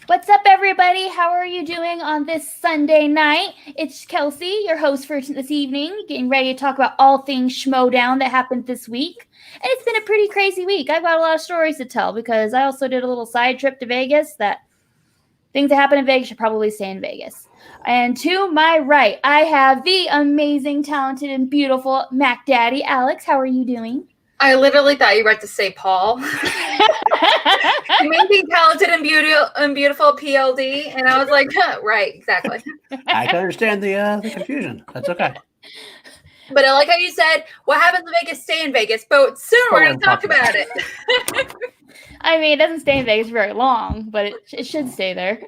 What's up, everybody? How are you doing on this Sunday night? It's Kelsey, your host for this evening, getting ready to talk about all things Schmoedown that happened this week. And it's been a pretty crazy week. I've got a lot of stories to tell because I also did a little side trip to Vegas that things that happen in Vegas should probably stay in Vegas. And to my right, I have the amazing, talented, and beautiful Mac Daddy. Alex, how are you doing? I literally thought you were about to say Paul. Amazing, talented, and beautiful PLD. And I was like, right, exactly. I can understand the confusion. That's okay. But I like how you said, what happens in Vegas, stay in Vegas. But soon we're going to talk about it. I mean, it doesn't stay in Vegas very long, but it should stay there.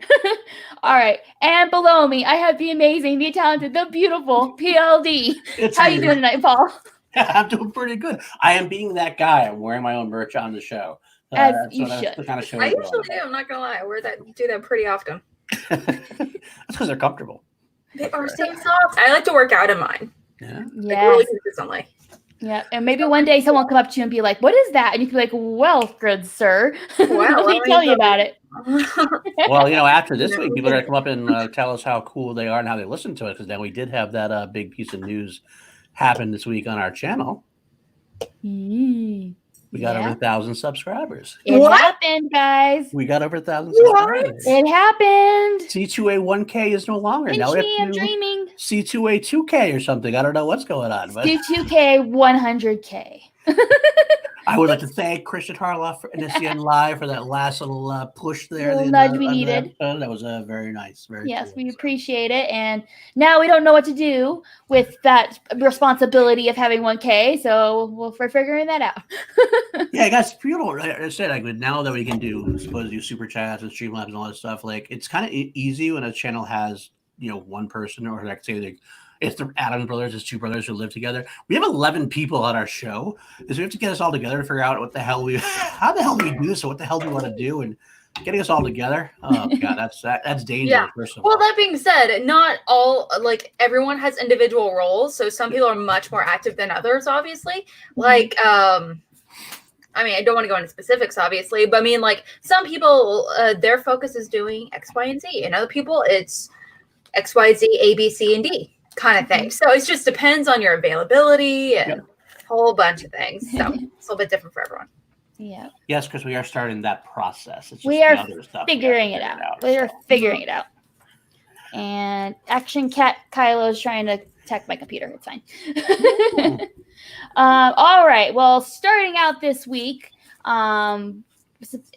All right. And below me, I have the amazing, the talented, the beautiful PLD. How you doing tonight, Paul? I'm doing pretty good. I am being that guy. I'm wearing my own merch on the show. As you should. The kind of show I usually do. I'm not going to lie. I do that pretty often. That's because they're comfortable. They are so soft. I like to work out in mine. Yeah. Like really consistently. Yeah, and maybe one day someone will come up to you and be like, "What is that?" And you can be like, "Well, good sir, let me tell you about it." Well, after this week, people are going to come up and tell us how cool they are and how they listen to it, because then we did have that big piece of news happen this week on our channel. We got over 1,000 subscribers. It happened, guys. We got over 1,000 subscribers. It happened. C2A1K is no longer. Now we have I'm dreaming. C2A2K or something. I don't know what's going on. But C2K 100K. I would like to thank Christian Harloff and SCN Live for that last little push there. Little nudge we needed. That was very nice. Yes, cool. we appreciate it. And now we don't know what to do with that responsibility of having 1K, so we're figuring that out. Yeah, guys, people like I said, like now that we can do super chats and Streamlabs and all that stuff, like it's kind of easy when a channel has one person, or like say like it's the Adams brothers, it's two brothers who live together. We have 11 people on our show. So we have to get us all together to figure out how the hell do we do this, or what the hell do we want to do, and getting us all together. Oh god, that's dangerous. Yeah. First of all. Well, that being said, not all everyone has individual roles. So some people are much more active than others, obviously. Like I mean, I don't want to go into specifics, obviously, but I mean, like some people, their focus is doing X, Y, and Z, and other people it's X, Y, Z, A, B, C, and D kind of thing. So it just depends on your availability and a whole bunch of things. So it's a little bit different for everyone. Yeah. Yes, because we are starting that process. It's just we are figuring it out. We are figuring it out. And Action Cat Kylo's trying to attack my computer. It's fine. All right. Well, starting out this week, some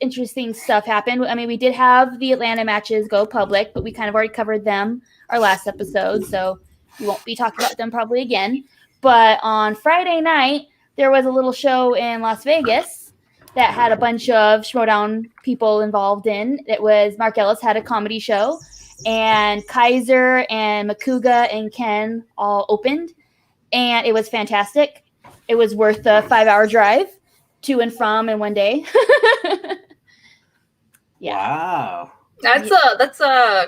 interesting stuff happened. I mean, we did have the Atlanta matches go public, but we kind of already covered them our last episode, so we won't be talking about them probably again. But on Friday night, there was a little show in Las Vegas that had a bunch of Schmoedown people involved in. It was Mark Ellis had a comedy show, and Kaiser and Makuga and Ken all opened, and it was fantastic. It was worth the 5-hour drive to and from in one day. Yeah. Wow. That's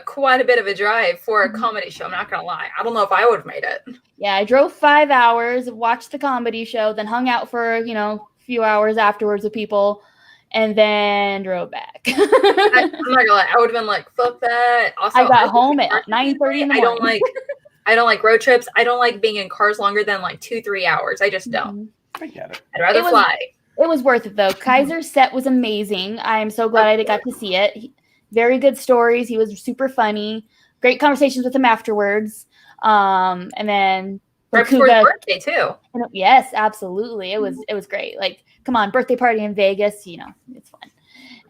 quite a bit of a drive for a comedy show. I'm not gonna lie. I don't know if I would have made it. Yeah, I drove 5 hours, watched the comedy show, then hung out for a few hours afterwards with people, and then drove back. I'm not gonna lie. I would have been like, "Fuck that." Also, I got home at 9:30 in the morning. I don't like road trips. I don't like being in cars longer than 2-3 hours. I just don't. I get it. I'd rather fly. It was worth it though. Kaiser's set was amazing. I'm so glad I got to see it. Very good stories. He was super funny. Great conversations with him afterwards. And then right before his birthday too. Yes, absolutely. It was great. Like, come on, birthday party in Vegas. It's fun.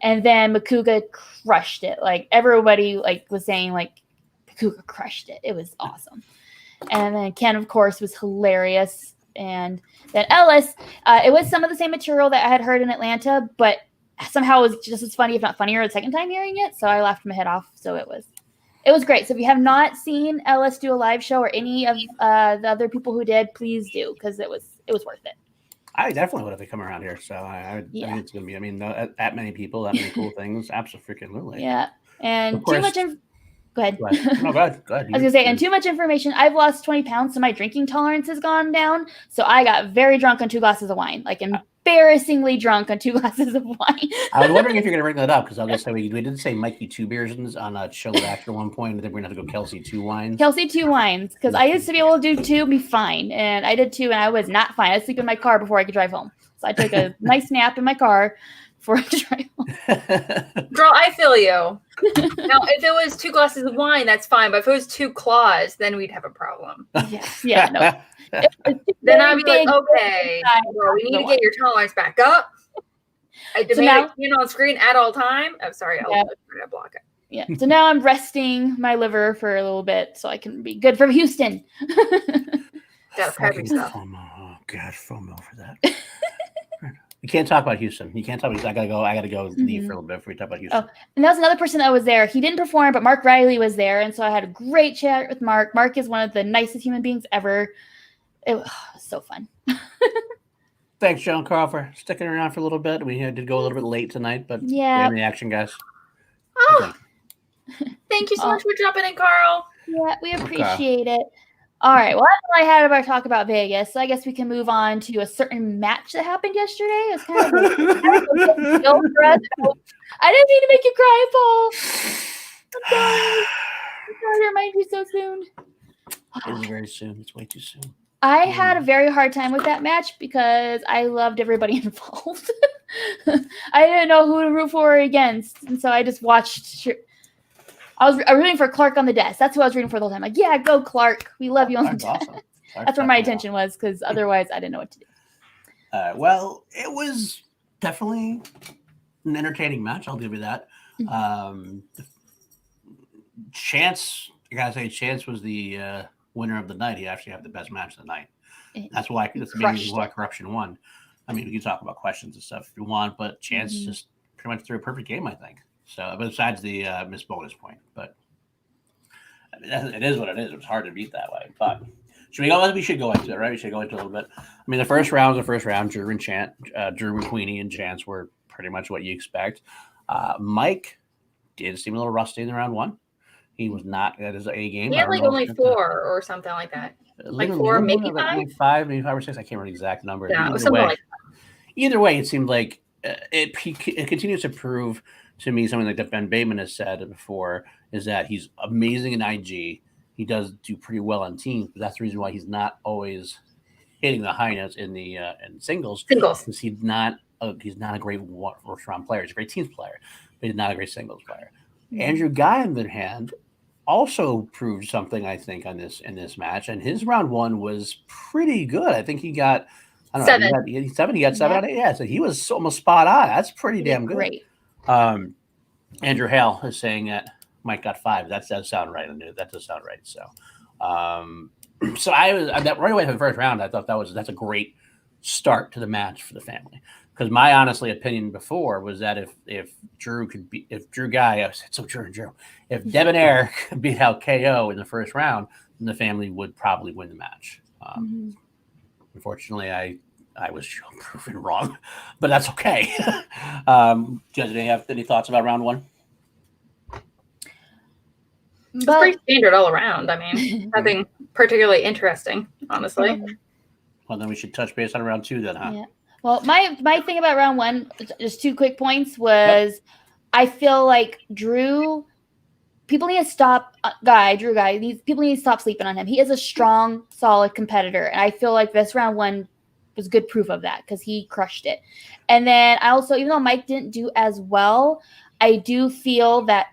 And then Makuga crushed it. Like everybody was saying Makuga crushed it. It was awesome. And then Ken, of course, was hilarious. And then Ellis, it was some of the same material that I had heard in Atlanta, but somehow it was just as funny, if not funnier, the second time hearing it. So I laughed my head off. So it was great. So if you have not seen Ellis do a live show or any of the other people who did, please do, because it was worth it. I definitely would have come around here. So I think Yeah. it's gonna be. I mean, that many people, that many cool things, absolutely. Yeah. And Of course. Go ahead. Go ahead. No, go ahead. I was gonna say, and too much information. I've lost 20 pounds, so my drinking tolerance has gone down. So I got very drunk on 2 glasses of wine, like embarrassingly drunk on 2 glasses of wine. I was wondering if you're gonna bring that up because I was gonna say we did say Mikey 2 beers on a show after one point, and then we're gonna have to go Kelsey 2 wines. Kelsey 2 wines, because I used to be able to do 2 and be fine, and I did 2 and I was not fine. I sleep in my car before I could drive home. So I took a nice nap in my car before I could drive home. Girl, I feel you. Now, if it was 2 glasses of wine, that's fine. But if it was 2 claws, then we'd have a problem. Yeah, no. Then I'd be like, okay, well, we need to get your tolerance back up. I demand it on screen at all time. I'm sorry, I'll block it. Yeah. So now I'm resting my liver for a little bit so I can be good for Houston. Gotta prep yourself. Oh God, FOMO for that. You can't talk about Houston. You can't talk about. I gotta go leave for a little bit before we talk about Houston. Oh, and that was another person that was there. He didn't perform, but Mark Riley was there, and so I had a great chat with Mark. Mark is one of the nicest human beings ever. It was so fun. Thanks, Joan Carl, for sticking around for a little bit. We did go a little bit late tonight, but yeah, in the action, guys. Oh, thank you so much for jumping in, Carl. Yeah, we appreciate it. All right. Well, that's all I had about talk about Vegas. So I guess we can move on to a certain match that happened yesterday. It was kind of a deal for us. I didn't mean to make you cry, Paul. I'm sorry. I'm sorry to remind you so soon. It's very soon. It's way too soon. I had a very hard time with that match because I loved everybody involved. I didn't know who to root for or against, and so I just watched. I was rooting for Clark on the desk. That's who I was rooting for the whole time. Like, yeah, go Clark. We love you on the desk. Awesome. That's where my attention was because otherwise I didn't know what to do. Well, it was definitely an entertaining match. I'll give you that. Chance, I gotta say, Chance was the winner of the night. He actually had the best match of the night. That's why Corruption won. I mean, we can talk about questions and stuff if you want, but Chance just pretty much threw a perfect game, I think. So, besides the missed bonus point, but I mean, it is what it is. It was hard to beat that way. But we should go into it, right? We should go into it a little bit. I mean, the first round was the first round. Drew and Queenie and Chance were pretty much what you expect. Mike did seem a little rusty in the round one. He was not at his A game. He had like only 4 or something like that. Like 4, maybe 5? Maybe 5 or 6. I can't remember the exact number. Yeah, it was something like that. Either way, it seemed like it continues to prove to me something like that Ben Bateman has said before is that he's amazing in IG. He does do pretty well on teams, but that's the reason why he's not always hitting the high notes in the in singles. Because he's not a great first round player. He's a great teams player, but he's not a great singles player. Andrew Ghai, on the other hand, also proved something, I think, in this match, and his round one was pretty good. I think he got 7. He got 7 out of 8. Yeah, so he was almost spot on. That's pretty damn good. Great. Andrew Hale is saying that Mike got 5. That does sound right. That does sound right. So, so I was that right away for the first round. I thought that's a great start to the match for the family. Because my opinion before was that if Drew Ghai, if Debonair could beat out KO in the first round, then the family would probably win the match. Unfortunately, I was proven wrong, but that's okay. Do you guys have any thoughts about round one? It's pretty standard all around. I mean, nothing particularly interesting, honestly. Well, then we should touch base on round 2 then, huh? Yeah. Well, my thing about round 1, just 2 quick points, was I feel like people need to stop Drew Ghai. People need to stop sleeping on him. He is a strong, solid competitor, and I feel like this round 1 was good proof of that because he crushed it. And then I also, even though Mike didn't do as well, I do feel that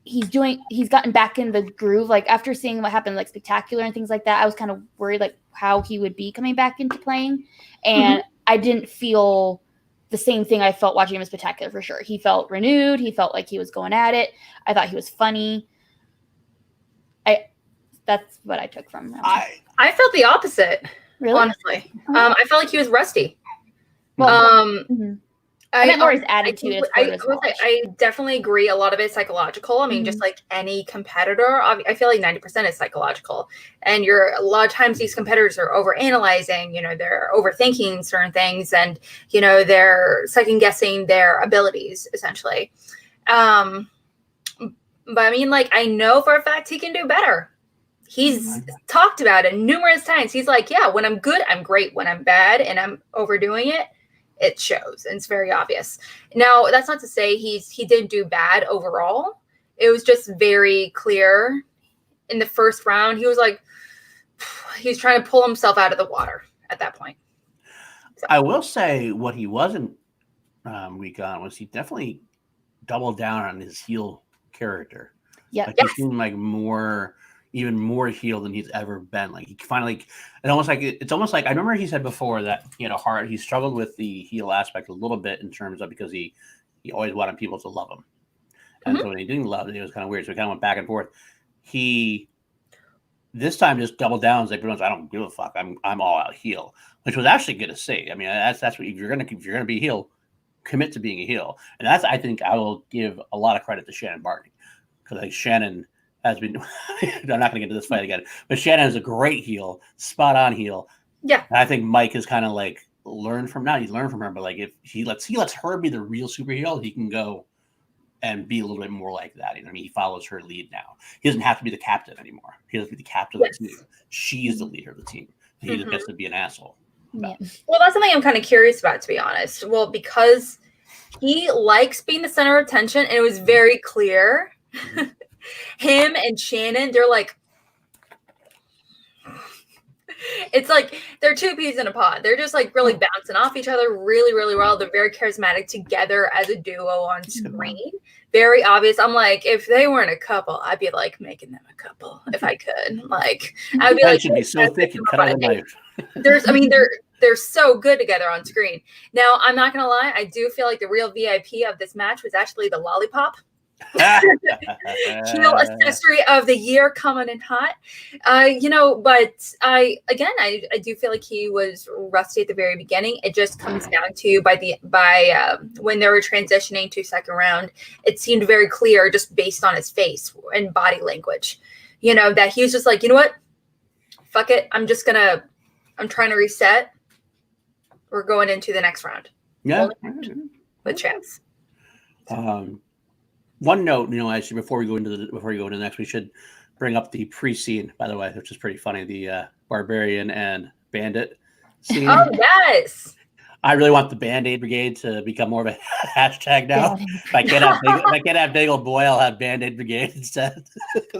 he's gotten back in the groove. Like after seeing what happened, like Spectacular and things like that, I was kind of worried like how he would be coming back into playing. And I didn't feel the same thing I felt watching him in Spectacular for sure. He felt renewed. He felt like he was going at it. I thought he was funny. That's what I took from him. I felt the opposite. Really? Honestly. I felt like he was rusty. Well, I meant more his attitude as part of his watch. I definitely agree. A lot of it's psychological. I mean, just like any competitor, I feel like 90% is psychological. And a lot of times these competitors are overanalyzing, they're overthinking certain things and, they're second guessing their abilities essentially. But I mean, like, I know for a fact he can do better. He's talked about it numerous times. He's like, yeah, when I'm good, I'm great. When I'm bad and I'm overdoing it, it shows, and it's very obvious. Now, that's not to say he didn't do bad overall. It was just very clear in the first round. He was like, he's trying to pull himself out of the water at that point. So. I will say what he wasn't weak on was he definitely doubled down on his heel character. Yeah, like he seemed like even more heel than he's ever been. Like he finally, it's almost like I remember he said before that he struggled with the heel aspect a little bit in terms of because he always wanted people to love him, and so when he didn't love it, it was kind of weird. So he kind of went back and forth. He this time just doubled down. Like I don't give a fuck. I'm all out heel, which was actually good to see. I mean that's what if you're gonna be heel, commit to being a heel, and that's I think I will give a lot of credit to Shannon Barney because like Shannon has been, I'm not going to get into this fight again, but Shannon is a great heel, spot on heel. Yeah. And I think Mike has kind of like learned from her, but like if he lets her be the real super heel, he can go and be a little bit more like that. I mean, he follows her lead now. He doesn't have to be the captain anymore. He doesn't have to be the captain of the team. She is the leader of the team. He just gets to be an asshole. Yeah. Well, that's something I'm kind of curious about, to be honest. Well, because he likes being the center of attention, and it was very clear. Him and Shannon, they're like, it's like they're two peas in a pod. They're just like really bouncing off each other really, really well. They're very charismatic together as a duo on screen. Very obvious. I'm like, if they weren't a couple, I'd be like making them a couple if I could. Like, I'd be like, should be so thick and cut out a knife. They're so good together on screen. Now, I'm not gonna lie, I do feel like the real VIP of this match was actually the lollipop. Heel accessory of the year coming in hot. But I do feel like he was rusty at the very beginning. It just comes down to by when they were transitioning to second round, it seemed very clear just based on his face and body language, that he was just like, you know what? Fuck it. I'm trying to reset. We're going into the next round. Yeah. With chance. One note, actually, before we go into the next, we should bring up the pre-scene, by the way, which is pretty funny. The Barbarian and Bandit scene. Oh yes. I really want the Band-Aid Brigade to become more of a hashtag now. If I can't have Bagel Boy, I'll have Band-Aid Brigade instead.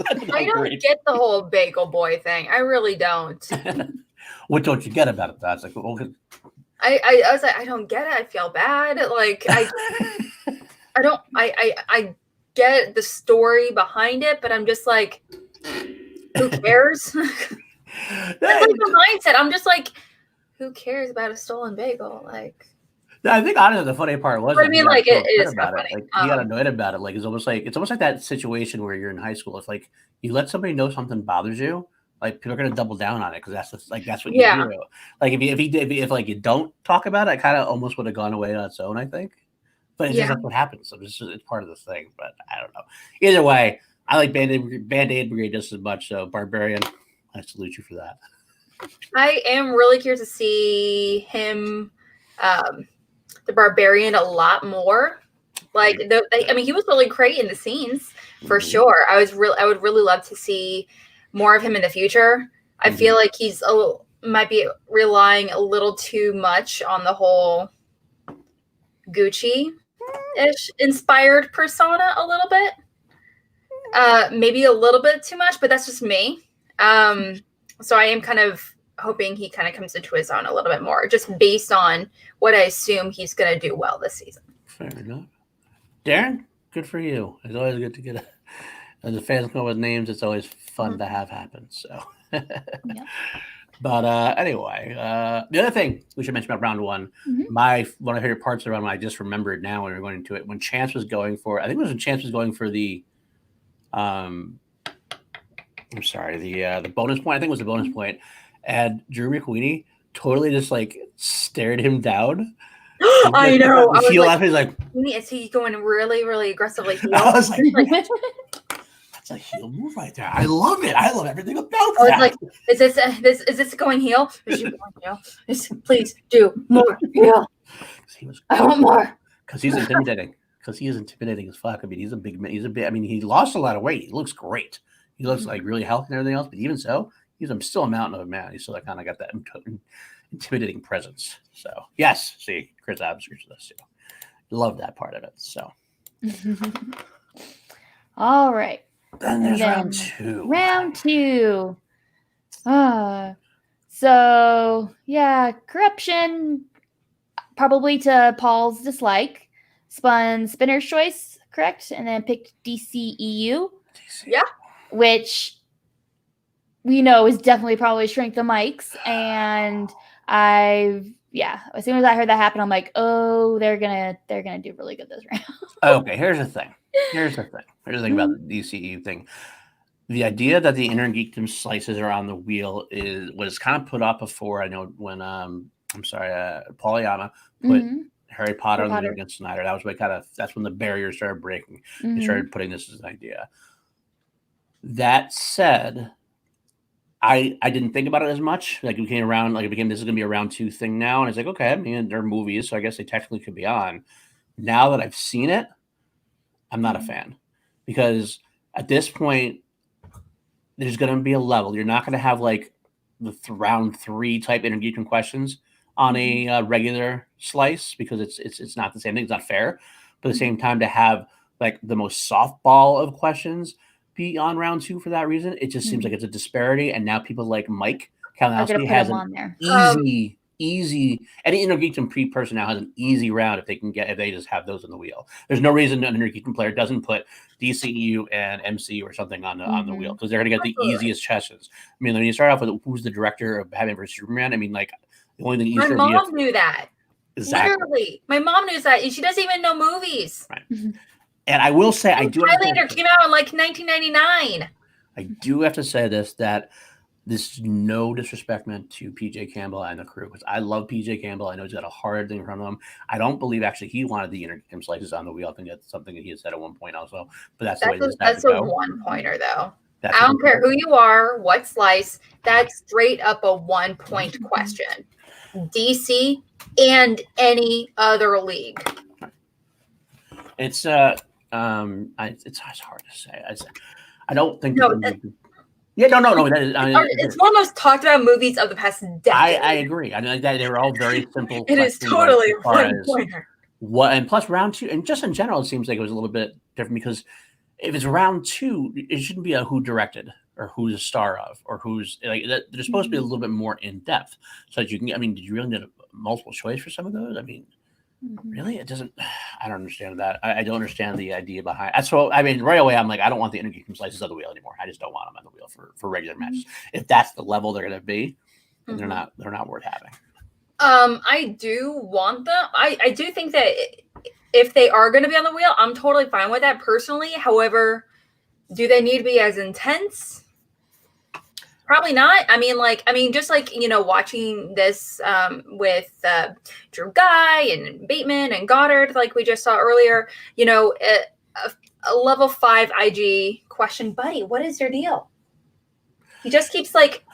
I don't get the whole Bagel Boy thing. I really don't. What don't you get about it? That's like, okay. I was like, I don't get it. I feel bad. Like I don't. I get the story behind it, but I'm just like, who cares? That's like the mindset. I'm just like, who cares about a stolen bagel? Like, I think honestly the funny part was, I mean, like it is about funny. It. Like he got annoyed about it. Like it's almost like that situation where you're in high school. If like you let somebody know something bothers you, like people are gonna double down on it because that's what you do. Like if like you don't talk about it, it kind of almost would have gone away on its own. I think. But it's just that's what happens. So it's part of the thing. But I don't know. Either way, I like Band-Aid Brigade just as much. So Barbarian, I salute you for that. I am really curious to see him, the Barbarian, a lot more. Like he was really great in the scenes for sure. I would really love to see more of him in the future. I feel like he's might be relying a little too much on the whole Gucci-ish inspired persona a little bit. Maybe a little bit too much, but that's just me. So I am kind of hoping he kind of comes into his own a little bit more, just based on what I assume he's going to do well this season. Fair enough. Darren, good for you. It's always good to get as the fans come up with names, it's always fun to have happen. So, But anyway, the other thing we should mention about round one, one of my favorite parts of the round one, I just remembered now when we were going into it, when Chance was going for, I think it was when Chance was going for the, the bonus point. I think it was the bonus point, and Drew McWeeny totally just like stared him down. I know. I The was heel like, up is like, is he going really, really aggressively heel? I was like, Like, that's a heel move right there. I love it. I love everything about I was that. like, is this going heel? Is she going heel? Please do more heel. I want more. Because he's intimidating. Because he is intimidating as fuck. I mean, he's a big man. I mean, he lost a lot of weight. He looks great. He looks like really healthy and everything else. But even so, he's still a mountain of a man. He's still kind of got that intimidating presence. So yes, see, Chris Adams agrees with us too. Love that part of it. So. All right. Then there's round two. Round two. So yeah, corruption, probably to Paul's dislike, spun Spinner's Choice, correct? And then picked DCEU. Yeah. Which we know is definitely probably shrink the mics. And as soon as I heard that happen, I'm like, oh, they're gonna do really good this round. Okay, here's the thing about the DCEU thing. The idea that the inner geekdom slices are on the wheel was kind of put up before. I know when Pollyanna put Harry Potter on the wheel against Snyder. That was that's when the barriers started breaking. They started putting this as an idea. That said, I didn't think about it as much. Like this is gonna be a round two thing now, and it's like, okay, I mean they're movies, so I guess they technically could be on. Now that I've seen it, I'm not a fan because at this point there's going to be a level. You're not going to have like the round three type inner geekdom questions on a regular slice because it's not the same thing. It's not fair. But at the same time, to have like the most softball of questions be on round two for that reason, it just seems like it's a disparity. And now people like Mike Kalinowski has an easy. Any inner geekdom person now has an easy round if they just have those on the wheel. There's no reason an inner geekdom player doesn't put DCEU and MC or something on the wheel because they're going to get the easiest questions. I mean, when you start off with who's the director of Batman vs Superman, I mean, like the only thing easier. My mom knew that. Exactly. Literally, my mom knew that, and she doesn't even know movies. Right. And I will say, Highlander came out in like 1999. I do have to say that. This is no disrespect meant to PJ Campbell and the crew because I love PJ Campbell. I know he's got a hard thing in front of him. I don't believe actually he wanted the inner geekdom slices on the wheel. I think that's something that he had said at one point also. But that's the way that's a one pointer though. I don't care who you are, what slice. That's straight up a 1 point question. DC and any other league. It's it's hard to say. I don't think. Yeah, no. It's one of the most talked about movies of the past decade. I agree. I mean, they were all very simple. It is totally one pointer. And plus round two, and just in general, it seems like it was a little bit different because if it's round two, it shouldn't be a who directed or who's a star of or who's like. They're supposed to be a little bit more in depth, so that you can. I mean, did you really need a multiple choice for some of those? I mean. Really? It doesn't. I don't understand that. I don't understand the idea behind. That's what I mean. Right away, I'm like, I don't want the inner geekdom slices on the wheel anymore. I just don't want them on the wheel for regular matches. If that's the level they're going to be, then they're not worth having. I do want them. I do think that if they are going to be on the wheel, I'm totally fine with that personally. However, do they need to be as intense? Probably not. I mean, just like, watching this with Drew Ghai and Bateman and Goddard, like we just saw earlier, a level 5 IG question, buddy, what is your deal? He just keeps like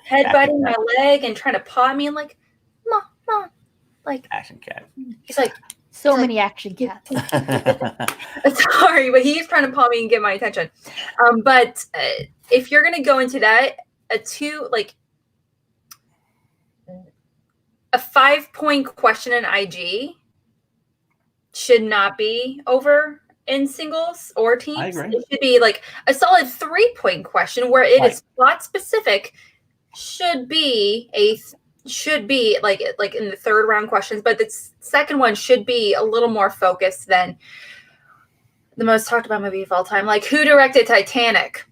headbutting my leg and trying to paw me and like, mom, like action cat. He's like, so many action cats. Sorry, but he's trying to paw me and get my attention. But if you're going to go into that, a 5-point question in IG should not be over in singles or teams. I agree. It should be like a solid 3-point question where it is plot specific. Should be like in the third round questions, but the second one should be a little more focused than the most talked about movie of all time. Like, who directed Titanic?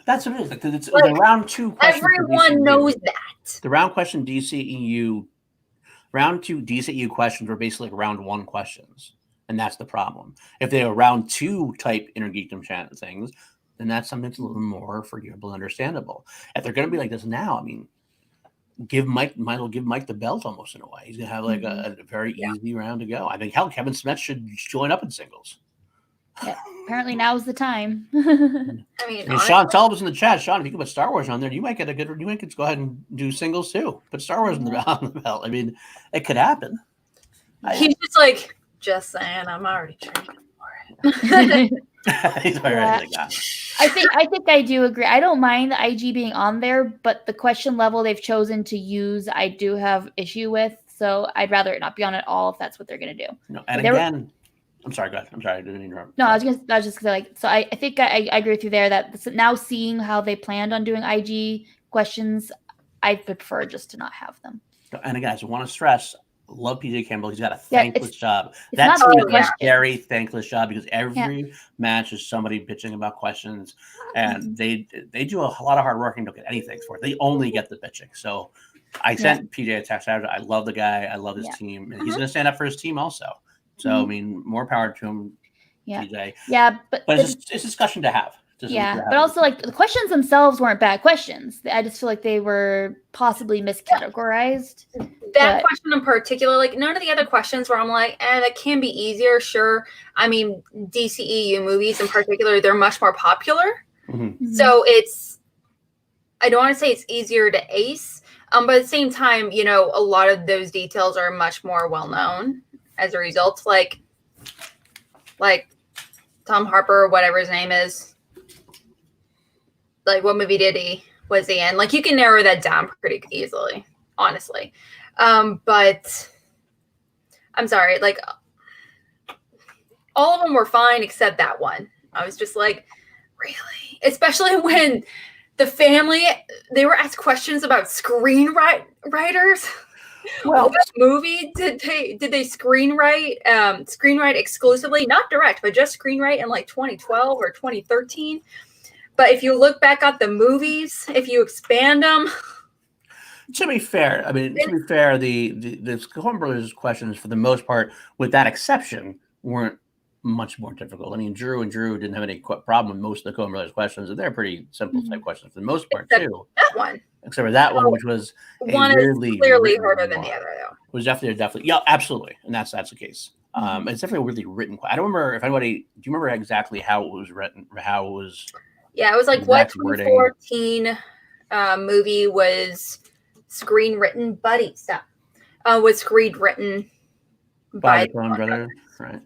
That's what it is. Like, it's the round two question. Everyone knows that. The round question DCEU, round two DCEU questions were basically like round one questions. And that's the problem. If they are round two type inner geekdom things, then that's something that's a little more forgivable and understandable. If they're going to be like this now, I mean, might as well give Mike the belt almost in a way. He's gonna have like a very easy round to go. I think hell, Kevin Smith should join up in singles. Yeah, apparently now's the time. I mean, Sean, tell us in the chat, Sean, if you can put Star Wars on there, you might get you might go ahead and do singles too. Put Star Wars on the belt. I mean, it could happen. He's just like, just saying, I'm already training for it. He's already I think I do agree. I don't mind the IG being on there, but the question level they've chosen to use, I do have issue with. So I'd rather it not be on at all if that's what they're going to do. No, and again, I'm sorry, go ahead. I'm sorry, I didn't interrupt. No, I was just gonna say, like, so I think I agree with you there that now seeing how they planned on doing IG questions, I prefer just to not have them. And again, I just want to stress, love PJ Campbell. He's got a thankless job. That's a very thankless job because every match is somebody bitching about questions, and they do a lot of hard work and don't get anything for it. They only get the bitching. So I sent PJ a text. I love the guy. I love his team, and he's going to stand up for his team also. So I mean, more power to him, PJ. Yeah, but it's a discussion to have. But also like the questions themselves weren't bad questions. I just feel like they were possibly miscategorized. That question in particular, like none of the other questions where I'm like, that can be easier. Sure. I mean, DCEU movies in particular, they're much more popular. So I don't want to say it's easier to ace. But at the same time, you know, a lot of those details are much more well-known as a result. Like Tom Harper, whatever his name is. Like, what movie was he in? Like, you can narrow that down pretty easily, honestly. But I'm sorry, like, all of them were fine except that one. I was just like, really? Especially when the family, they were asked questions about screenwriters. Well, what movie did they screenwrite? Screenwrite exclusively, not direct, but just screenwrite in like 2012 or 2013. But if you look back at the movies, if you expand them, to be fair, the Coen Brothers questions, for the most part, with that exception, weren't much more difficult. I mean, Drew didn't have any problem with most of the Coen Brothers questions, and they're pretty simple type questions for the most part too. That one, except for that one, which was one is clearly harder than the other, though. It was definitely, yeah, absolutely, and that's the case. It's definitely a really written. I don't remember if anybody. Do you remember exactly how it was written? How it was? Yeah, it was like what 2014 movie was screenwritten, buddy. Stop. Was screenwritten by the Coen Brothers, right?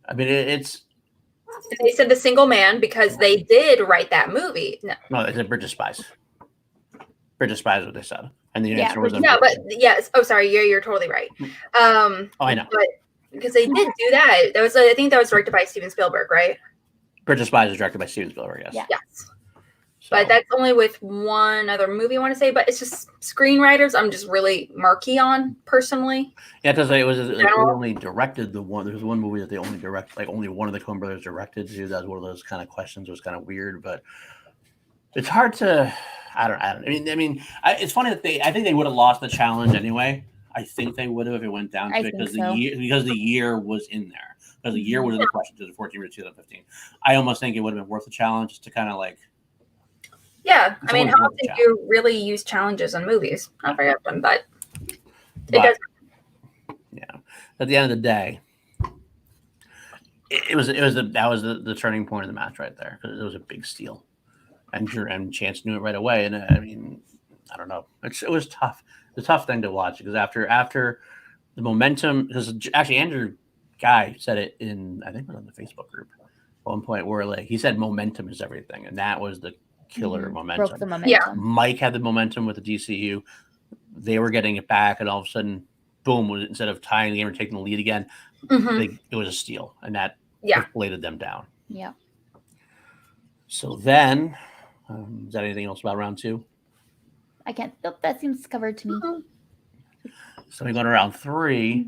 I mean, it's. They said The Single Man because they did write that movie. No, they said Bridge of Spies. Bridge of Spies is what they said, and the answer was but yes. Oh, sorry. You're totally right. I know. But because they did do that. That was, I think, that was directed by Steven Spielberg, right? Bridge of Spies is directed by Steven Spielberg, yes. Yeah. Yes. So. But that's only with one other movie I want to say. But it's just screenwriters I'm just really murky on, personally. Yeah, because it was like they only directed the one. There was one movie that they only directed, like only one of the Coen Brothers directed. That was one of those kind of questions. It was kind of weird, but it's hard to. I don't. I mean, it's funny that I think they would have lost the challenge anyway. I think they would have if it went down to it because the year was in there. Because the year was in the question to the 14 to 2015. I almost think it would have been worth the challenge just to kind of like. Yeah, I mean, how often do you really use challenges in movies? Not very often, but it does. Yeah, at the end of the day, that was the turning point of the match right there because it was a big steal, and Chance knew it right away. And I mean, I don't know, it was tough. It's a tough thing to watch because after the momentum, because actually Andrew Ghai said it in, I think it was on the Facebook group at one point where like he said momentum is everything, and that was the killer momentum. Broke the momentum. Yeah. Mike had the momentum with the DCU. They were getting it back, and all of a sudden, boom, instead of tying the game or taking the lead again, it was a steal, and that deflated them down. Yeah. So then, is that anything else about round two? I can't. Nope, that seems covered to me. So we go to round three.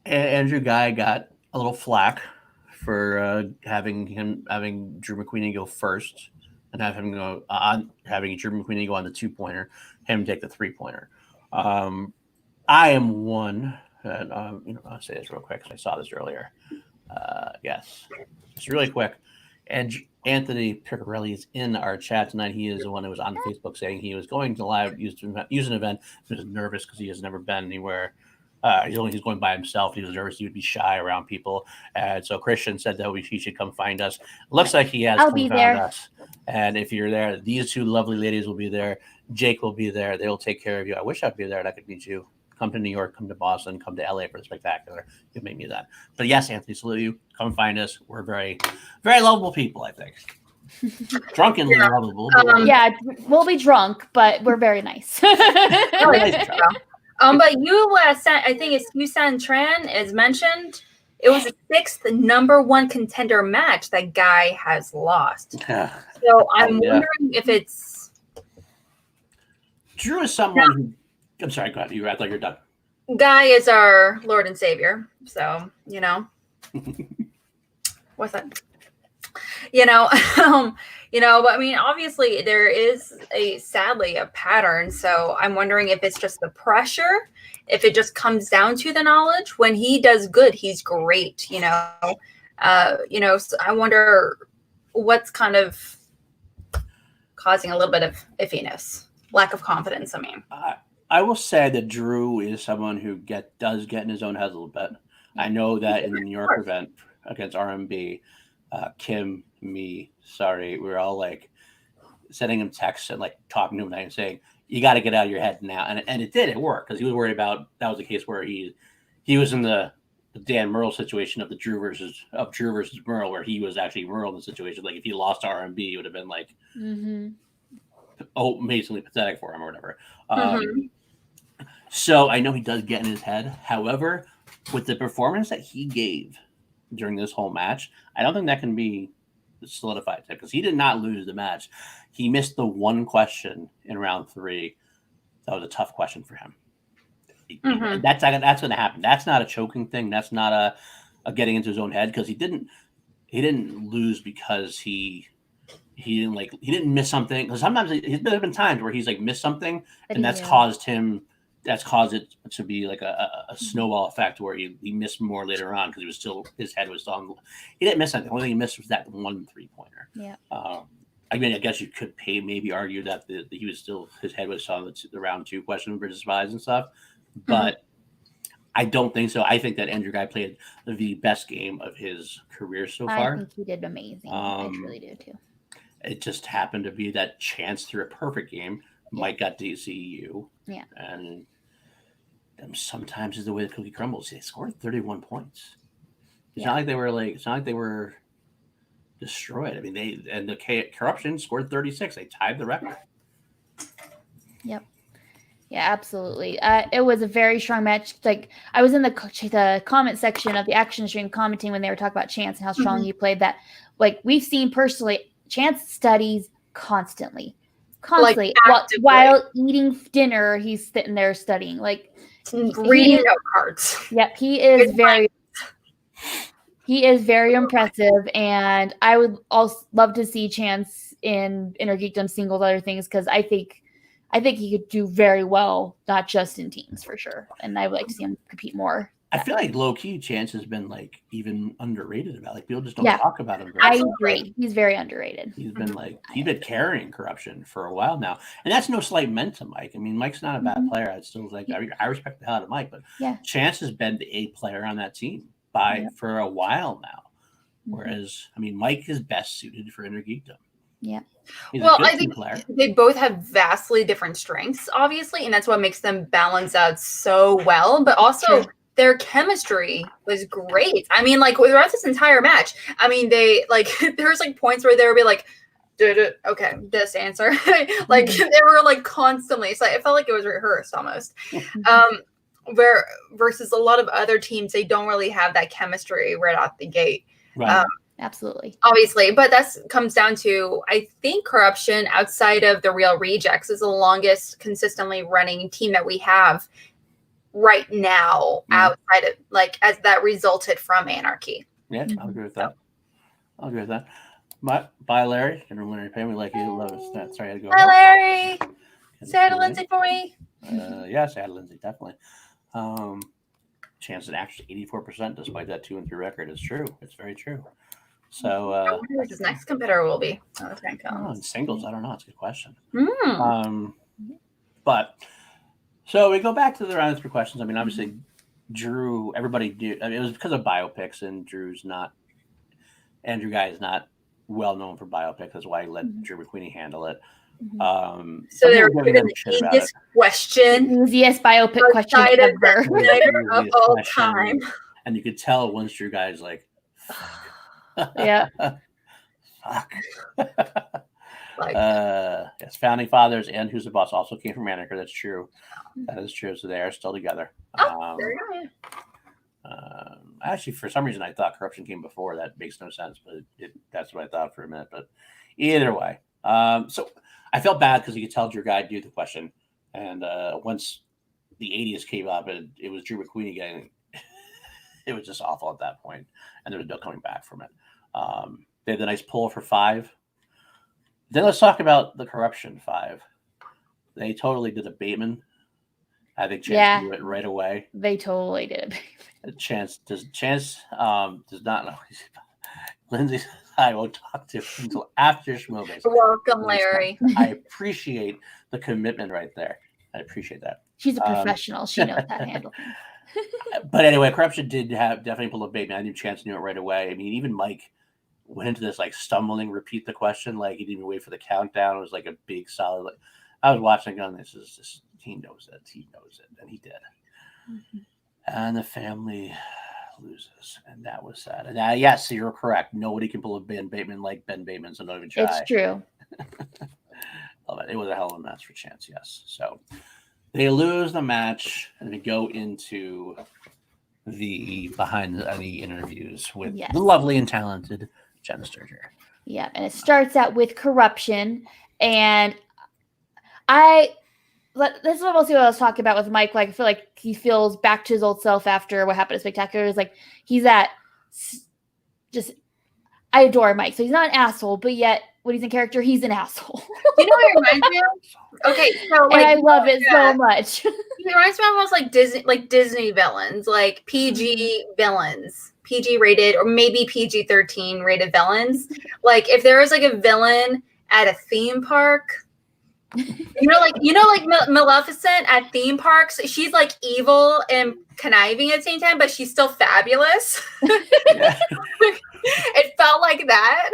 Andrew Ghai got a little flack for having Drew McQueen go first and having Drew McQueen go on the 2-pointer, him take the 3-pointer. I am one, and I'll say this real quick because I saw this earlier. Yes, just really quick. And Anthony Piccarelli is in our chat tonight. He is the one who was on Facebook saying he was going to live use an event. He was nervous because he has never been anywhere. He's going by himself. He was nervous. He would be shy around people. And so Christian said that he should come find us. It looks like he has come found us. And if you're there, these two lovely ladies will be there. Jake will be there. They will take care of you. I wish I'd be there and I could meet you. Come to New York, come to Boston, come to LA for the spectacular. You make me that. But yes, Anthony, salute you. Come find us. We're very, very lovable people, I think. Drunkenly lovable. Yeah, we'll be drunk, but we're very nice. But you sent, I think it's Yusan Tran is mentioned. It was the 6th number 1 contender match that Ghai has lost. So I'm wondering if it's Drew is someone who. I'm sorry, go ahead. You act like you're done. Ghai is our Lord and Savior. So, what's that? But I mean, obviously there is sadly a pattern. So I'm wondering if it's just the pressure, if it just comes down to the knowledge. When he does good, he's great, so I wonder what's kind of causing a little bit of iffiness, lack of confidence. I mean, I will say that Drew is someone who does get in his own head a little bit. I know that in the New York event against RMB, Kim, me, we were all like sending him texts and like talking to him and saying, you got to get out of your head now. And it worked because he was worried about, that was the case where he was in the Dan Merle situation of Drew versus Merle, where he was actually Merle in the situation. Like if he lost to RMB, it would have been like, amazingly pathetic for him or whatever. So I know he does get in his head. However, with the performance that he gave during this whole match, I don't think that can be solidified because he did not lose the match. He missed the one question in round 3. That was a tough question for him. That's going to happen. That's not a choking thing. That's not a getting into his own head, because he didn't lose because he didn't miss something. Because sometimes there's been times where he's like missed something, and that's caused it to be like a snowball effect where he missed more later on because his head was on. He didn't miss anything. The only thing he missed was that one 3-pointer. Yeah. I mean, I guess you could maybe argue that he was still, his head was on the round 2 question versus Spies and stuff, but I don't think so. I think that Andrew Ghai played the best game of his career so far. I think he did amazing. I really do too. It just happened to be that chance through a perfect game. Mike got DCU. Yeah. And sometimes is the way the cookie crumbles. They scored 31 points. It's not like they were destroyed. I mean, the Corruption scored 36. They tied the record. Yep. Yeah, absolutely. It was a very strong match. Like, I was in the comment section of the action stream commenting when they were talking about Chance and how strong he played. That, like, we've seen personally, Chance studies constantly, like, while eating dinner. He's sitting there studying, like reading note cards. Yep, he is very impressive, and I would also love to see Chance in Inner Geekdom singles, other things, because I think he could do very well, not just in teams for sure. And I would like to see him compete more. I feel like low key Chance has been like even underrated about. Like people just don't talk about him. I agree. He's very underrated. He's been he's been carrying Corruption for a while now, and that's no slight meant to Mike. I mean, Mike's not a bad player. I still I respect the hell out of Mike, but Chance has been the A player on that team for a while now. Whereas I mean, Mike is best suited for Inner Geekdom. Yeah. Well, I think they both have vastly different strengths, obviously, and that's what makes them balance out so well. But also, their chemistry was great. I mean, like throughout this entire match, I mean, they there's like points where they would be like, okay, this answer, like they were like constantly. So it felt like it was rehearsed almost. Where versus a lot of other teams, they don't really have that chemistry right out the gate. Right. Absolutely. Obviously, but that comes down to, I think, Corruption outside of the Real Rejects is the longest consistently running team that we have right now outside of as that resulted from Anarchy. Yeah, I'll agree with that. Bye, Larry. And Larry Payne, we like you. Love us. Sorry, I had to go. Bye, Larry. Say hi to Lindsay for me. Yeah, say hi to Lindsay, definitely. Chance at actually 84% despite that 2-3 record is true. It's very true. So I wonder who his next competitor will be. Oh, the Frank in singles, I don't know. It's a good question. Mm. But so we go back to the round of 3 questions. I mean, obviously, Drew. Everybody do. I mean, it was because of biopics, and Andrew Ghai is not well known for biopics. That's why he let Drew McQueenie handle it. So they were given the easiest question. Easiest biopic question ever. Of all time. And you could tell once Drew Ghai's like, yeah. Fuck. Like, yes, founding fathers and Who's the Boss also came from Anarchy. That's true. That is true. So they are still together. there you go. Actually, for some reason, I thought Corruption came before. That makes no sense, but that's what I thought for a minute. But either way, so I felt bad because you could tell Drew Ghai do the question, and once the 80s came up, it was Drew McQueen getting. It was just awful at that point, and there was no coming back from it. They had the nice pull for 5. Then let's talk about the Corruption 5. They totally did a Bateman. I think Chance knew it right away. They totally did. Chance does not know. Lindsay, I won't talk to until after Schmoedown. Welcome, Larry. I appreciate the commitment right there. I appreciate that. She's a professional. She knows how to handle things. But anyway, Corruption did definitely pull a Bateman. I knew Chance knew it right away. I mean, even Mike went into this like stumbling, repeat the question, like he didn't even wait for the countdown. It was like a big solid. Like, I was watching on this is just he knows it, and he did. And the family loses, and that was sad. And yes, you're correct. Nobody can pull a Ben Bateman like Ben Bateman, so don't even try. It's true. It was a hell of a match for Chance, yes. So they lose the match, and they go into the behind the interviews with the lovely and talented Jenna Sturger. Yeah, and it starts out with Corruption, and this is mostly what I was talking about with Mike. Like, I feel like he feels back to his old self after what happened at Spectacular. It's like he's I adore Mike. So he's not an asshole, but yet when he's in character, he's an asshole. You know what it reminds me of? Okay, so and I love it so much. It reminds me of almost like Disney villains, like PG villains, PG rated or maybe PG-13 rated villains. Like if there was like a villain at a theme park. like Maleficent at theme parks. She's like evil and conniving at the same time, but she's still fabulous. It felt like that,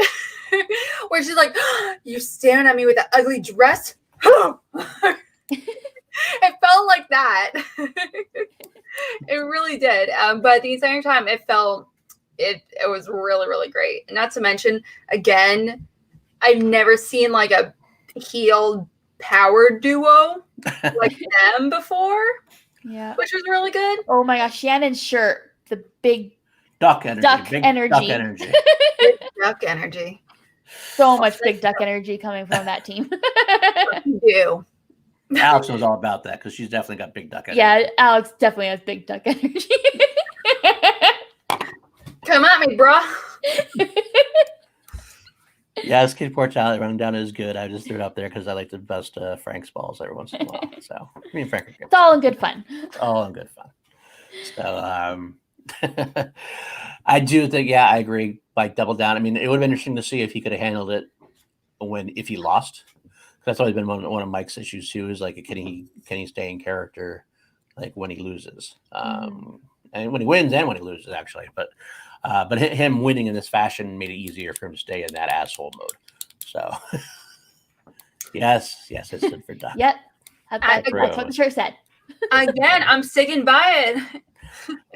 where she's like, "You're staring at me with that ugly dress." It felt like that. It really did. But at the same time, it was really, really great. And not to mention, again, I've never seen like a heel power duo like them before. Yeah, which was really good. Oh my gosh, Shannon's shirt, the big duck energy. Big duck energy. So much big duck energy coming from that team. You. Alex knows all about that because she's definitely got big duck energy. Yeah, Alex definitely has big duck energy. Come at me, bro. Yes, Kid Portality Rundown is good. I just threw it up there because I like to bust Frank's balls every once in a while. So me and Frank are good. It's all in good fun. All in good fun. So I do think, I agree. Like double down. I mean, it would have been interesting to see if he could have handled it if he lost. That's always been one of Mike's issues too. Is like, can he stay in character, like when he loses, and when he wins and when he loses, actually. But him winning in this fashion made it easier for him to stay in that asshole mode. So yes, it's good for Duck. Yep, that's what the shirt said. Again, I'm sticking by it.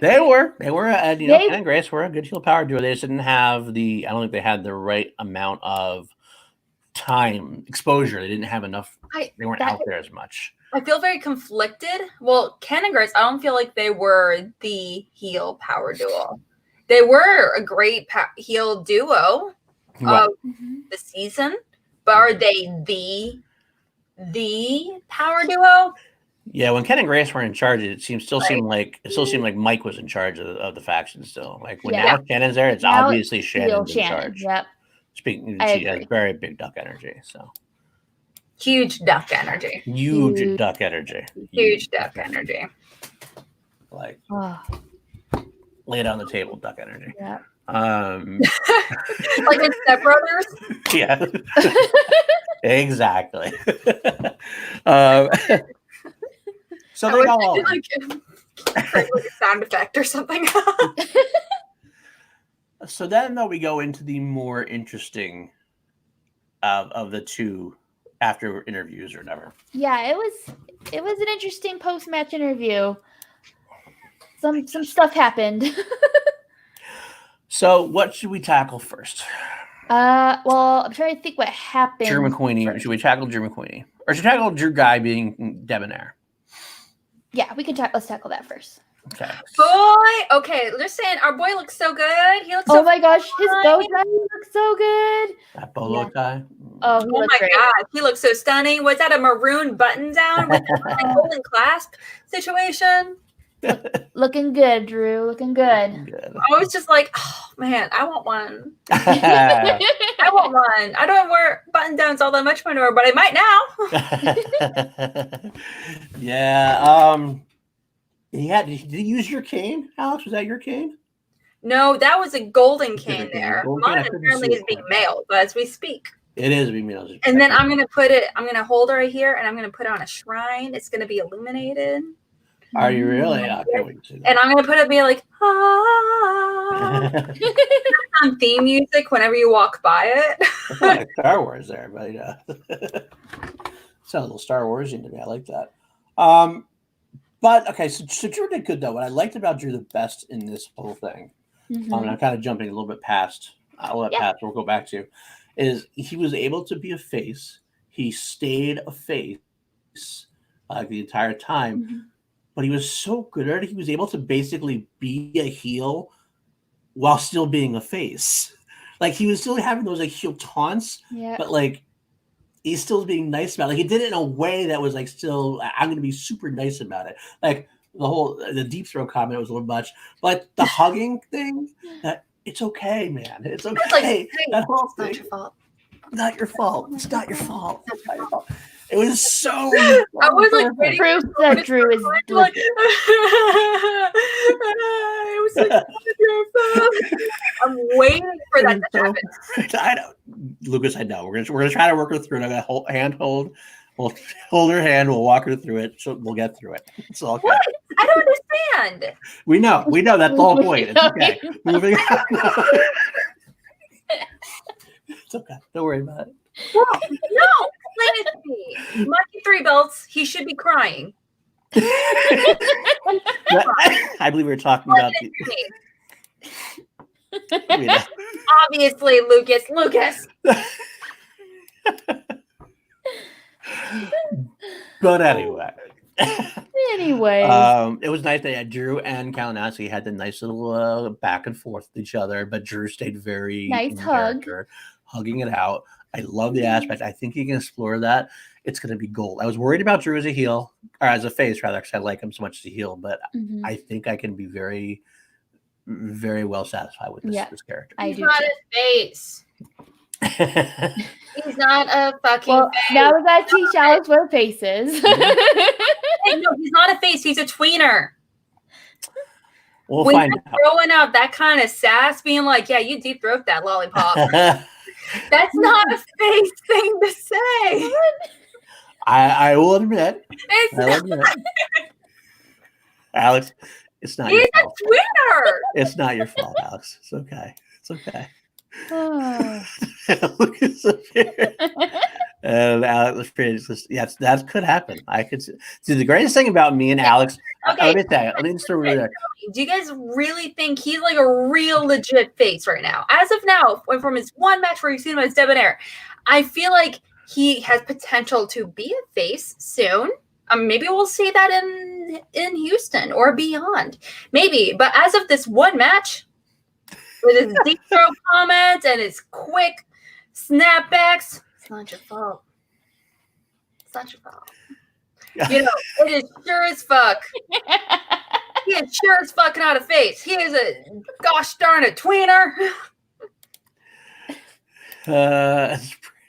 They were, and Ken and Grace were a good heel power duo. They just didn't have I don't think they had the right amount of time exposure. They didn't have enough. They weren't out there as much. I feel very conflicted. Well, Ken and Grace, I don't feel like they were the heel power duo. They were a great heel duo of the season, but are they the power duo? Yeah, when Ken and Grace were in charge, it still seemed like Mike was in charge of the faction still. Like when now Shannon's there, it's now obviously Shannon's in charge. Yep. Speaking, she has very big duck energy. So huge duck energy. Huge duck energy. Huge duck energy. Like lay it on the table, duck energy. Yeah. Like in Step Brothers. Yeah, exactly. um, so they got all like a sound effect or something. So then, though, we go into the more interesting of the two after interviews or whatever. Yeah, it was an interesting post-match interview. Some stuff happened. So, what should we tackle first? Well, I'm trying to think what happened. Drew McQueenie. first. Should we tackle Drew McQueenie, or should we tackle Drew Ghai being debonair? Yeah, we can let's tackle that first. Okay. Boy, okay, just saying, our boy looks so good. He looks Oh so my gosh, his fine. bow tie looks so good. That bolo tie. Oh, he Oh looks my great. god, he looks so stunning. Was that a maroon button down with the golden clasp situation? Looking good, Drew. Looking good. Good. I was just like, oh man, I want one. I want one. I don't wear button downs all that much anymore, but I might now. Yeah. Did he use your cane, Alex? Was that your cane? No, that was a golden cane Golden cane. there. Golden cane, I Mine couldn't apparently see is it. being mailed, but as we speak. It is being mailed. And then I'm gonna hold her right here and I'm gonna put it on a shrine. It's gonna be illuminated. Are you really? I can't wait to see that. And I'm gonna put it be like on theme music whenever you walk by it. It's like Star Wars there, but yeah. Sounds a little Star Warsian to me. I like that. But okay, so Drew did good though. What I liked about Drew the best in this whole thing, Mhm. and I'm kind of jumping a little bit past. I'll let past. We'll go back to is he was able to be a face. He stayed a face the entire time, Mhm. but he was so good at it. He was able to basically be a heel while still being a face. Like he was still having those like heel taunts, Yeah. but like he's still being nice about it. Like he did it in a way that was like still I'm gonna be super nice about it. Like the deep throat comment was a little much, but the hugging thing, that it's okay, man. It's okay. It's like, hey, that whole it's not thing, your fault. not your fault. It's not your fault. It's not your fault. It was so. I was like waiting Proof that Drew is like, legit. it was like your fault. I'm waiting for that to happen. I know, Lucas. I know. We're gonna try to work her through it. I'm gonna we'll hold her hand. We'll walk her through it. So we'll get through it. It's all okay. What? I don't understand. We know. That's the whole point. It's okay. Moving on. It's okay. Don't worry about it. No, explain it to me. Monkey 3 belts. He should be crying. I believe we were talking about the. Obviously, Lucas. But anyway. Anyways. It was nice that Drew and Kalinowski had the nice little back and forth with each other, but Drew stayed very Nice hug. hugging it out. I love the aspect. I think you can explore that. It's going to be gold. I was worried about Drew as a heel, or as a face, rather, because I like him so much as a heel, but Mhm. I think I can be very, very well satisfied with this character. I He's do not too. a face. He's not a fucking Well, face. now we gotta teach Alex what faces. Hey, no, he's not a face. He's a tweener. We'll When find you're throwing out that kind of sass, being like, yeah, you deep throat that lollipop. out. That's not a face thing to say. I will admit. It's I'll not. admit. Alex, it's not He's your a fault. tweener. It's not your fault, Alex. It's okay. It's okay. Oh. Look at Sophia. And Alex, yes, that could happen. I could see the greatest thing about me and Alex. Okay. Let me just really there. Do you guys really think he's like a real legit face right now? As of now, from his one match where you've seen him as debonair, I feel like he has potential to be a face soon. Maybe we'll see that in Houston or beyond. Maybe. But as of this one match, with his deep throat comments and his quick snapbacks, it's not your fault. It's not your fault. You know, it is sure as fuck. He is sure as fuck not a face. He is a gosh darn it tweener.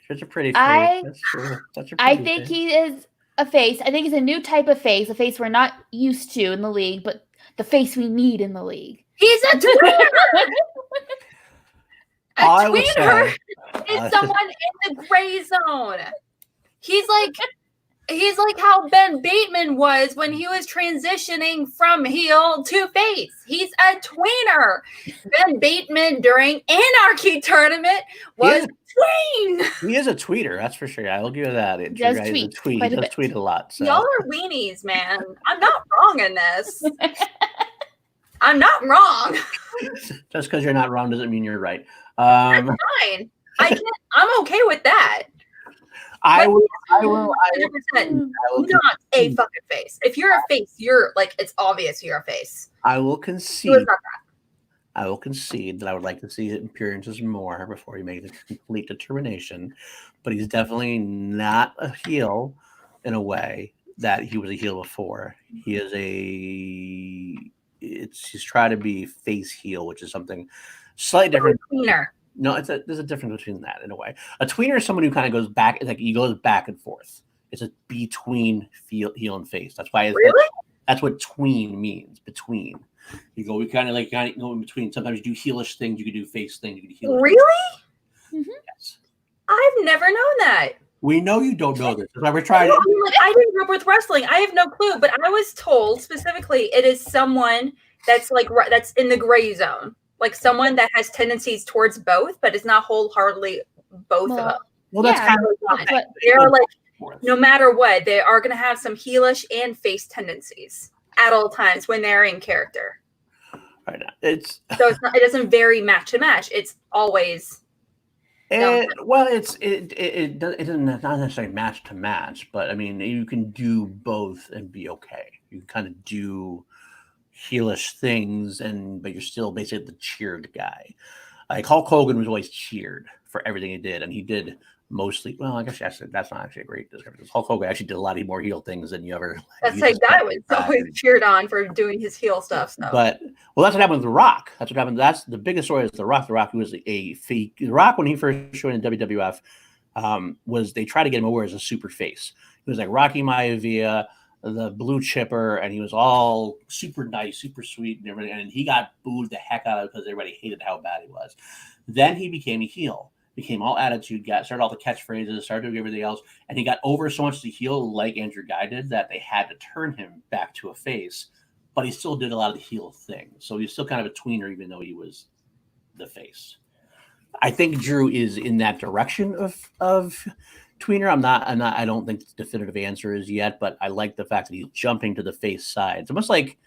Such a pretty face. That's true. Such a I pretty think face. he is a face. I think he's a new type of face, a face we're not used to in the league, but the face we need in the league. He's a tweener. A I will tweener say- is someone in the gray zone. He's like how Ben Bateman was when he was transitioning from heel to face. He's a tweener. Ben Bateman during Anarchy Tournament was tween. He is a tweeter, that's for sure. I will give you that. He does tweet He quite a does bit. tweet a lot. So. Y'all are weenies, man. I'm not wrong in this. I'm not wrong. Just because you're not wrong doesn't mean you're right. Fine. I'm okay with that. I will 100%. Not a fucking face. If you're a face, you're like, it's obvious you're a face. I will He concede. was not that. I will concede that I would like to see appearances more before he makes a complete determination. But he's definitely not a heel in a way that he was a heel before. He is he's trying to be face heel, which is something slightly different. Tweener. No, there's a difference between that in a way. A tweener is someone who kind of goes back, like he goes back and forth. It's a between heel and face. That's why that's what tween means. Between. We kind of go in between. Sometimes you do heelish things, you can do face things, you can do heelish. Really? Mm-hmm. Yes. I've never known that. We know you don't know this. That's why we're trying. I didn't grow up with wrestling. I have no clue, but I was told specifically it is someone that's that's in the gray zone. Like someone that has tendencies towards both, but is not wholeheartedly both of them. Well, that's kind of They're like, no matter what, they are going to have some heelish and face tendencies at all times when they're in character. Right now, it doesn't vary match to match. It's always. It doesn't not necessarily match to match, but I mean you can do both and be okay. You can kind of do heelish things, but you're still basically the cheered guy. Like Hulk Hogan was always cheered for everything he did, and he did mostly. Well, I guess that's not actually a great description. Hulk Hogan actually did a lot more heel things than you ever. That's like Ghai was always cheered on for doing his heel stuff. So. But that's what happened with The Rock. That's what happened. That's the biggest story is The Rock. The Rock was a fake. The Rock when he first joined in WWF was they tried to get him over as a super face. He was like Rocky Maivia, the blue chipper, and he was all super nice, super sweet, and everything. And he got booed the heck out of it because everybody hated how bad he was. Then he became a heel, became all attitude guy, started all the catchphrases, started doing everything else, and he got over so much the heel like Andrew Ghai did that they had to turn him back to a face. But he still did a lot of the heel things, so he's still kind of a tweener, even though he was the face. I think Drew is in that direction of tweener. I don't think the definitive answer is yet, but I like the fact that he's jumping to the face side. It's almost like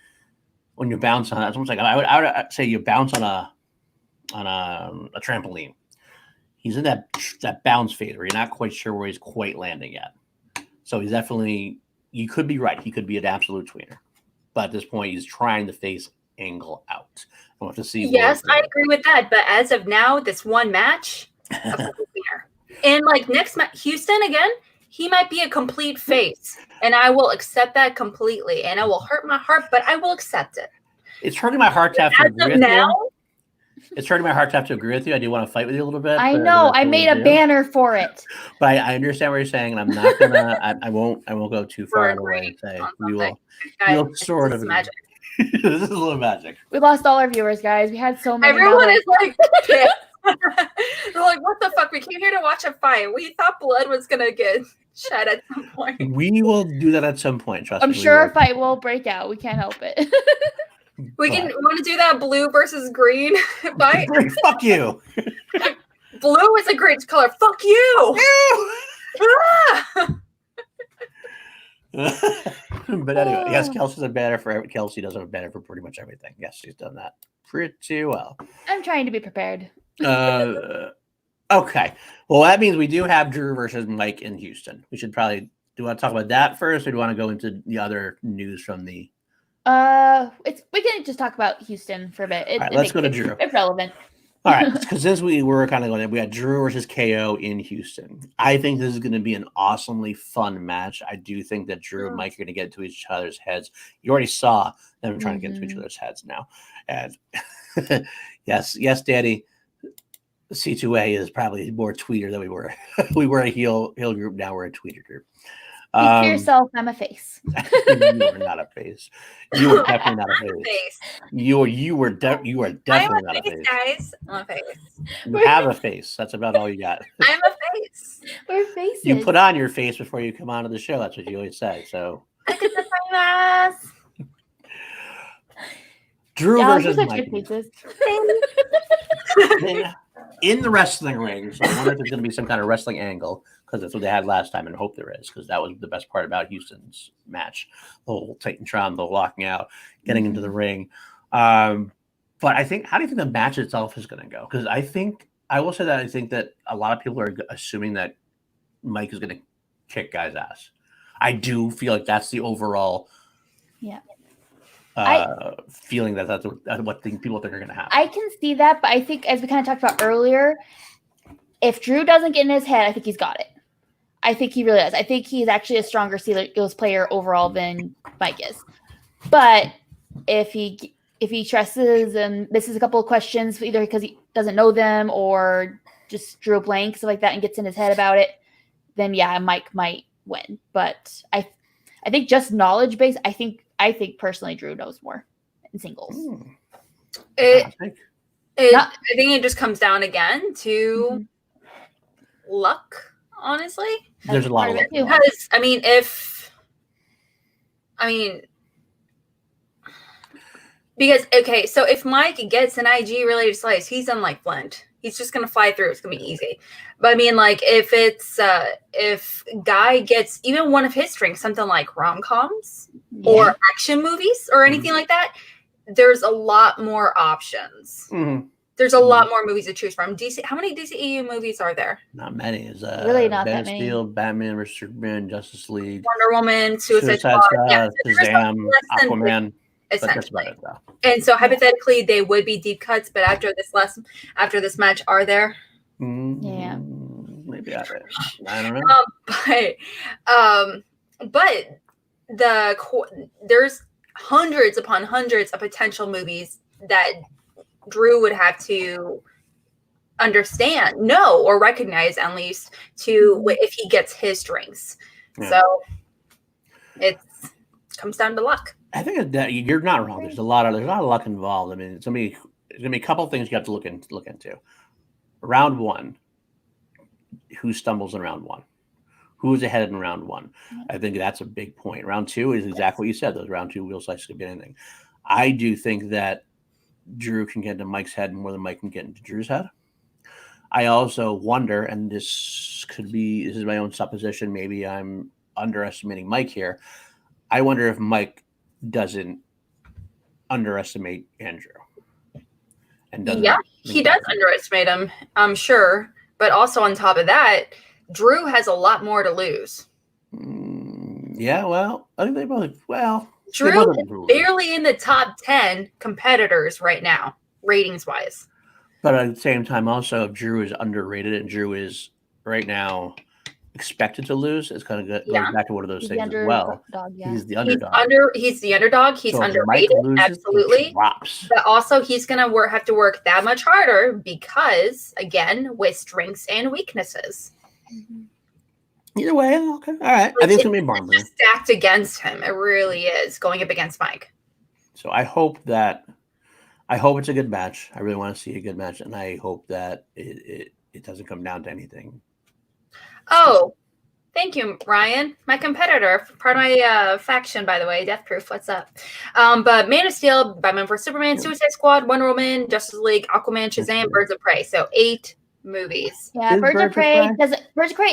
when you bounce on it. It's almost like I would say you bounce on a trampoline. He's in that bounce phase where you're not quite sure where he's quite landing yet. So he's definitely. You could be right. He could be an absolute tweener, but at this point, he's trying the face angle out. I want to see. Yes, I agree with that. But as of now, this one match, a tweener. And like next match, Houston again, he might be a complete face, and I will accept that completely. And it will hurt my heart, but I will accept it. It's hurting my heart to have to agree with now, you. It's hurting my heart to have to agree with you. I do want to fight with you a little bit. I know. I made a banner for it. But I understand what you're saying, and I'm not gonna. I won't go too far away and say we'll sort of magic. This is a little magic. We lost all our viewers, guys. We had so many. Everyone is like pissed. They're like, what the fuck? We came here to watch a fight. We thought blood was gonna get shed at some point. We will do that at some point. Trust me. I'm sure a fight will break out. We can't help it. We want to do that blue versus green fight. Fuck you. Blue is a great color. Fuck you. But anyway, yes, Kelsey's a banner for Kelsey does have a banner for pretty much everything. Yes, she's done that pretty well. I'm trying to be prepared. Okay. Well, that means we do have Drew versus Mike in Houston. We should probably do you want to talk about that first, or do you want to go into the other news from the We can just talk about Houston for a bit. All right, let's go to Drew. It's relevant. All right, because since we were kind of going, we had Drew versus KO in Houston. I think this is going to be an awesomely fun match. I do think that Drew and Mike are going to get into each other's heads. You already saw them trying to get into each other's heads now. And yes, Daddy. C2A is probably more tweeter than we were. We were a heel group. Now we're a tweeter group. Speak for yourself. I'm a face. You are not a face. You are definitely not a face. Face. You are definitely I'm not a a face, face. guys. I'm a face. You have a face. That's about all you got. I'm a face. We're faces. You put on your face before you come onto the show. That's what you always say. So Drew versus such Mike. good faces. In the wrestling ring. So I wonder if there's going to be some kind of wrestling angle, because that's what they had last time, and hope there is, because that was the best part about Houston's match. The whole Titantron, the locking out, getting into the ring. But I think, how do you think the match itself is going to go? Because I will say that I think that a lot of people are assuming that Mike is going to kick Ghai's ass. I do feel like that's the overall feeling that's what people think are going to happen. I can see that, but I think, as we kind of talked about earlier, if Drew doesn't get in his head, I think he's got it. I think he really does. I think he's actually a stronger Steelers player overall than Mike is. But if he stresses and misses a couple of questions, either because he doesn't know them or just drew a blank, stuff like that, and gets in his head about it, then Mike might win. But I think just knowledge base, I think personally Drew knows more in singles. I think it just comes down again to luck, honestly. There's a lot of luck. Because so if Mike gets an IG related slice, he's unlike Flint. He's just gonna fly through. It's gonna be easy. But I mean, like, if it's if Ghai gets even one of his strengths, something like rom-coms or action movies or anything like that, there's a lot more options. There's a lot more movies to choose from. DC, how many DCEU movies are there? Not many. Is really not Man that of many. Steel, Batman vs Superman, Justice League, Wonder Woman, Suicide Squad, Shazam, Aquaman. Essentially. And so hypothetically, they would be deep cuts. But after this match, are there? Maybe I don't know. But there's hundreds upon hundreds of potential movies that Drew would have to understand, know, or recognize at least if he gets his strengths. So it comes down to luck. I think that you're not wrong. There's a lot of luck involved. I mean, there's gonna be a couple of things you have to look into. Round one, who stumbles in round one? Who's ahead in round one? I think that's a big point. Round two is exactly what you said. Those round two wheel slices could be anything. I do think that Drew can get into Mike's head more than Mike can get into Drew's head. I also wonder, and this is my own supposition, maybe I'm underestimating Mike here. I wonder if Mike doesn't underestimate Andrew. He does underestimate him, I'm sure. But also on top of that, Drew has a lot more to lose. Well, I think they both. Drew is barely in the top 10 competitors right now, ratings wise. But at the same time, also, if Drew is underrated and Drew is right now expected to lose, it's kind of good. Goes back to one of those things as well. He's the underdog. He's the underdog. He's underrated, absolutely. But also, he's going to have to work that much harder because, again, with strengths and weaknesses. Either way, okay, all right. I think it's going to be Barber. It's stacked against him. It really is going up against Mike. So I hope it's a good match. I really want to see a good match, and I hope that it doesn't come down to anything. Oh, thank you, Ryan. My competitor, part of my faction, by the way, Death Proof. What's up? But Man of Steel, Batman vs Superman, Suicide Squad, Wonder Woman, Justice League, Aquaman, Shazam, Birds of Prey. So 8 movies. Yeah, Birds of Prey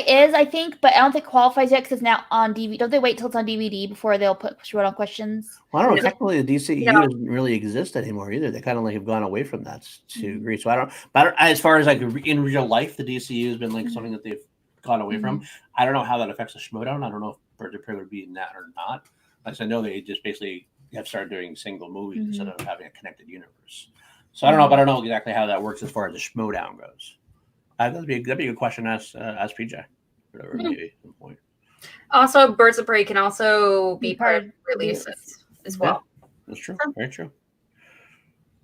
is, I think, but I don't think it qualifies yet because it's now on DVD. Don't they wait till it's on DVD before they'll put Schmoedown questions? Well, I don't know. Technically, the DCEU doesn't really exist anymore either. They kind of have gone away from that to a degree. So I don't. But as far as in real life, the DCEU has been something that they've gone away from. I don't know how that affects the Schmoedown. I don't know if Birds of Prey would be in that or not. Like I know they just basically have started doing single movies instead of having a connected universe. So I don't know, but I don't know exactly how that works as far as the Schmoedown goes. That'd be a good question to ask PJ. Whatever, maybe at some point. Also, Birds of Prey can also be part of releases as well. Yeah, that's true. Very true.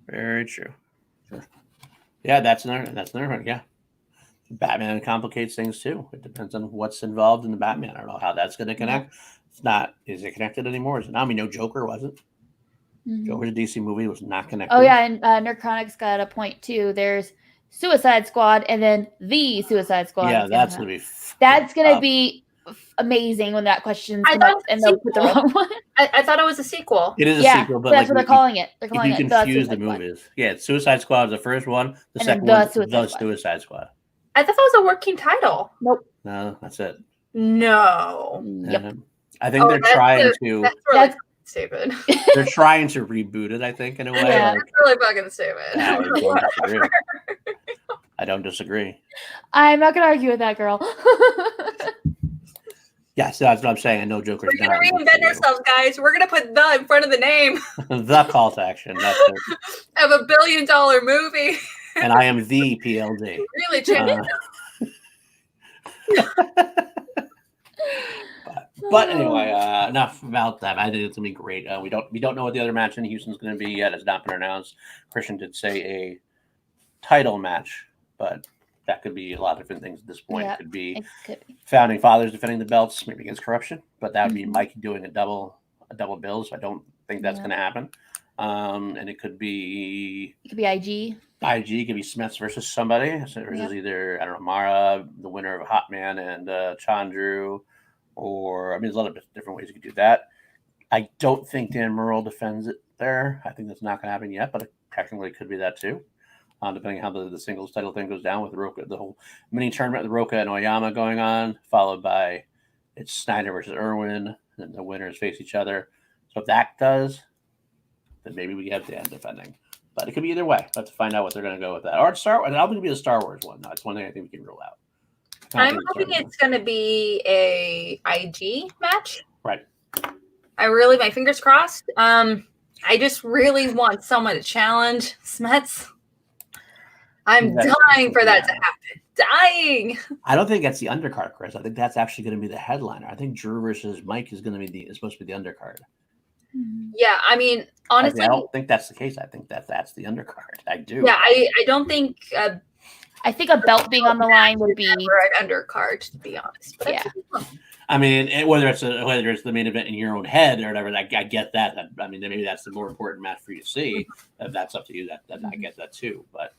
Very true. Sure. Yeah, that's another one. Yeah. Batman complicates things too. It depends on what's involved in the Batman. I don't know how that's going to connect. It's not. Is it connected anymore? Is it now? We know Joker wasn't. Joker's DC movie was not connected. Oh yeah, and Nerd Chronic's got a point too. There's Suicide Squad and then the Suicide Squad. Yeah, that's gonna be. That's gonna be amazing when that question's come up and they'll put the wrong one. I thought it was a sequel. It is a sequel, but that's what they're calling it. They're calling if you it confuse the the movies. Yeah, Suicide Squad is the first one. The second one, the Suicide Squad. I thought that was a working title. Nope. No, that's it. No. Yep. I think they're trying to. That's really stupid. They're trying to reboot it, I think, in a way. Yeah, that's really fucking stupid. I don't disagree. I'm not gonna argue with that, girl. Yes, that's what I'm saying. I know Joker's We're gonna reinvent ourselves, guys. We're gonna put "the" in front of the name. The call to action. That's it. Of $1 billion movie. And I am the PLD. Really, Jim. But anyway, enough about that. I think it's gonna be great. We don't know what the other match in Houston's gonna be yet. It's not been announced. Christian did say a title match, but that could be a lot of different things at this point. It could be Founding Fathers defending the belts, maybe against Corruption, but that would be Mike doing a double bill. So I don't think that's going to happen. And it could be IG. IG could be Smiths versus somebody versus either I don't know Mara, the winner of Hot Man and Chandru, or I mean there's a lot of different ways you could do that. I don't think Dan Murrell defends it there. I think that's not going to happen yet, but it technically could be that too. Depending on how the singles title thing goes down with Roka, the whole mini tournament with Roka and Oyama going on, followed by it's Snyder versus Irwin, and the winners face each other. So if that does, then maybe we have Dan defending. But it could be either way. Let's find out what they're going to go with that. Or I don't think it'll be a Star Wars one. That's one thing I think we can rule out. I'm hoping it's going to be a IG match. Right. My fingers crossed. I just really want someone to challenge Smets. I'm dying for that to happen. Dying. I don't think that's the undercard, Chris. I think that's actually going to be the headliner. I think Drew versus Mike is going to be supposed to be the undercard. Yeah, I mean, honestly, I don't think that's the case. I think that's the undercard. I do. Yeah, I don't think. I think a belt being on the line would be an undercard, to be honest. But yeah. I mean, whether it's the main event in your own head or whatever, I get that. I mean, maybe that's the more important match for you to see. That's up to you. That I get that too. But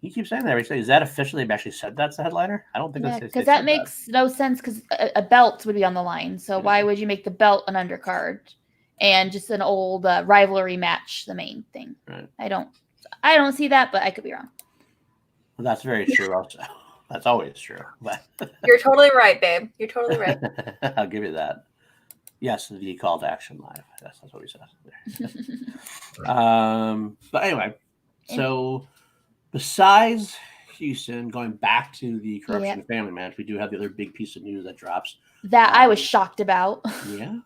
you keep saying that. Is that officially actually said that's the headliner? I don't think that's because that makes no sense. Because a belt would be on the line. So why would you make the belt an undercard and just an old rivalry match the main thing? Right. I don't see that, but I could be wrong. Well, that's very true. Also. That's always true. But you're totally right, babe. You're totally right. I'll give you that. Yes, the call to action live. Yes, that's what we said. But anyway, so besides Houston, going back to the Corruption family match, we do have the other big piece of news that drops. That I was shocked about. Yeah.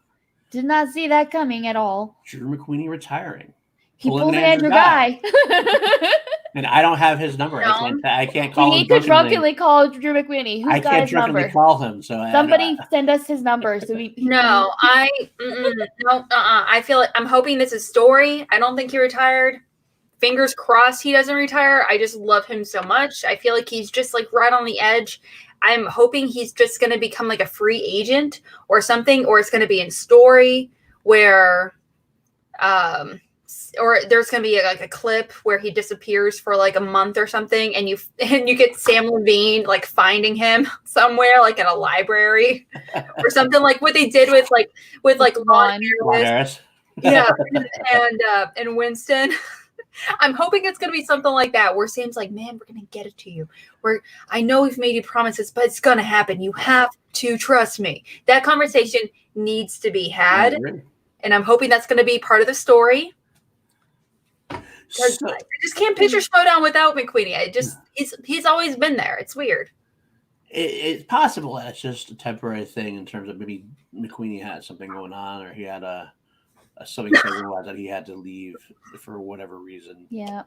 Did not see that coming at all. Drew McQueenie retiring. He pulled Andrew Ghai. And I don't have his number. No. I can't call him. We need to drunkenly call Drew McQueeney. Who's got his number? I can't drunkenly call him. So somebody send us his number. So no. I feel like I'm hoping this is story. I don't think he retired. Fingers crossed he doesn't retire. I just love him so much. I feel like he's just like right on the edge. I'm hoping he's just going to become like a free agent or something, or it's going to be in story where, or there's going to be like a clip where he disappears for like a month or something, and you get Sam Levine like finding him somewhere like in a library or something, like what they did with Lon Harris. Yeah, and Winston. I'm hoping it's going to be something like that where Sam's like, man, we're going to get it to you. I know we've made you promises, but it's going to happen. You have to trust me. That conversation needs to be had. And I'm hoping that's going to be part of the story. Because I just can't picture Schmoedown without McQueeney. He's always been there. It's weird. It's possible that it's just a temporary thing in terms of maybe McQueeney had something going on, or he had something that he had to leave for whatever reason. Yeah.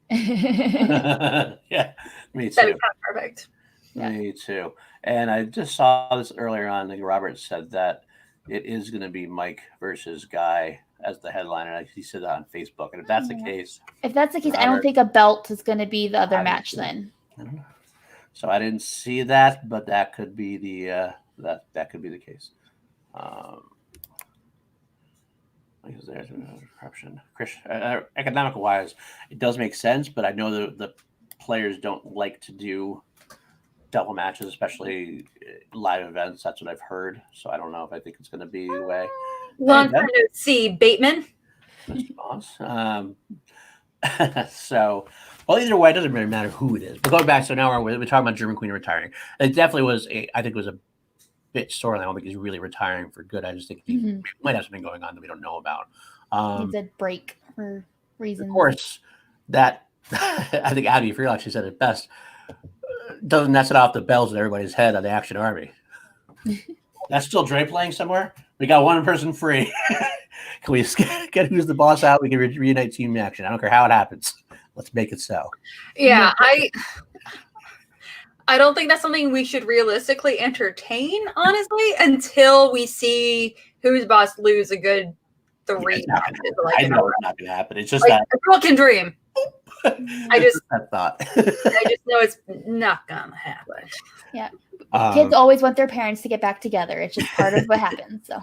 Yeah, me too. That is perfect. Me too. And I just saw this earlier on. Robert said that it is going to be Mike versus Ghai headliner. He said that on Facebook, and if that's the case, I don't think a belt is going to be the other match then. I don't know. So I didn't see that, but that could be the that could be the case. Because there's corruption. Economical wise, it does make sense, but I know the players don't like to do double matches, especially live events. That's what I've heard. So I don't know if I think it's going to be the way. Long time to see, Bateman. So, well, either way, it doesn't really matter who it is. But going back, so now we're talking about German Queen retiring. It definitely was I think it was a bit sore. I don't think he's really retiring for good. I just think he might have something going on that we don't know about. Needs a break for reasons. Of course, that I think Abby Friel actually said it best. Doesn't that set off the bells in everybody's head on the Action Army? That's still Dre playing somewhere? We got one person free. Can we get who's the boss out? We can reunite Team Action. I don't care how it happens. Let's make it so. Yeah, I don't think that's something we should realistically entertain, honestly, until we see who's boss lose a good 3 matches. I know it's not going to happen. It's just like, that a girl can dream. I just thought. I just know it's not gonna happen. Yeah, kids always want their parents to get back together. It's just part of what happens. So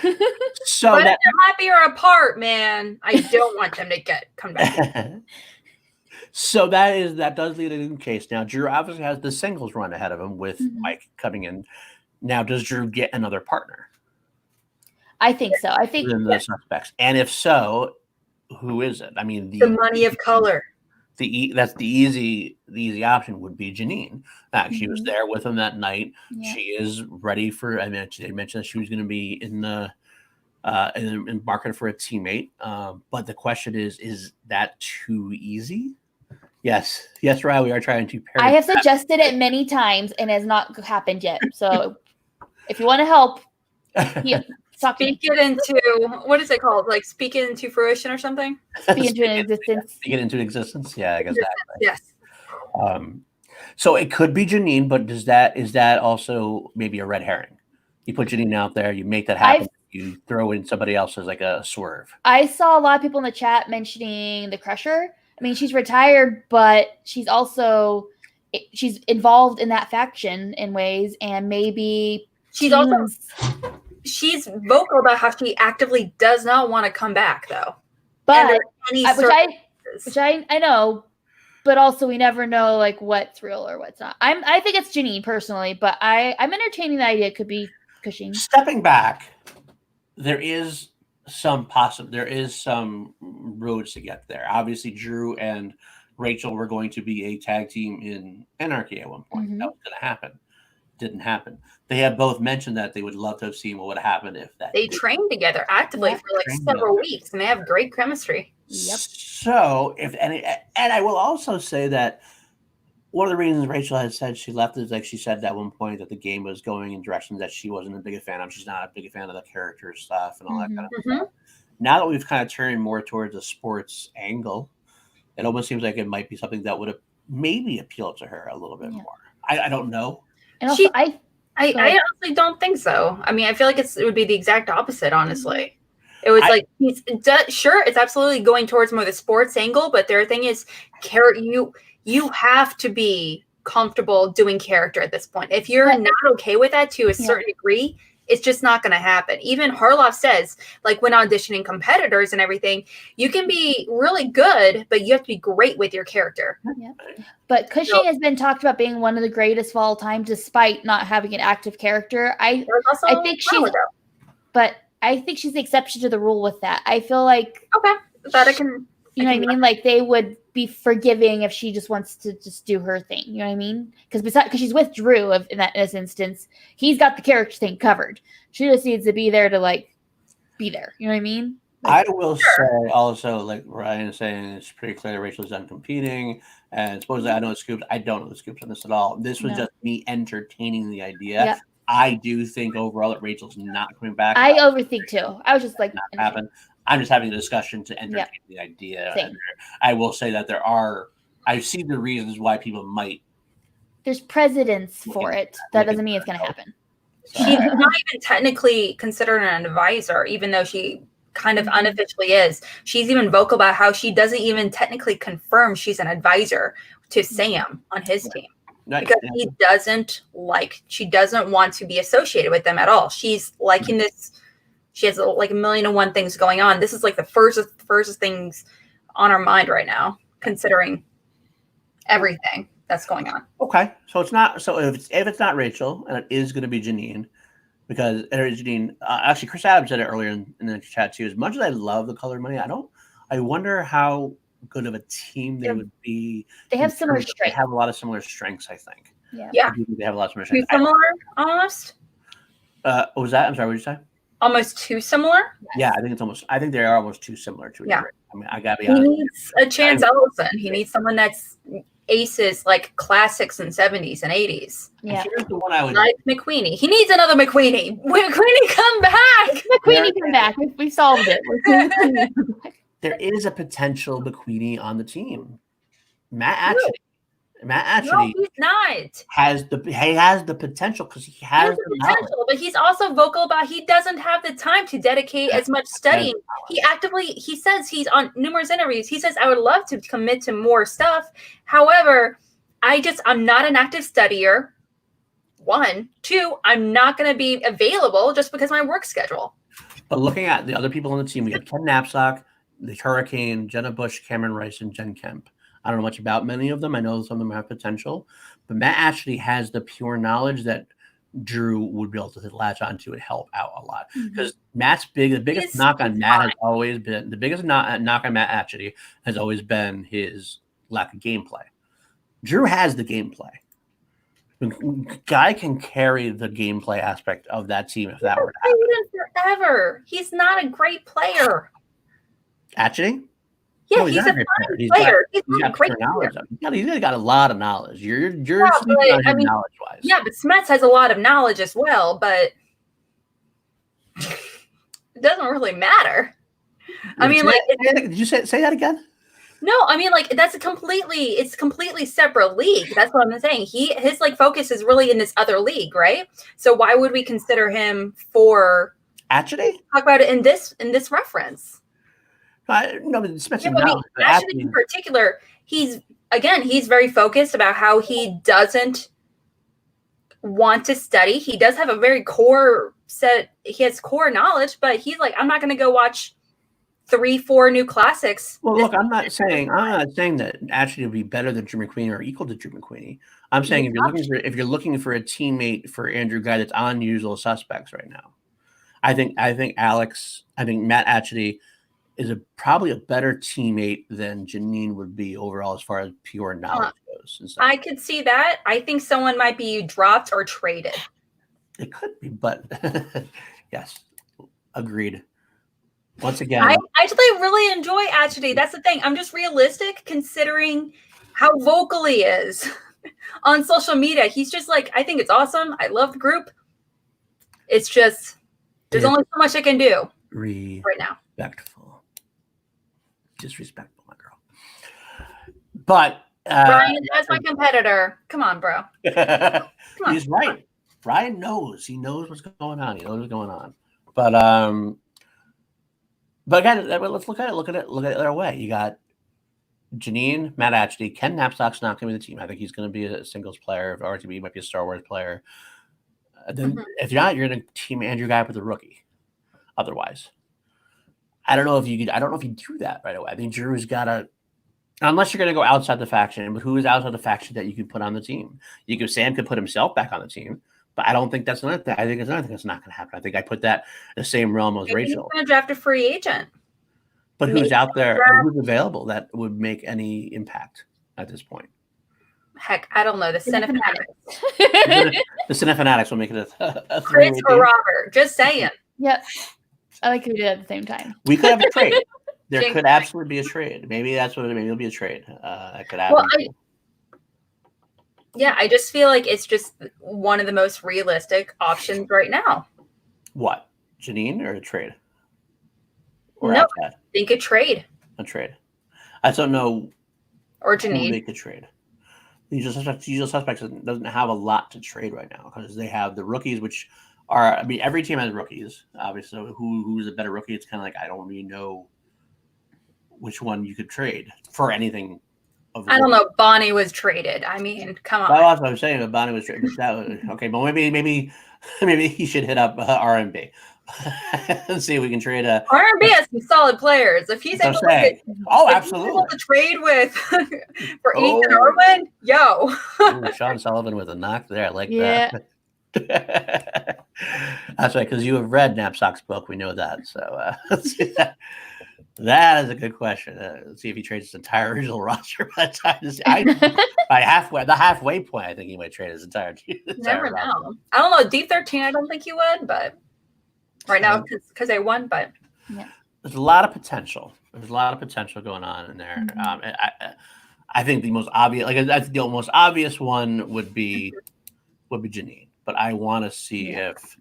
but if they're happy or apart, man, I don't want them to come back. So that does lead to a new case. Now, Drew obviously has the singles run ahead of him with Mike coming in. Now, does Drew get another partner? I think so. I think the suspects, and if so, who is it? I mean, the money of color. That's the easy option would be Janine. She was there with him that night. Yeah. She is ready for. I mean, they mentioned that she was going to be in the market for a teammate. But the question is that too easy? Yes, Riley, we are trying to. I have suggested it many times and has not happened yet. So, if you want to help, speak it into, what is it called? Like speak it into fruition or something? Speak into existence. Speak it into existence. Yeah, I guess that. Yes. So it could be Janine, but is that also maybe a red herring? You put Janine out there, you make that happen. You throw in somebody else as like a swerve. I saw a lot of people in the chat mentioning the Crusher. I mean, she's retired, but she's involved in that faction in ways, and maybe she's vocal about how she actively does not want to come back, though. But which I know, but also we never know like what's real or what's not. I think it's Janine personally, but I'm entertaining the idea. It could be Cushing. Stepping back, there is some roads to get there. Obviously, Drew and Rachel were going to be a tag team in Anarchy at one point. That was going to happen. Didn't happen. They have both mentioned that they would love to have seen what would happen if that. They trained together actively for like several weeks, and they have great chemistry. Yep. So and I will also say that one of the reasons Rachel had said she left is like she said at one point that the game was going in directions that she wasn't a big fan of. She's not a big fan of the character stuff and all that kind of stuff. Now that we've kind of turned more towards a sports angle, it almost seems like it might be something that would have maybe appealed to her a little bit more. I don't know. And also, I honestly don't think so. I mean, I feel like it would be the exact opposite, honestly. It was sure, it's absolutely going towards more the sports angle, but their thing is, you have to be comfortable doing character at this point. If you're not okay with that to a certain degree, it's just not going to happen. Even Harloff says, like when auditioning competitors and everything, you can be really good, but you have to be great with your character. Yeah. But Cushing has been talked about being one of the greatest of all time, despite not having an active character. I think she's the exception to the rule with that. I feel like that I can. You know what I mean? Like they would be forgiving if she just wants to just do her thing. You know what I mean? Because she's with Drew in this instance, he's got the character thing covered. She just needs to be there to like be there. You know what I mean? Like, I will say also, like Ryan is saying, it's pretty clear that Rachel's done competing. And supposedly I know the scoops. I don't know the scoops on this at all. This was just me entertaining the idea. Yeah. I do think overall that Rachel's not coming back. I overthink too. I was just like, not happen. I'm just having a discussion to entertain the idea. I will say that I see the reasons why people might. There's precedence for it. That doesn't mean it's going to happen. She's not even technically considered an advisor, even though she kind of unofficially is. She's even vocal about how she doesn't even technically confirm she's an advisor to Sam on his team. Because she doesn't want to be associated with them at all. She's liking this. She has like a million and one things going on. This is like the first things on our mind right now, considering everything that's going on. Okay, so it's not. So if it's not Rachel, and it is going to be Janine, because Janine. Actually, Chris Adams said it earlier in the chat too. As much as I love the Color Money, I wonder how good of a team they would be. They have similar strengths. They have a lot of similar strengths, I think. Yeah. They have a lot of similar Too strengths. similar, almost. What was that? I'm sorry. What did you say? Almost too similar. Yeah, I think they are almost too similar to each other. I mean, I gotta be He honest. needs a Chance Ellison. He needs someone that's aces like classics and 70s and 80s. Yeah. Here's the one I would Like McQueenie. He needs another McQueenie. McQueenie, come back. McQueenie, come back. We solved it. There is a potential McQueenie on the team. Matt No, actually he's not. has the potential because he has He the has the potential, but he's also vocal about he doesn't have the time to dedicate as much studying. He says he's on numerous interviews. He says, I would love to commit to more stuff. However, I'm not an active studier. 1, 2, I'm not going to be available just because of my work schedule. But looking at the other people on the team, we have Ken Knapsack, the Hurricane, Jenna Bush, Cameron Rice, and Jen Kemp. I don't know much about many of them. I know some of them have potential, but Matt actually has the pure knowledge that Drew would be able to latch onto and help out a lot. Because Matt's the biggest knock on Matt has always been actually has always been his lack of gameplay. Drew has the gameplay. Ghai can carry the gameplay aspect of that team if that were to happen. Forever. He's not a great player. Actually? Yeah, No, he's a not fine player. He's got not a great knowledge. player. He's got a lot of knowledge. You're sleeping on him knowledge-wise. Yeah, but Smets has a lot of knowledge as well, but it doesn't really matter. I mean, did you say that again? No, I mean, like it's completely separate league. That's what I'm saying. His focus is really in this other league, right? So why would we consider him for actually talk about it in this reference? No, but it's actually, in particular, he's very focused about how he doesn't want to study. He does have a very core set. He has core knowledge, but he's like, I'm not going to go watch 3-4 new classics. Well, look, I'm not saying that actually would be better than Drew McQueen or equal to Drew McQueen. I'm saying if you're looking for a teammate for Andrew Ghai that's on Usual Suspects right now, I think Matt actually is probably a better teammate than Janine would be overall as far as pure knowledge goes. I could see that. I think someone might be dropped or traded. It could be, but yes, agreed. Once again, I actually really enjoy Achity. That's the thing. I'm just realistic considering how vocal he is on social media. He's just like, I think it's awesome. I love the group. It's just there's only so much I can do right now. Disrespectful, my girl. But Brian, that's my competitor. Come on, bro. He's right. Brian knows. He knows what's going on. He knows what's going on. But again, let's look at it the other way. You got Janine, Matt Achety, Ken Knapsack's not going to be the team. I think he's going to be a singles player. If RTB might be a Star Wars player. Then if you're not, you're going to team Andrew Ghai with a rookie. Otherwise, I don't know if you do that right away. I think Drew's got to, unless you're going to go outside the faction. But who is outside the faction that you could put on the team? Sam could put himself back on the team. But I don't think that's another thing. I think it's another thing that's not going to happen. I think I put that in the same realm as Rachel. He's going to draft a free agent. But who's out there? Who's available that would make any impact at this point? Heck, I don't know. The Cinefanatics. The Cinefanatics will make it a Chris or Robert. Just saying. Yep. I like we do it at the same time. We could have a trade. There could absolutely be a trade. Maybe it'll be a trade. That could happen. Well, I just feel like it's just one of the most realistic options right now. What? Janine or a trade? Or no, I think a trade. A trade. I don't know. Or Janine. Make a trade. Usual Suspects doesn't have a lot to trade right now because they have the rookies, which are. I mean, every team has rookies. Obviously, so who's a better rookie? It's kind of like I don't really know which one you could trade for anything. I don't know. Bonnie was traded. I mean, come on. That's what I'm saying. But Bonnie was traded. That was, okay, but maybe he should hit up RMB and see if we can trade a. RMB has some solid players. If he's able absolutely to trade with for Ethan Irwin, yo. Ooh, Sean Sullivan with a knock there. I like that. That's right, because you have read Knapsack's book. We know that. So let's see that. That is a good question. Let's see if he trades his entire original roster by the halfway point. I think he might trade his entire Never roster. know. I don't know. Deep 13, I don't think he would, but right now because they won. But there's a lot of potential. There's a lot of potential going on in there. I think the most obvious, the most obvious one would be Janine. But I want to see if.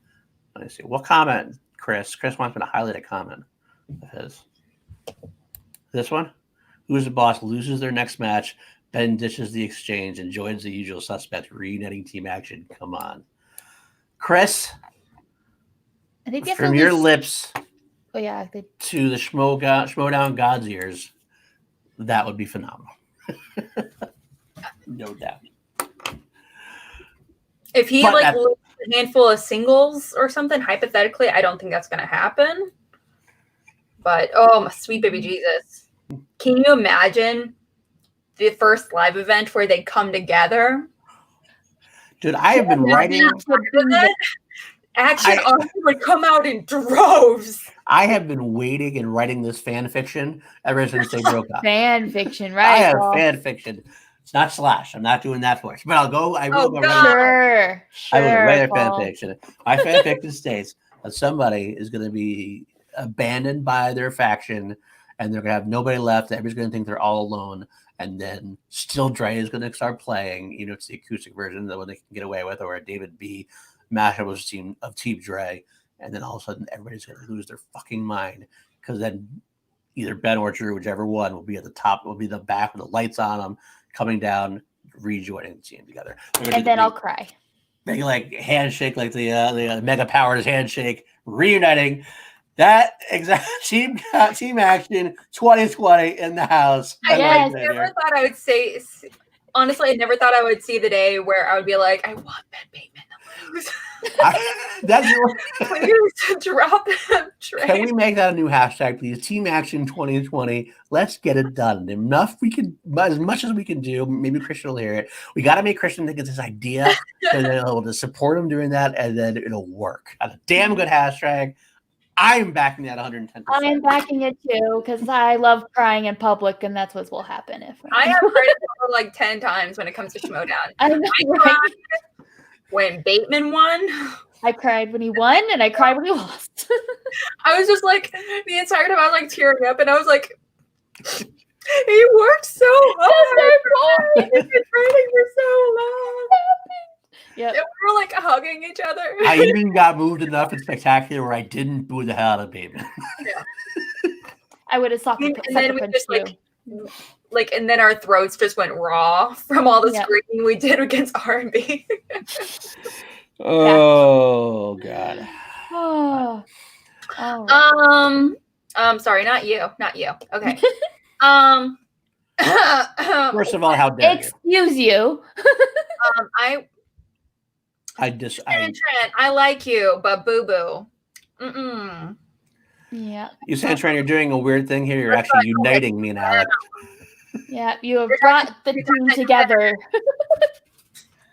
Let me see. What comment, Chris? Chris wants me to highlight a comment of his. This one? Who's the boss loses their next match, Ben dishes the exchange, and joins the usual suspect reuniting team action. Come on. Chris, I think from your lips to the Schmoedown God's ears, that would be phenomenal. No doubt. If he loses a handful of singles or something, hypothetically, I don't think that's going to happen. But, oh, my sweet baby Jesus. Can you imagine the first live event where they come together? Dude, I have been writing. Action would come out in droves. I have been waiting and writing this fan fiction ever since they broke up. Fan fiction, right? I have fan fiction. It's not Slash. I'm not doing that for you. But I will go. Sure. I will write a fan fiction. My fan fiction states that somebody is going to be abandoned by their faction, and they're gonna have nobody left. Everybody's gonna think they're all alone, and then still Dre is gonna start playing. It's the acoustic version that they can get away with, or a David B mashup of Team Dre, and then all of a sudden everybody's gonna lose their fucking mind because then either Ben or Drew, whichever one, will be at the top, will be the back with the lights on them, coming down, rejoining the team together, and then I'll cry. Making like handshake, like the Mega Powers handshake, reuniting. That exact team action 2020 in the house. I never thought I would say. Honestly, I never thought I would see the day where I would be like, I want Ben Bateman to lose. Please drop him. Can we make that a new hashtag, please? Team Action 2020. Let's get it done. As much as we can do. Maybe Christian will hear it. We got to make Christian think it's his idea, and then he'll just support him doing that, and then it'll work. That's a damn good hashtag. I'm backing that 110%. I'm backing it too because I love crying in public, and that's what will happen. I have cried like 10 times when it comes to Schmoedown. I cried when Bateman won. I cried when he won, and I cried when he lost. I was just like the entire time I was like tearing up, and I was like, he worked so hard. He's been training for so long. Yep. And we were like hugging each other. I even got moved enough in Spectacular where I didn't boo the hell out of Bateman. Yeah. I would have sucked and then we just and then our throats just went raw from all the screaming we did against R&B. Oh God. Oh. Sorry, not you. Okay. First of all, how dare you? Excuse you. I like you, but boo boo. Yeah. You saying, Trent, you're doing a weird thing here. You're actually uniting me and Alex. Yeah, you have brought the team together.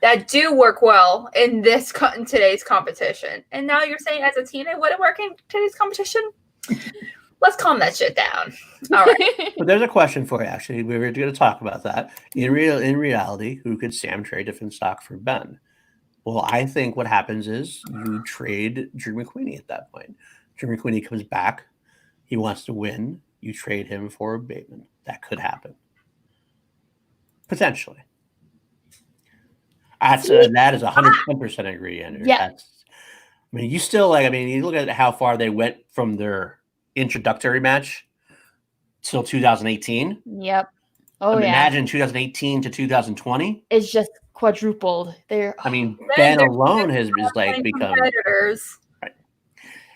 That do work well in today's competition. And now you're saying as a team it wouldn't work in today's competition? Let's calm that shit down. All right. But there's a question for you, actually. We were going to talk about that. In reality, who could Sam trade to Finstock for Ben? Well, I think what happens is you trade Drew McQueenie at that point. Drew McQueenie comes back. He wants to win. You trade him for Bateman. That could happen. Potentially. That is 110% agree, Andrew. Yeah. You look at how far they went from their introductory match till 2018. Yep. Oh yeah, Imagine 2018 to 2020. it's just quadrupled. They're I mean, Then Ben there's alone has like playing become. competitors.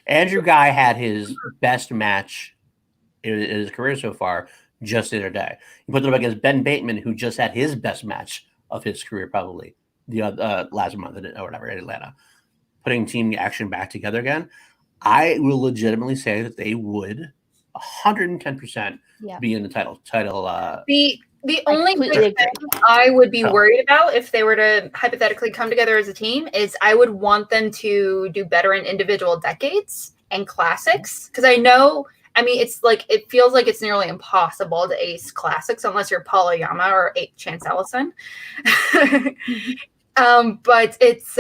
Andrew Ghai had his best match in his career so far just the other day. You put them up against Ben Bateman, who just had his best match of his career probably the last month or whatever in Atlanta. Putting team action back together again, I will legitimately say that they would 110% be in the title. The only completely thing I would be worried about if they were to hypothetically come together as a team is I would want them to do better in individual decades and classics. Because I mean, it's like it feels like it's nearly impossible to ace classics unless you're Paul Oyama or Chance Ellison. But it's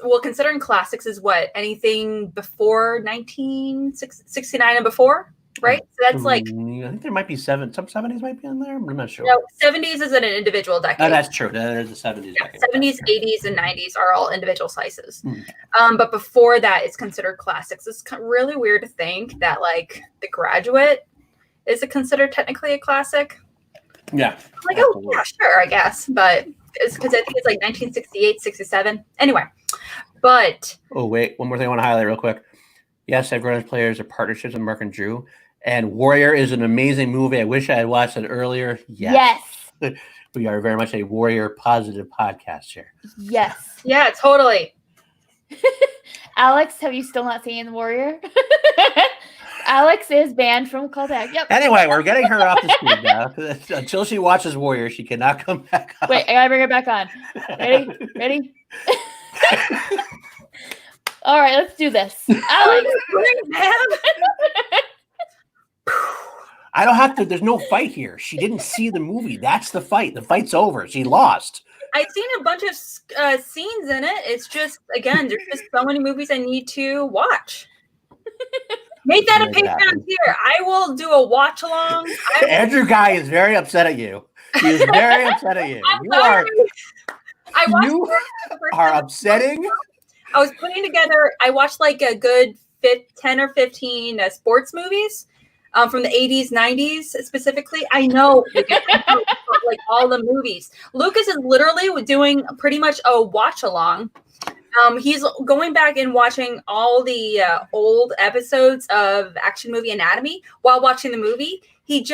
well, considering classics is what, anything before 1969 and before, right? So that's like, I think there might be some 70s might be in there. I'm not sure. No, 70s isn't an individual decade. Oh, that's true. There's the 70s. Yeah, 70s, 80s, and 90s are all individual slices. But before that, it's considered classics. It's really weird to think that like The Graduate is considered technically a classic. Yeah. Like, oh yeah, sure, I guess, but it's because I think it's like 1968, 67. Anyway, but wait, one more thing I want to highlight real quick. Yes, I've grown as players of partnerships with Mark and Drew, and Warrior is an amazing movie. I wish I had watched it earlier. Yes. We are very much a Warrior positive podcast here. Yes. Yeah, totally. Alex, have you still not seen Warrior? Alex is banned from callback. Yep. Anyway, we're getting her off the screen now. Until she watches Warrior, she cannot come back on. Wait, I gotta bring her back on. Ready? All right, let's do this. Alex, I don't have to. There's no fight here. She didn't see the movie. That's the fight. The fight's over. She lost. I've seen a bunch of scenes in it. It's just, again, there's just so many movies I need to watch. Make that a Patreon tier. I will do a watch along. Andrew Ghai is very upset at you. He is very upset at you. You are upsetting. I was putting together, I watched like a good 10 or 15 sports movies from the 80s, 90s specifically. I know like all the movies. Lucas is literally doing pretty much a watch along. He's going back and watching all the old episodes of Action Movie Anatomy while watching the movie. He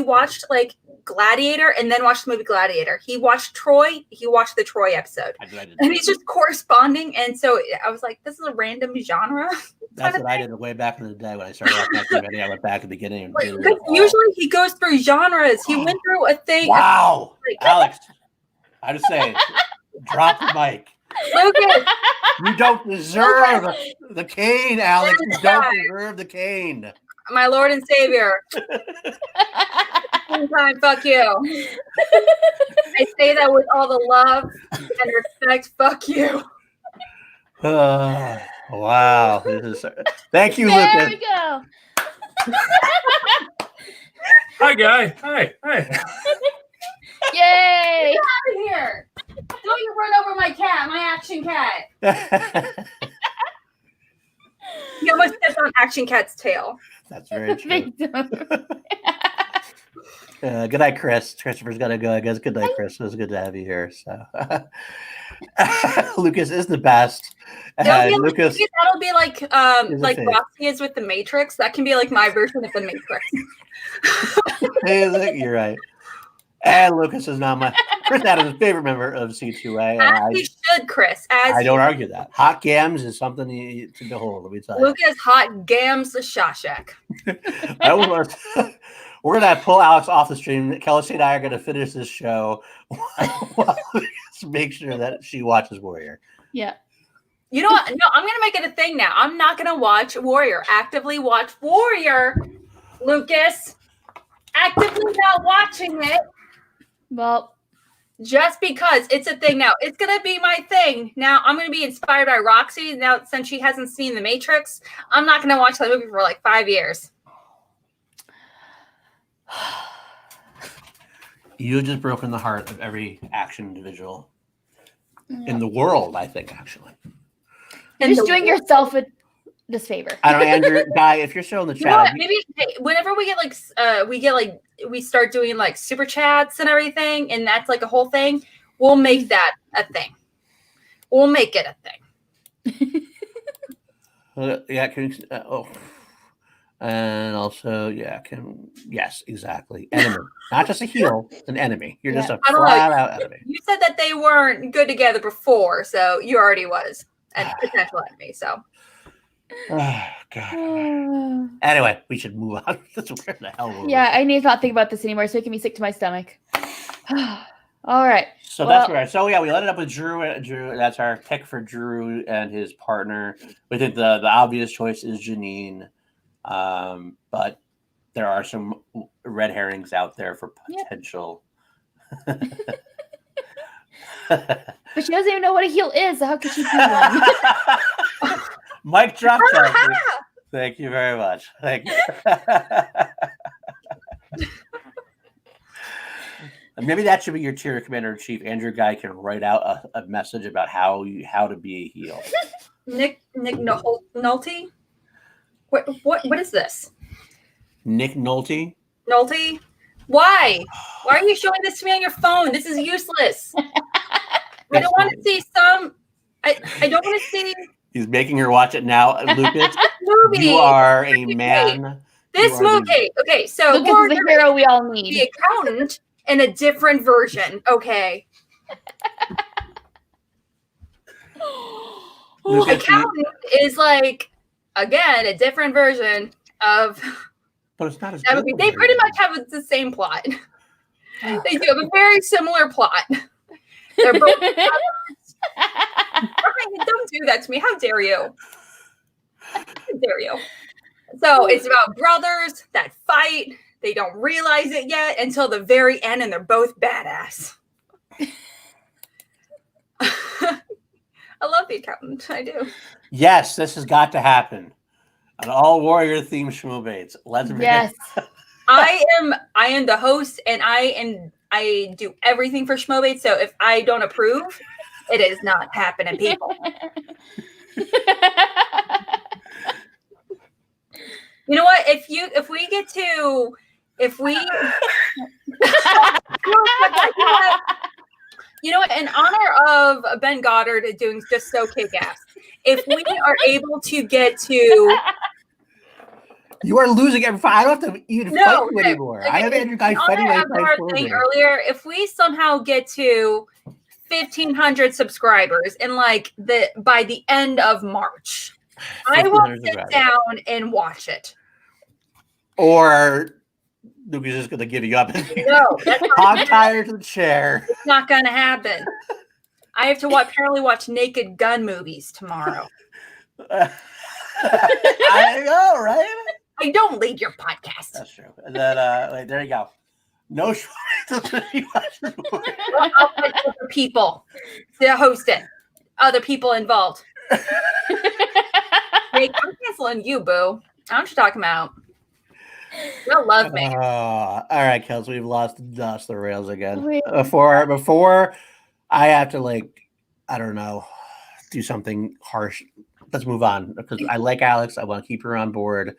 watched like Gladiator and then watched the movie Gladiator. He watched Troy. He watched the Troy episode. And he's just corresponding. And so I was like, this is a random genre. That's what I did way back in the day when I started watching. I went back to the beginning. And usually he goes through genres. He went through a thing. Wow. Alex, I just say, drop the mic. Lucas, you don't deserve the cane, Alex. You don't deserve the cane. My Lord and Savior. Time, fuck you. I say that with all the love and respect. Fuck you. Wow. Thank you, there Lucas. We go. Hi, Ghai. Hi. Yay! Get out of here. Don't you run over my cat, my action cat. He almost stepped on Action Cat's tail. That's very true. Good night, Chris. Christopher's got to go, I guess. Good night, Chris. It was good to have you here. So, Lucas is the best. Lucas, that'll be like Roxy is with the Matrix. That can be like my version of the Matrix. You're right. And Lucas is not Chris Adams' favorite member of C2A. As he should, Chris. I don't argue that. Hot gams is something to behold. Let me tell you. Lucas hot gams the Shawshank. We're going to pull Alex off the stream. Kelsey and I are going to finish this show. Make sure that she watches Warrior. Yeah. You know what? No, I'm going to make it a thing now. I'm not going to watch Warrior. Actively watch Warrior, Lucas. Actively not watching it. Well, just because it's a thing now. It's going to be my thing. Now, I'm going to be inspired by Roxy. Now, since she hasn't seen The Matrix, I'm not going to watch that movie for like 5 years. You've just broken the heart of every action individual in the world, I think, actually. You're just doing yourself a this favor. I don't know, Andrew, Guy, if you're still in the You know what? chat, Maybe whenever we get we start doing like super chats and everything, and that's like a whole thing. We'll make that a thing. We'll make it a thing. yeah, can and also, yes, exactly. Enemy, not just a heel, an enemy. You're just a flat out enemy. You said that they weren't good together before, so you already was a potential enemy. So, oh God. Anyway, we should move on. Where the hell were we? I need to not think about this anymore. It's making me sick to my stomach. All right. So that's where. So we ended up with Drew. Drew. That's our pick for Drew and his partner. We think the obvious choice is Janine. But there are some red herrings out there for potential. But she doesn't even know what a heel is. So how could she be one? Mike drop. Thank you very much. Thank you. Maybe that should be your tier commander in chief. Andrew Ghai can write out a message about how to be a heel. Nick Nolte. What is this? Nick Nolte? Nolte? Why? Why are you showing this to me on your phone? This is useless. I don't want to see some. I don't want to see. He's making her watch it now, Lucas. Movie. You are a man. This movie. Okay, so Lucas is the hero we all need. The accountant in a different version. Okay. Lucas, accountant is like, again, a different version of. But it's not as that movie. They pretty much have the same plot. They do have a very similar plot. They're both. Don't do that to me. How dare you? How dare you? So it's about brothers that fight. They don't realize it yet until the very end, and they're both badass. I love The Accountant. I do. Yes, this has got to happen. An all warrior themed Schmoedown. Let's begin. Yes. I am the host, and I do everything for Schmoedown. So if I don't approve, it is not happening, people. You know what? If we you know what? In honor of Ben Goddard doing just so kick-ass, if we are able to get to. You are losing every fight. I don't have to even fight you anymore. I have Andrew Ghai fighting earlier. If we somehow get to 1,500 subscribers in by the end of March, I will sit down and watch it. Or Lucas is just going to give you up. No, I'm tired of the chair. It's not going to happen. I have to apparently watch Naked Gun movies tomorrow. I know, right? I don't lead your podcast. That's true. And then, there you go. No I'll let other people to host it. Other people involved. Hey, I'm canceling you, boo. I know what you're talking about. You'll love me. All right, Kelsey, we've lost the rails again. Before I have to I don't know, do something harsh. Let's move on because I like Alex. I want to keep her on board,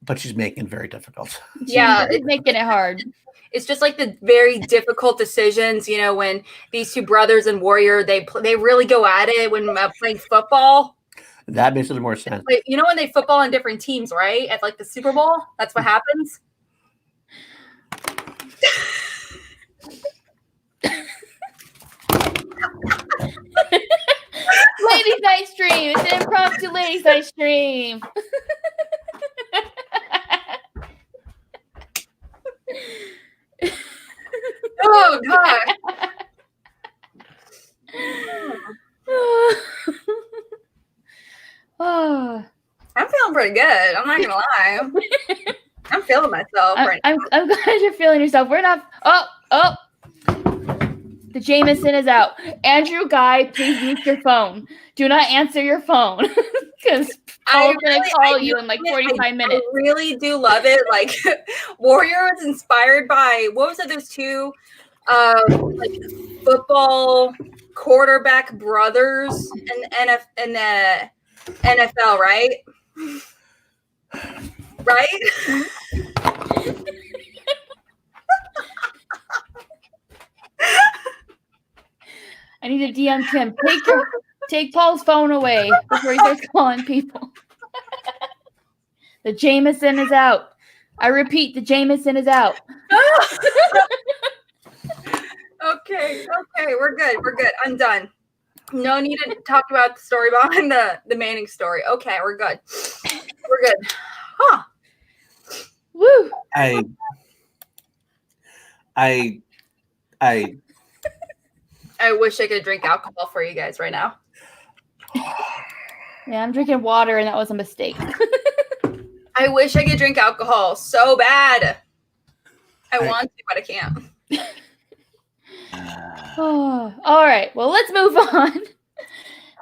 but she's making it very difficult. Yeah, it's making it hard. It's just like the very difficult decisions, when these two brothers and Warrior, they really go at it when playing football. That makes a little more sense. When they football on different teams, right? At the Super Bowl, that's what happens. Ladies' night stream. It's an impromptu ladies' night stream. Oh God. Oh. I'm feeling pretty good. I'm not gonna lie. I'm feeling myself right now. I'm glad you're feeling yourself. We're not. Oh. The Jameson is out. Andrew Ghai, please mute your phone. Do not answer your phone because Paul's going to call you in 45 minutes. I really do love it. Warrior is inspired by, what was it, those two football quarterback brothers and NFL, right? Right? I need to DM Kim. Take Paul's phone away before he starts calling people. The Jameson is out. I repeat, the Jameson is out. Okay, we're good. I'm done. No need to talk about the story behind the Manning story. Okay, we're good. Huh. Woo! I wish I could drink alcohol for you guys right now. Yeah, I'm drinking water, and that was a mistake. I wish I could drink alcohol so bad. I want to, but I can't. Oh, all right. Well, let's move on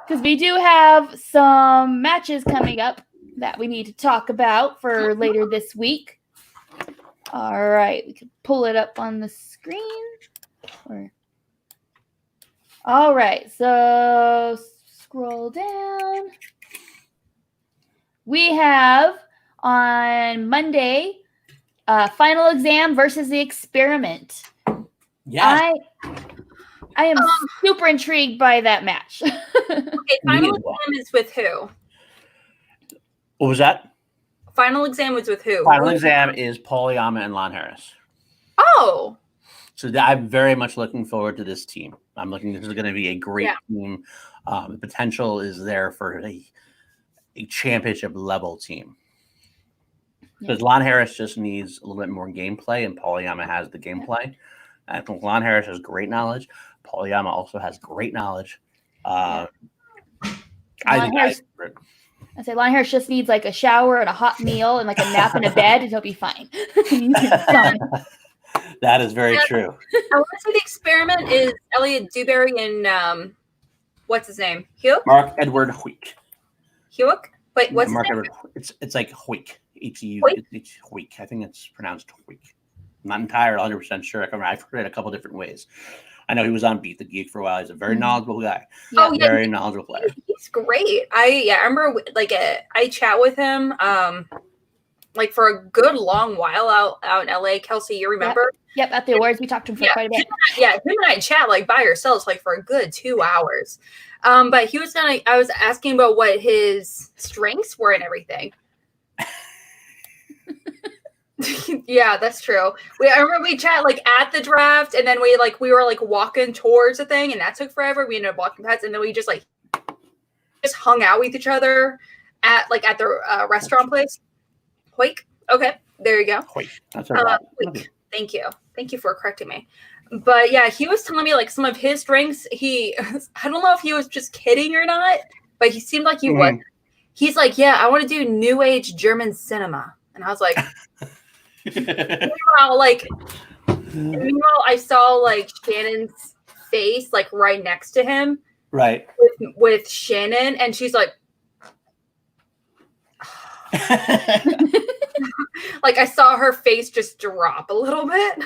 because we do have some matches coming up that we need to talk about for later this week. All right, we can pull it up on the screen. All right, so scroll down. We have on Monday, Final Exam versus The Experiment. yeah. I am super intrigued by that match. Okay, Final Exam is with who? What was that? Final Exam was with who? Final Exam is Paul Yama and Lon Harris. Oh. So I'm very much looking forward to this team. This is going to be a great team. The potential is there for a championship level team. Because Lon Harris just needs a little bit more gameplay, and Paul Yama has the gameplay. I think Lon Harris has great knowledge. Paul Yama also has great knowledge. I say Lon Harris just needs like a shower and a hot meal and like a nap in a bed, and he'll be fine. That is very true. I want to say The Experiment is Elliot Dewberry and what's his name? Hewitt? Mark Edward Hoyk. Hewitt? Wait, what's Mark his name? Edward? It's like Hoyk. Hoyk. I think it's pronounced Hoyk. I'm not entirely 100% sure. I've heard it a couple different ways. I know he was on Beat the Geek for a while. He's a very knowledgeable guy. Very knowledgeable player. He's great. I remember I chat with him for a good long while out in LA. Kelsey, you remember? Yep, at the awards we talked to him for quite a bit. Him and I chat by ourselves for a good 2 hours. But he was I was asking about what his strengths were and everything. Yeah, that's true. I remember we chat at the draft, and then we were walking towards the thing, and that took forever. We ended up walking past, and then we just hung out with each other at the restaurant place. Hoyk. Okay, there you go. Hoyk. That's right. Thank you for correcting me. But yeah, he was telling me some of his strengths. I don't know if he was just kidding or not, but he seemed like he was. He's like, yeah, I want to do new age German cinema, and I was like. Meanwhile, I saw Shannon's face right next to him, right, with Shannon, and she's like, I saw her face just drop a little bit.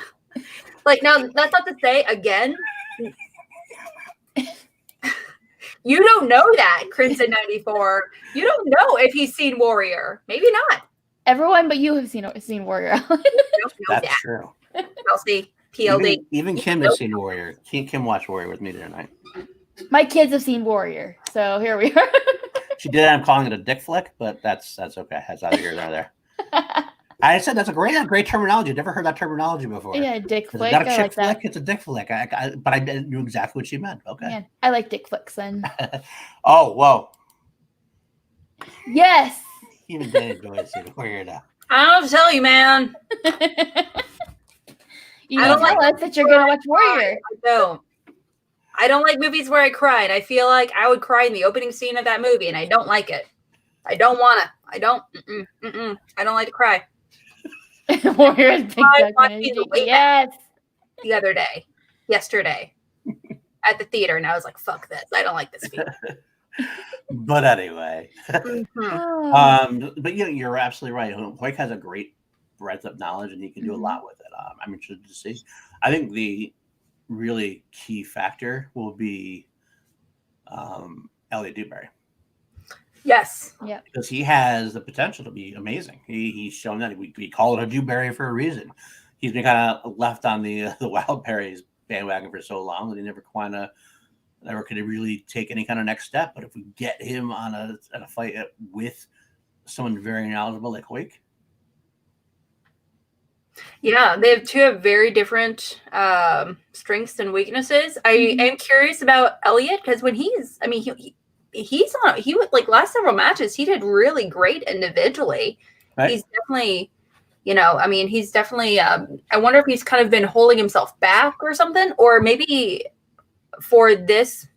Now that's not to say again. You don't know that Crimson 94. You don't know if he's seen Warrior. Maybe not. Everyone but you have seen Warrior. That's true. Kelsey, PLD. Even Kim has seen Warrior. Kim watched Warrior with me the other night. My kids have seen Warrior, so here we are. She did. I'm calling it a dick flick, but that's okay. That's either here or there. I said that's a great terminology. I've never heard that terminology before. Yeah, dick flick. It's not a chick flick. That. It's a dick flick. But I knew exactly what she meant. Okay. Yeah, I like dick flicks then. Oh, whoa. Yes. Even they enjoy seeing Warrior now. I don't tell you, man. You don't tell us that you're gonna watch Warrior. I don't like movies where I cry, and I feel like I would cry in the opening scene of that movie, and I don't like it. I don't wanna. I don't. I don't like to cry. Warrior is big. Yes. The other day, yesterday, at the theater, and I was like, "Fuck this! I don't like this feeling." But anyway, but you're absolutely right. Hoyk has a great breadth of knowledge, and he can do a lot with it. I'm interested to see. I think the really key factor will be Elliot Dewberry. Yes. Yeah. because he has the potential to be amazing. He's shown that we call it a Dewberry for a reason. He's been kind of left on the Wild Berries bandwagon for so long that he never could really take any kind of next step. But if we get him on a fight with someone very knowledgeable like Hoik, Yeah, they have very different strengths and weaknesses. I am curious about Elliot because when he's he would like last several matches he did really great individually. right? He's definitely he's definitely I wonder if he's kind of been holding himself back or something, or maybe for this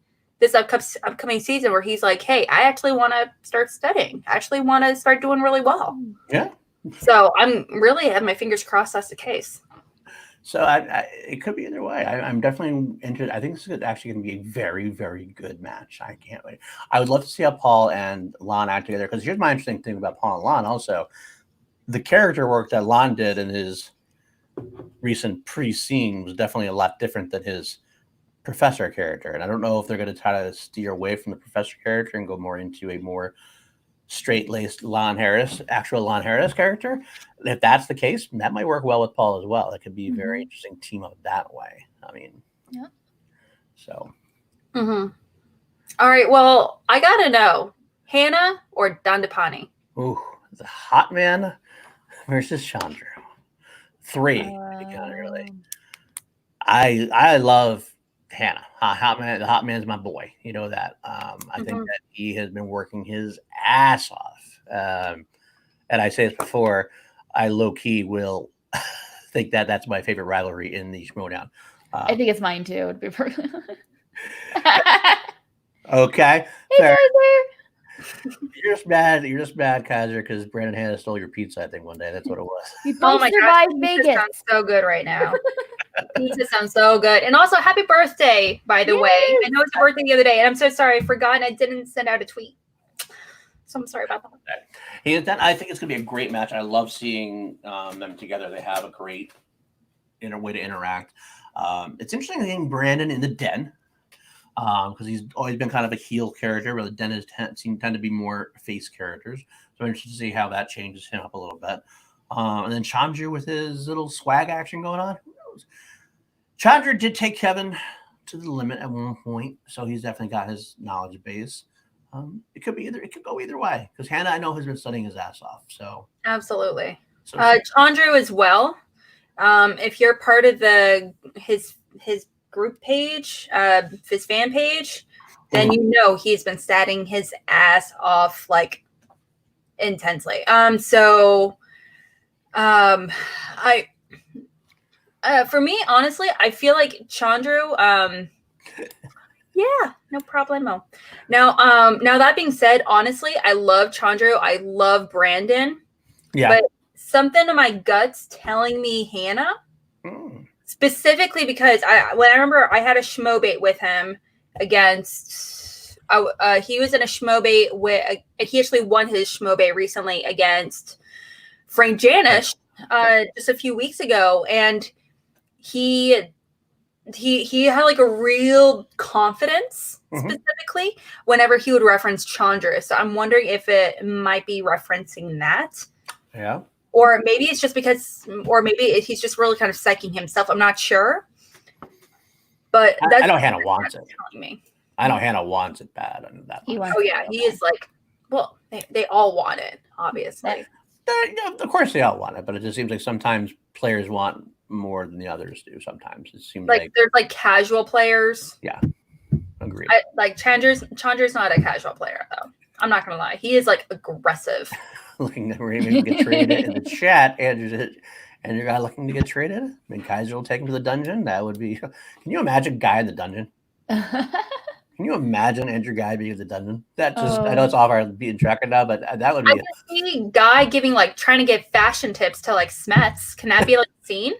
upcoming season where he's like, hey, I actually want to start studying. I actually want to start doing really well. Yeah. So I'm really have my fingers crossed that's the case. So it could be either way. I'm definitely interested. I think this is actually going to be a very, very good match. I can't wait. I would love to see how Paul and Lon act together, because here's my interesting thing about Paul and Lon also. The character work that Lon did in his recent pre-scene was definitely a lot different than his professor character. And I don't know if they're going to try to steer away from the professor character and go more into a more straight-laced actual Lon Harris character. If that's the case, that might work well with Paul as well. It could be a very interesting team up that way. I mean, yeah. So. Mm-hmm. All right. Well, I gotta know, Hannah or Dandapani? Ooh, the Hot Man versus Chandra. 3. Really. I love Hannah. The Hot Man's my boy. You know that. I think that he has been working his ass off. And I say this before, I low-key will think that that's my favorite rivalry in the Schmoedown. I think it's mine too. To be Okay. Hey, Kaiser. You're just mad, Kaiser, because Brandon Hannah stole your pizza, I think, one day. That's what it was. We both survived Vegas. Pizza sounds so good right now. Pizza sounds so good. And also, happy birthday, by the way. I know it's your birthday the other day, and I'm so sorry. I forgot, and I didn't send out a tweet. So I'm sorry about that. I think it's going to be a great match. I love seeing them together. They have a great way to interact. It's interesting seeing Brandon in the den, because he's always been kind of a heel character, where the den tend to be more face characters. So I'm interested to see how that changes him up a little bit. And then Chandra with his little swag action going on. Who knows? Chandra did take Kevin to the limit at one point, so he's definitely got his knowledge base. It could go either way, because Hannah, I know, has been studying his ass off. So absolutely. So Chandra as well. If you're part of his group page, his fan page, then you know he's been studying his ass off like intensely. For me, honestly, I feel like Chandra. Yeah, no problemo. Now that being said, honestly, I love Chandra. I love Brandon. yeah. But something in my gut's telling me Hannah. Specifically because I remember I had a schmobait with him against. He was in a schmobait with. He actually won his schmobait recently against Frank Janish just a few weeks ago, and he had like a real confidence specifically whenever he would reference Chandra. So I'm wondering if it might be referencing that. Yeah. Or maybe it's just maybe he's just really kind of psyching himself. I'm not sure. But I know Hannah wants it. Me. I know Hannah wants it bad. He is like, well, they all want it, obviously. Of course they all want it, but it just seems like sometimes players want more than the others do. Sometimes it seems like there's like casual players. Yeah, agreed. Chandra's not a casual player though. I'm not gonna lie, he is like aggressive. Looking to even get traded in the chat. Andrew Ghai looking to get traded. I mean, Kaiser will take him to the dungeon. That would be. Can you imagine Ghai in the dungeon? Can you imagine Andrew Ghai being in the dungeon? That just I know it's off our beaten track now, but that would be. I can see Ghai giving trying to give fashion tips to Smets. Can that be seen?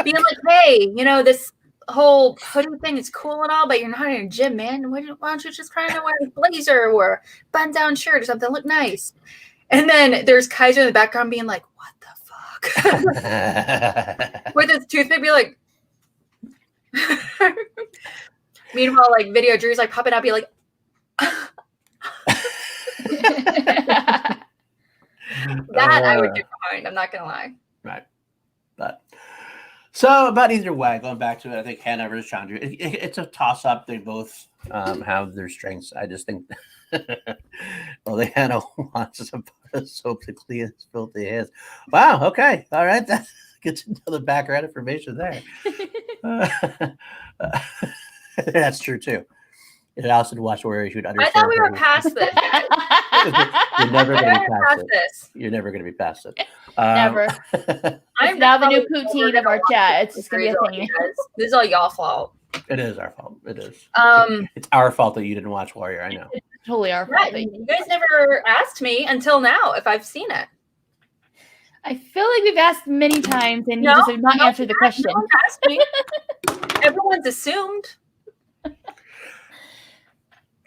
Being like, hey, this whole hoodie thing is cool and all, but you're not in a gym, man. Why don't you just try to wear a blazer or button down shirt or something? Look nice. And then there's Kaiser in the background being like, what the fuck? With his toothpick be like. Meanwhile, video Drew's popping out, be like. That I would get behind. I'm not gonna lie. Right. But so about either way, going back to it, I think Hannah versus Chandra, it's a toss up. They both have their strengths. I just think, well, the Hannah wants a bar of soap to clean his filthy hands. Wow. Okay. All right. That gets into the background information there. That's true too. And also to watch Warriors, you'd understand. I thought we were past this. You're never going to be past it. this. You're never going to be past it. Never. I'm Now the new probably poutine of our chat. It's just gonna be a thing. This is all y'all fault. It is our fault. It is. Um, It's our fault that you didn't watch Warrior. I know. It's totally our fault. right, you guys never asked me until now if I've seen it. I feel like we've asked many times and you No, just have not no, answered the question. No one asked me. Everyone's assumed.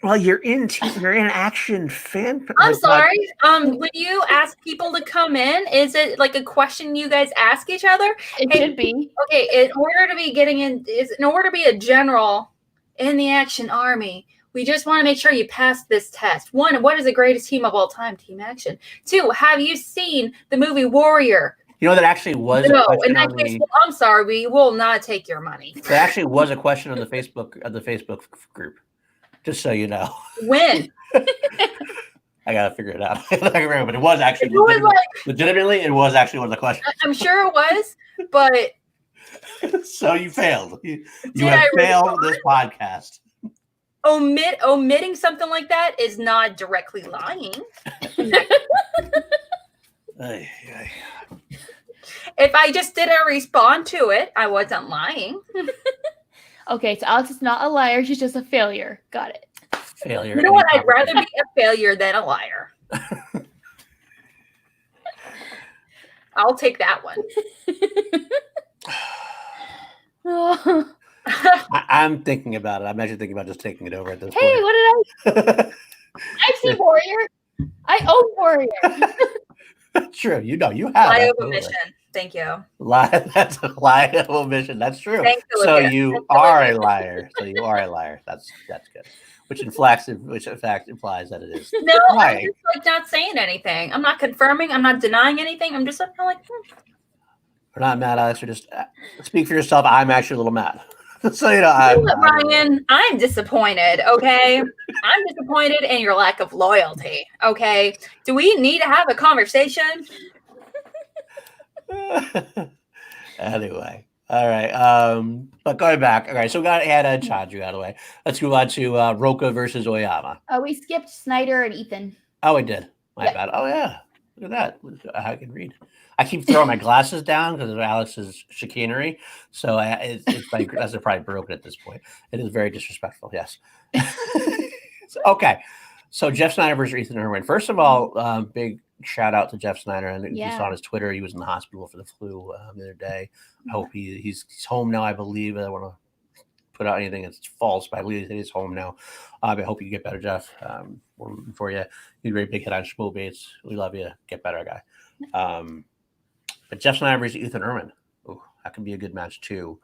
Well, you're in action fan. I'm sorry. When you ask people to come in, is it like a question you guys ask each other? It Hey, should be. Okay, in order to be a general in the Action Army, we just want to make sure you pass this test. 1, what is the greatest team of all time? Team Action. 2, have you seen the movie Warrior? You know that actually was a No, question in that on case, the, well, I'm sorry, we will not take your money. that actually was a question on the Facebook group. Just so you know. When? I gotta figure it out. I don't remember, but it was actually It was legitimately. It was actually one of the questions. I'm sure it was, but So you failed. You Did have I failed respond? this podcast. omitting something like that is not directly lying. Ay, ay. If I just didn't respond to it, I wasn't lying. Okay, so Alex is not a liar. She's just a failure. Got it. Failure. You know what? I'd rather be a failure than a liar. I'll take that one. I'm thinking about it. I'm actually thinking about just taking it over at this Hey, point. what did I've seen Warrior. I own Warrior. True. You have. Lie of absolutely. omission. Thank you. That's a lie of omission. That's true. Thanks, So Olivia. you Thanks, are a Olivia. liar. So you are a liar. That's good. Which in fact implies that it is. No, I'm lying. just like not saying anything. I'm not confirming. I'm not denying anything. I'm just like, We're not mad, Alex. We're just speak for yourself. I'm actually a little mad. So Ryan, I'm disappointed. Okay, I'm disappointed in your lack of loyalty. Okay, do we need to have a conversation? Anyway, all right. But going back, all right. So we got Hannah and Chandra out of the way. Let's move on to Roka versus Oyama. We skipped Snyder and Ethan. Oh, we did. My bad. Oh yeah. Look at that. I can read. I keep throwing my glasses down because of Alex's chicanery. So it's like that's probably broken at this point. It is very disrespectful. Yes. Okay. So Jeff Snyder versus Ethan Irwin. First of all, big shout out to Jeff Snyder. And you saw on his Twitter, he was in the hospital for the flu the other day. I hope he's home now. I believe. I don't want to put out anything that's false, but I believe he's home now. I hope you get better, Jeff. We're rooting for you. You're a very big hit on Schmoedown. We love you. Get better, guy. But Jeff Snyder versus Ethan Irwin. Ooh, that could be a good match too,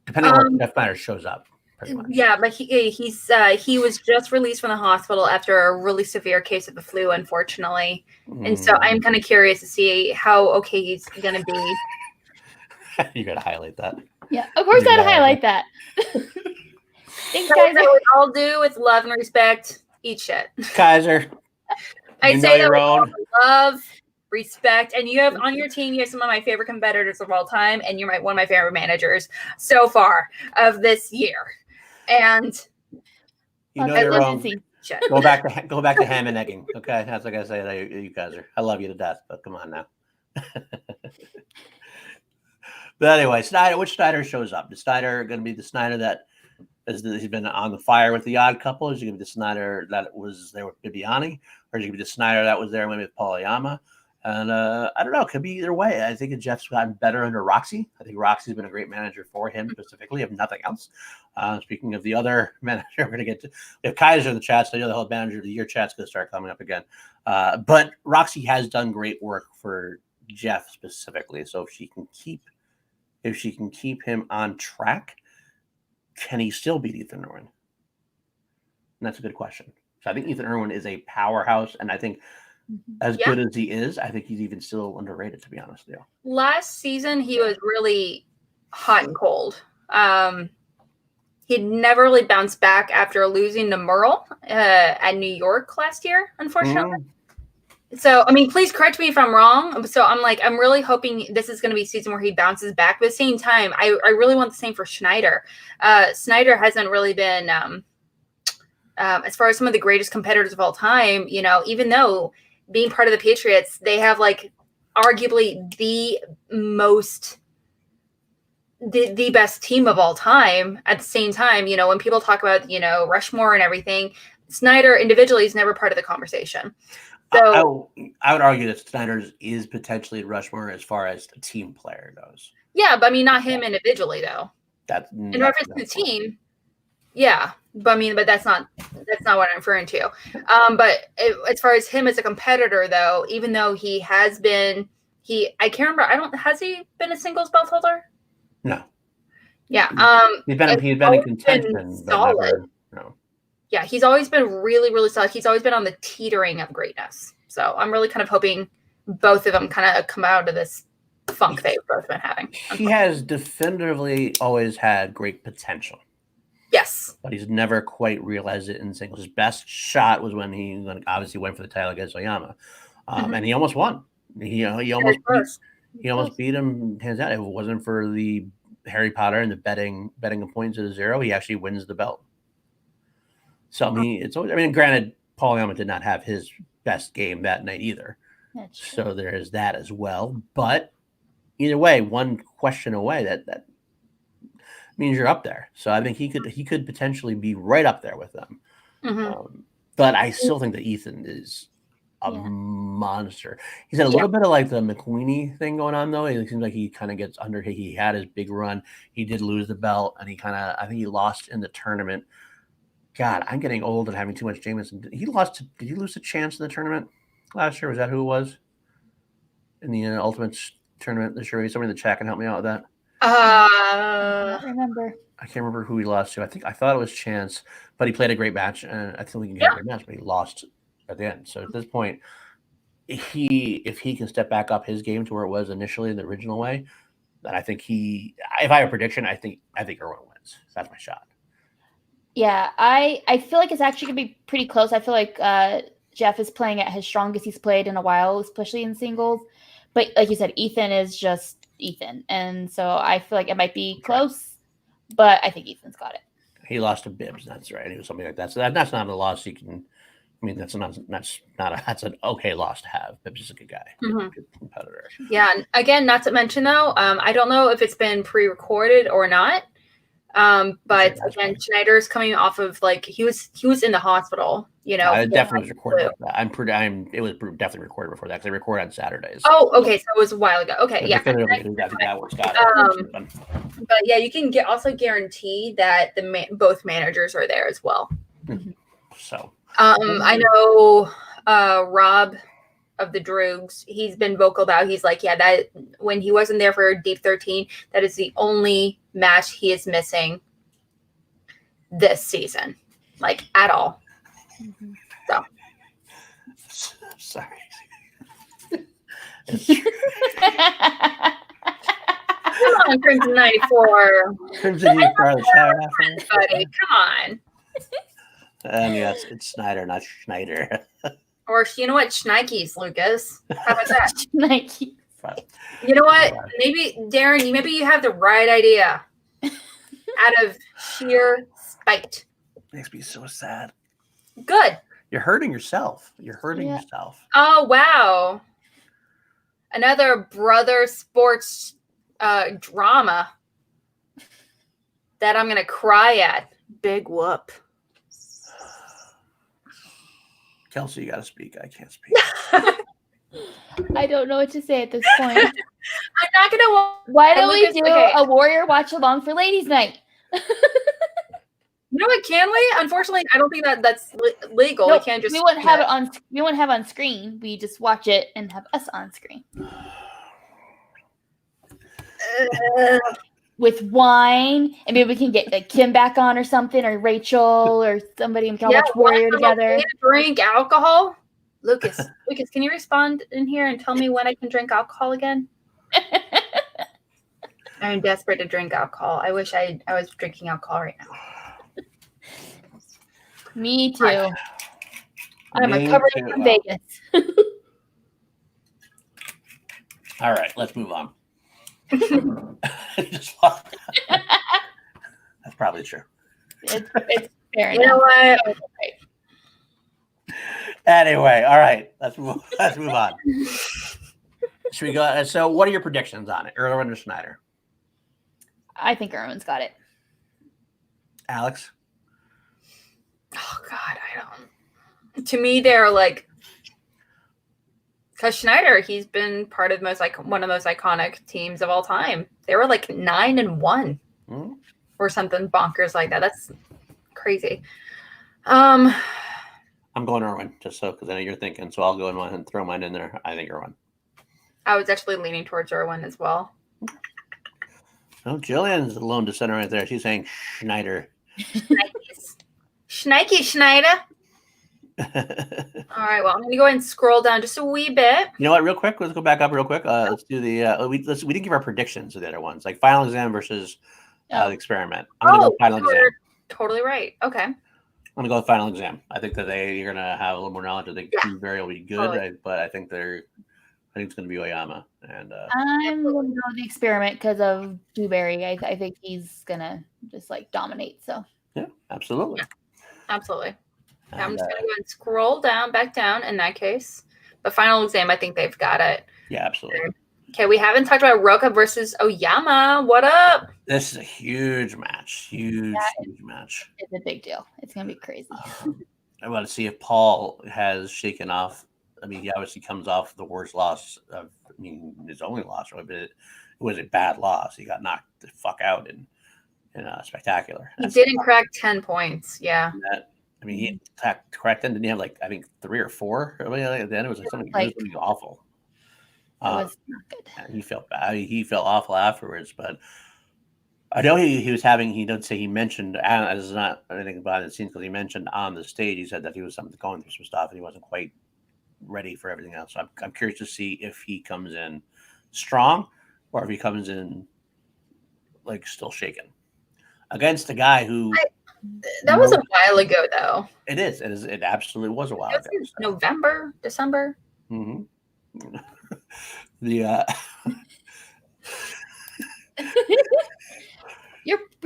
depending on when Jeff Snyder shows up. Pretty much. Yeah, but he was just released from the hospital after a really severe case of the flu, unfortunately, and so I'm kind of curious to see how okay he's gonna be. You gotta highlight that. Yeah, of course I'd highlight that. Thanks, guys. I would all do with love and respect. Eat shit. Kaiser. I say that with all the love, respect, and you have on your team. You have some of my favorite competitors of all time, and you're one of my favorite managers so far of this year. And you know you're wrong. Shit. Go back to ham and egging. Okay, that's like I say. You guys are. I love you to death, but come on now. But anyway, Snyder. Which Snyder shows up? The Snyder going to be the Snyder that he's been on the fire with the Odd Couple? Is he going to be the Snyder that was there with Bibiani, or is he going to be the Snyder that was there with Paul Oyama? And I don't know. It could be either way. I think Jeff's gotten better under Roxy. I think Roxy's been a great manager for him specifically, if nothing else. Speaking of the other manager, we're going to get to if Kaiser in the chat. So I know the whole manager of the year chat's going to start coming up again. But Roxy has done great work for Jeff specifically. So if she can keep him on track, can he still beat Ethan Irwin? And that's a good question. So I think Ethan Irwin is a powerhouse, and I think as Yeah. good as he is, I think he's even still underrated, to be honest with you. Last season, he was really hot and cold. He'd never really bounced back after losing to Merle at New York last year, unfortunately. So, I mean, please correct me if I'm wrong. So I'm really hoping this is going to be a season where he bounces back. But at the same time, I really want the same for Schneider. Schneider hasn't really been, as far as some of the greatest competitors of all time, you know, even though being part of the Patriots, they have like arguably the best team of all time. At the same time, you know, when people talk about, you know, Rushmore and everything, Snyder individually is never part of the conversation. So I would argue that Snyder's is potentially Rushmore as far as a team player goes. Yeah, but I mean, not him individually though. That's In reference to the team, yeah. But I mean, but that's not what I'm referring to. As far as him as a competitor, though, even though he has been, I can't remember. Has he been a singles belt holder? No. Yeah. He's been in contention, but never. No. Yeah, he's always been really, really solid. He's always been on the teetering of greatness. So I'm really kind of hoping both of them kind of come out of this funk they've both been having. He has definitively always had great potential. Yes. But he's never quite realized it in singles. His best shot was when he obviously went for the title against Oyama. And he almost won. He almost beat him hands down. If it wasn't for the Harry Potter and the betting a point to 0, he actually wins the belt. So I mean, granted, Paul Oyama did not have his best game that night either. So there is that as well. But either way, one question away, that means you're up there. So I think he could potentially be right up there with them. But I still think that Ethan is a monster. He's had a little bit of like the McQueenie thing going on though. It seems like he kind of gets under. He had his big run. He did lose the belt, and I think he lost in the tournament. God, I'm getting old and having too much Jameson. Did he lose a chance in the tournament last year? Was that who it was in the Ultimates tournament this year? Somebody in the chat can help me out with that. I don't remember. I can't remember who he lost to. I thought it was Chance, but he played a great match, and I think he can get a great match, but he lost at the end. So at this point, if he can step back up his game to where it was initially in the original way, then I think if I have a prediction, I think Irwin wins. That's my shot. Yeah, I feel like it's actually gonna be pretty close. I feel like Jeff is playing at his strongest he's played in a while, especially in singles. But like you said, Ethan is just Ethan, and so I feel like it might be close, but I think Ethan's got it. He lost to Bibbs, that's right. He was something like that. So that's not a loss you can. I mean, that's an okay loss to have. Bibbs is a good guy, good competitor. Yeah, and again, not to mention though, I don't know if it's been pre-recorded or not. But again, Schneider's coming off of like he was in the hospital, you know. It definitely was recorded. It was definitely recorded before that because they record on Saturdays. Oh, okay, so it was a while ago. Okay, yeah. But yeah, you can also guarantee that both managers are there as well. So I know Rob of the Droogs, he's been vocal about. He's like, yeah, that when he wasn't there for Deep 13, that is the only match he is missing this season, like at all. So, sorry. Come on, Crimson 94. Crimson, you for the chat, buddy. Come on. Yes, it's Snyder, not Schneider. Or you know what, Schnikes, Lucas. How about that? Nike. You know what? Maybe Darren, maybe you have the right idea. Out of sheer spite. Makes me so sad. Good. You're hurting yourself. Yourself. Oh wow. Another brother sports drama that I'm gonna cry at. Big whoop. Kelsey, you gotta speak. I can't speak. I don't know what to say at this point. I'm not gonna. Why don't we do a Warrior watch along for Ladies' Night? You know what? Can we? Unfortunately, I don't think that's legal. No, we can't just. We wouldn't have it on. We wouldn't have on screen. We just watch it and have us on screen. with wine, and maybe we can get like Kim back on or something, or Rachel or somebody, and we can all watch Warrior together. Drink alcohol. Lucas, can you respond in here and tell me when I can drink alcohol again? I'm desperate to drink alcohol. I wish I was drinking alcohol right now. Me too. Right. I'm recovering from Vegas. All right, let's move on. That's probably true. It's fair enough. You know what? Anyway, all right, let's move on. Should we go? So, what are your predictions on it, Irwin or Schneider? I think Irwin's got it. Alex? Oh God, I don't. To me, they're like, because Schneider, he's been part of one of the most iconic teams of all time. They were like 9-1 or something bonkers like that. That's crazy. I'm going Irwin, just so because I know you're thinking, so I'll go and throw mine in there. I think Irwin. I was actually leaning towards Irwin as well. Oh, Jillian's the lone dissenter right there. She's saying Schneider. Schneike Schneider. All right, well, I'm going to go ahead and scroll down just a wee bit. You know what? Real quick, let's go back up real quick. Let's do the we didn't give our predictions of the other ones, like final exam versus the experiment. I'm going to go final exam. Totally right. Okay. I'm going to go with final exam. I think that you're going to have a little more knowledge. I think Dewberry will be good, totally. But I think it's going to be Oyama. And I'm going to go with the experiment because of Dewberry. I think he's going to just like dominate. So yeah, absolutely. Yeah, absolutely. And, I'm just going to go and scroll back down in that case. But final exam, I think they've got it. Yeah, absolutely. Okay, we haven't talked about Roka versus Oyama. What up? This is a huge match. Huge match. It's a big deal. It's going to be crazy. I want to see if Paul has shaken off. I mean, he obviously comes off the worst loss of, his only loss, right? But it was a bad loss. He got knocked the fuck out in Spectacular. He didn't crack 10 points. Yeah. He cracked in. Didn't he have 3 or 4? I mean, at the end, it was something awful. It was not good. He felt bad. He felt awful afterwards. But I know he was having. He did say he mentioned. And this is not anything behind the scenes because he mentioned on the stage. He said that he was going through some stuff and he wasn't quite ready for everything else. So I'm curious to see if he comes in strong or if he comes in still shaken against a guy who. That was a while ago, though. It is. It absolutely was a while ago. November, December. Mm-hmm. You're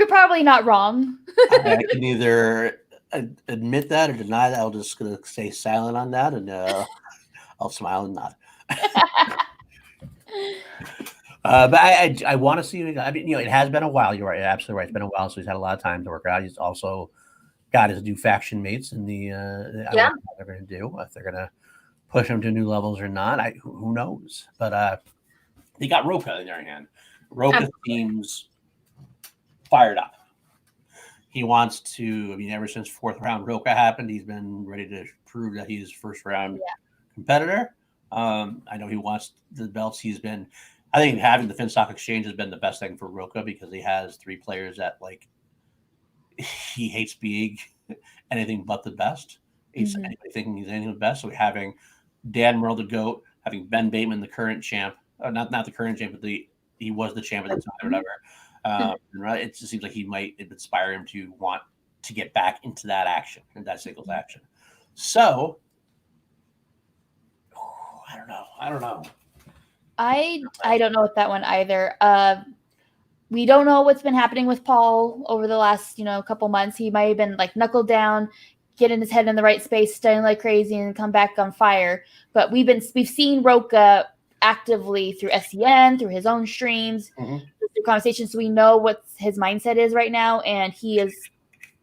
probably not wrong. I can either admit that or deny that. I'm just going to stay silent on that, and I'll smile and nod. But I want to see. It has been a while. You're right. You're absolutely right. It's been a while, so he's had a lot of time to work out. He's also got his new faction mates in the. I don't know what they're going to do. If they're going to push him to new levels or not, who knows? But he got Roka in their hand. Roka seems fired up. He wants to. Ever since 4th round Roka happened, he's been ready to prove that he's first round competitor. I know he wants the belts. I think having the Finstock Exchange has been the best thing for Roka because he has 3 players that he hates being anything but the best. He's anybody thinking he's anything but the best. So having Dan Merle the GOAT, having Ben Bateman the current champ, not the current champ, but he was the champ at the time or whatever. Right? It just seems like he might inspire him to want to get back into that action, in that singles action. So I don't know. I don't know with that one either. We don't know what's been happening with Paul over the last, couple months. He might have been knuckled down, getting his head in the right space, studying like crazy, and come back on fire. But we've seen Roka actively through SCN, through his own streams, through conversations. So we know what his mindset is right now, and he's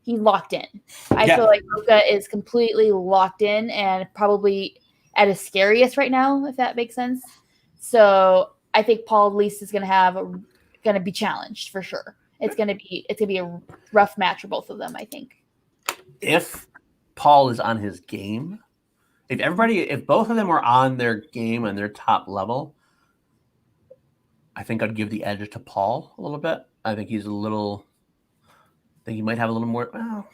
locked in. I feel like Roka is completely locked in and probably at his scariest right now, if that makes sense. So I think Paul at least is going to be challenged for sure. It's going to be a rough match for both of them, I think. If Paul is on his game, if both of them were on their game and their top level, I think I'd give the edge to Paul a little bit. I think he's a little. I think he might have a little more. Well,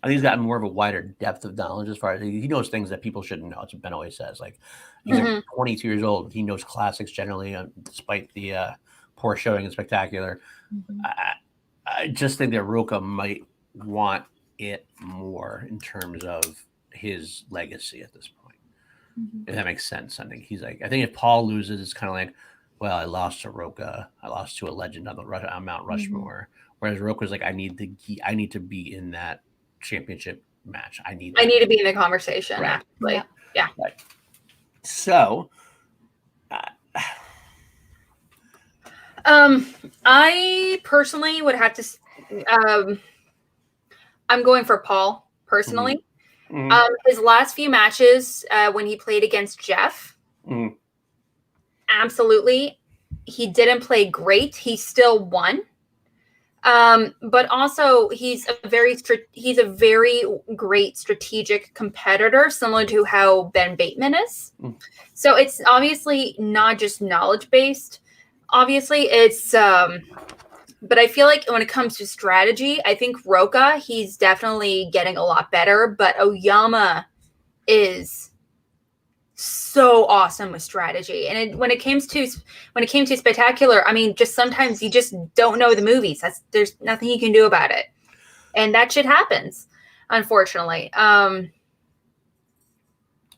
I think he's gotten more of a wider depth of knowledge as far as he knows things that people shouldn't know. That's what Ben always says. Like he's like 22 years old. He knows classics generally, despite the poor showing in Spectacular. Mhm. I just think that Roka might want it more in terms of his legacy at this point. Mhm. If that makes sense. I think he's like. I think if Paul loses, it's kind of like, well, I lost to Roka. I lost to a legend on Mount Rushmore. Whereas Roka's like, I need to be in that championship match. I need to be in the conversation. Right. Actually, yeah. Right. So, I personally would have to. I'm going for Paul personally. His last few matches, when he played against Jeff, absolutely, he didn't play great. He still won. But also he's a very great strategic competitor, similar to how Ben Bateman is. So it's obviously not just knowledge based. Obviously, it's but I feel like when it comes to strategy, I think Roka, he's definitely getting a lot better. But Oyama is so awesome with strategy, and when it came to Spectacular, I mean, just sometimes you just don't know the movies. There's nothing you can do about it, and that shit happens, unfortunately.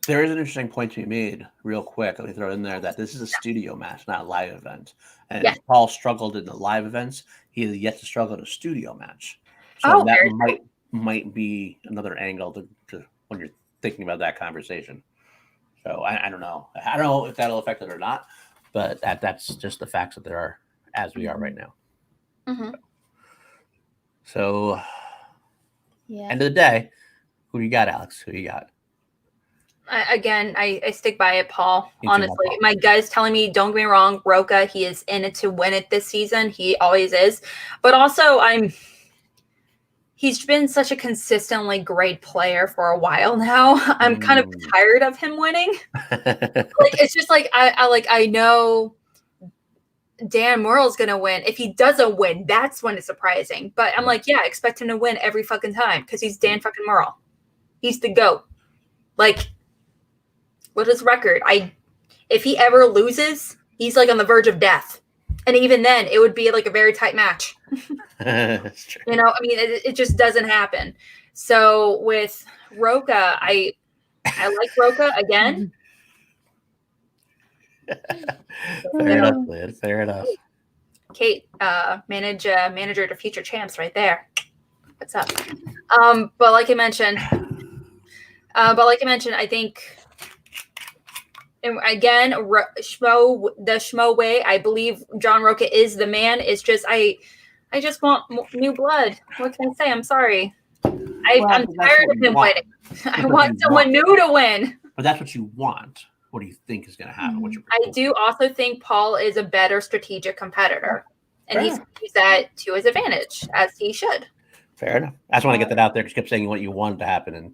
There is an interesting point to be made, real quick. Let me throw it in there that this is a studio match, not a live event. And Paul struggled in the live events. He has yet to struggle in a studio match. So that might be another angle to when you're thinking about that conversation. So I don't know. I don't know if that'll affect it or not, but that's just the facts that there are as we are right now. So, end of the day, who do you got, Alex? Who do you got? I stick by it, Paul. Honestly, my gut's telling me, don't get me wrong, Roka, he is in it to win it this season. He always is. But also, he's been such a consistently great player for a while now. I'm kind of tired of him winning. It's just like I know Dan Murrell's gonna win. If he doesn't win, that's when it's surprising. But I'm like, yeah, expect him to win every fucking time because he's Dan fucking Murrell. He's the GOAT. Like, what is record? If he ever loses, he's like on the verge of death. And even then, it would be like a very tight match. That's true. You know, I mean, it just doesn't happen. So with Roka, I like Roka again. Fair enough, Lid. Fair enough. Kate, manager to future champs right there. What's up? But like I mentioned, I think, and again, the Schmo way, I believe John Roka is the man. It's just I just want new blood. What can I say? I'm sorry. I'm tired of him winning. I want someone new to win. But that's what you want. What do you think is going to happen? I do also think Paul is a better strategic competitor, and he's used that to his advantage, as he should. Fair enough. I just want to get that out there because you kept saying what you want to happen, and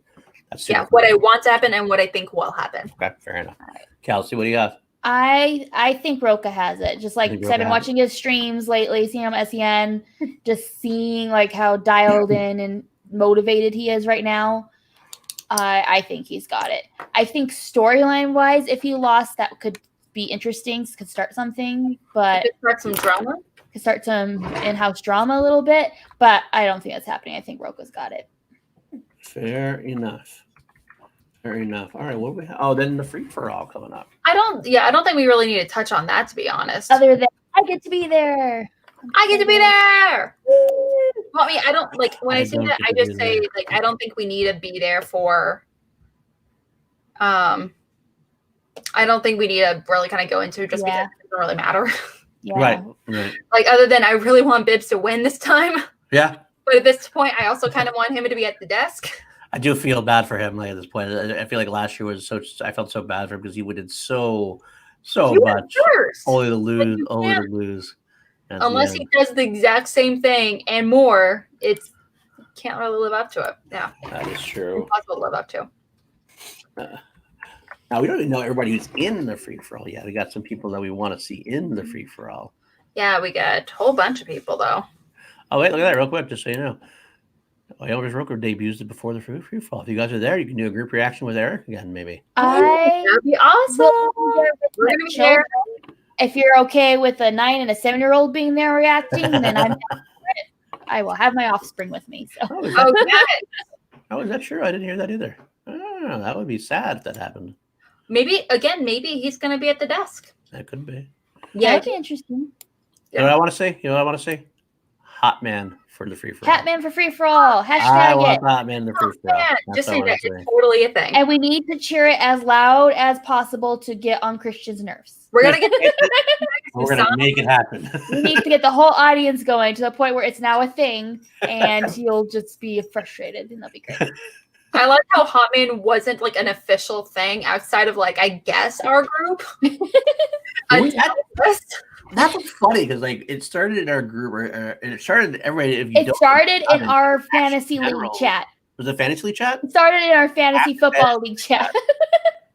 that's what I want to happen and what I think will happen. Okay, fair enough. Kelsey, what do you have? I think Roka has it. Just like I've been watching his streams lately, seeing him on SEN, just seeing like how dialed in and motivated he is right now. I think he's got it. I think storyline wise, if he lost, that could be interesting. Could start something, but could start some drama. Could start some in-house drama a little bit, but I don't think that's happening. I think Roka's got it. Fair enough. All right, what do we have? Oh, then the free for all coming up. I don't think we really need to touch on that, to be honest. Other than I get to be there. I get to be there. Well, I mean, I don't like when I say that. I just say like I don't think we need to be there for. I don't think we need to really kind of go into just because it doesn't really matter. Yeah. Right. Like other than I really want Bibbs to win this time. Yeah. But at this point, I also kind of want him to be at the desk. I do feel bad for him. Like at this point, I feel like last year was I felt so bad for him because he did so much. Only to lose. Unless he does the exact same thing and more, can't really live up to it. Yeah, that is true. Impossible to live up to. Now we don't even know everybody who's in the free for all yet. We got some people that we want to see in the free for all. Yeah, we got a whole bunch of people though. Oh wait, look at that real quick, just so you know. Elvis Roker debuts it before the free fall. If you guys are there, you can do a group reaction with Eric again, maybe. That'd be awesome. We're gonna be there. If you're okay with a 9 and a 7-year-old being there reacting, then I will have my offspring with me. So. Oh, is that true? I didn't hear that either. Oh, that would be sad if that happened. Maybe he's gonna be at the desk. That could be. Yeah, That'd be interesting. You know what I want to say? Hot man for the free for all. Hat man for free for all. Hashtag I want it. Hot man the free for all. Just say that it's totally a thing. And we need to cheer it as loud as possible to get on Christian's nerves. We're gonna get. We're gonna make it happen. We need to get the whole audience going to the point where it's now a thing, and you'll just be frustrated, and that'll be great. I like how Hotman wasn't like an official thing outside of like I guess our group. That's what's funny because like it started in our group, and it started everybody. It started in our fantasy league chat. Was it fantasy league chat? It started in our fantasy football league chat.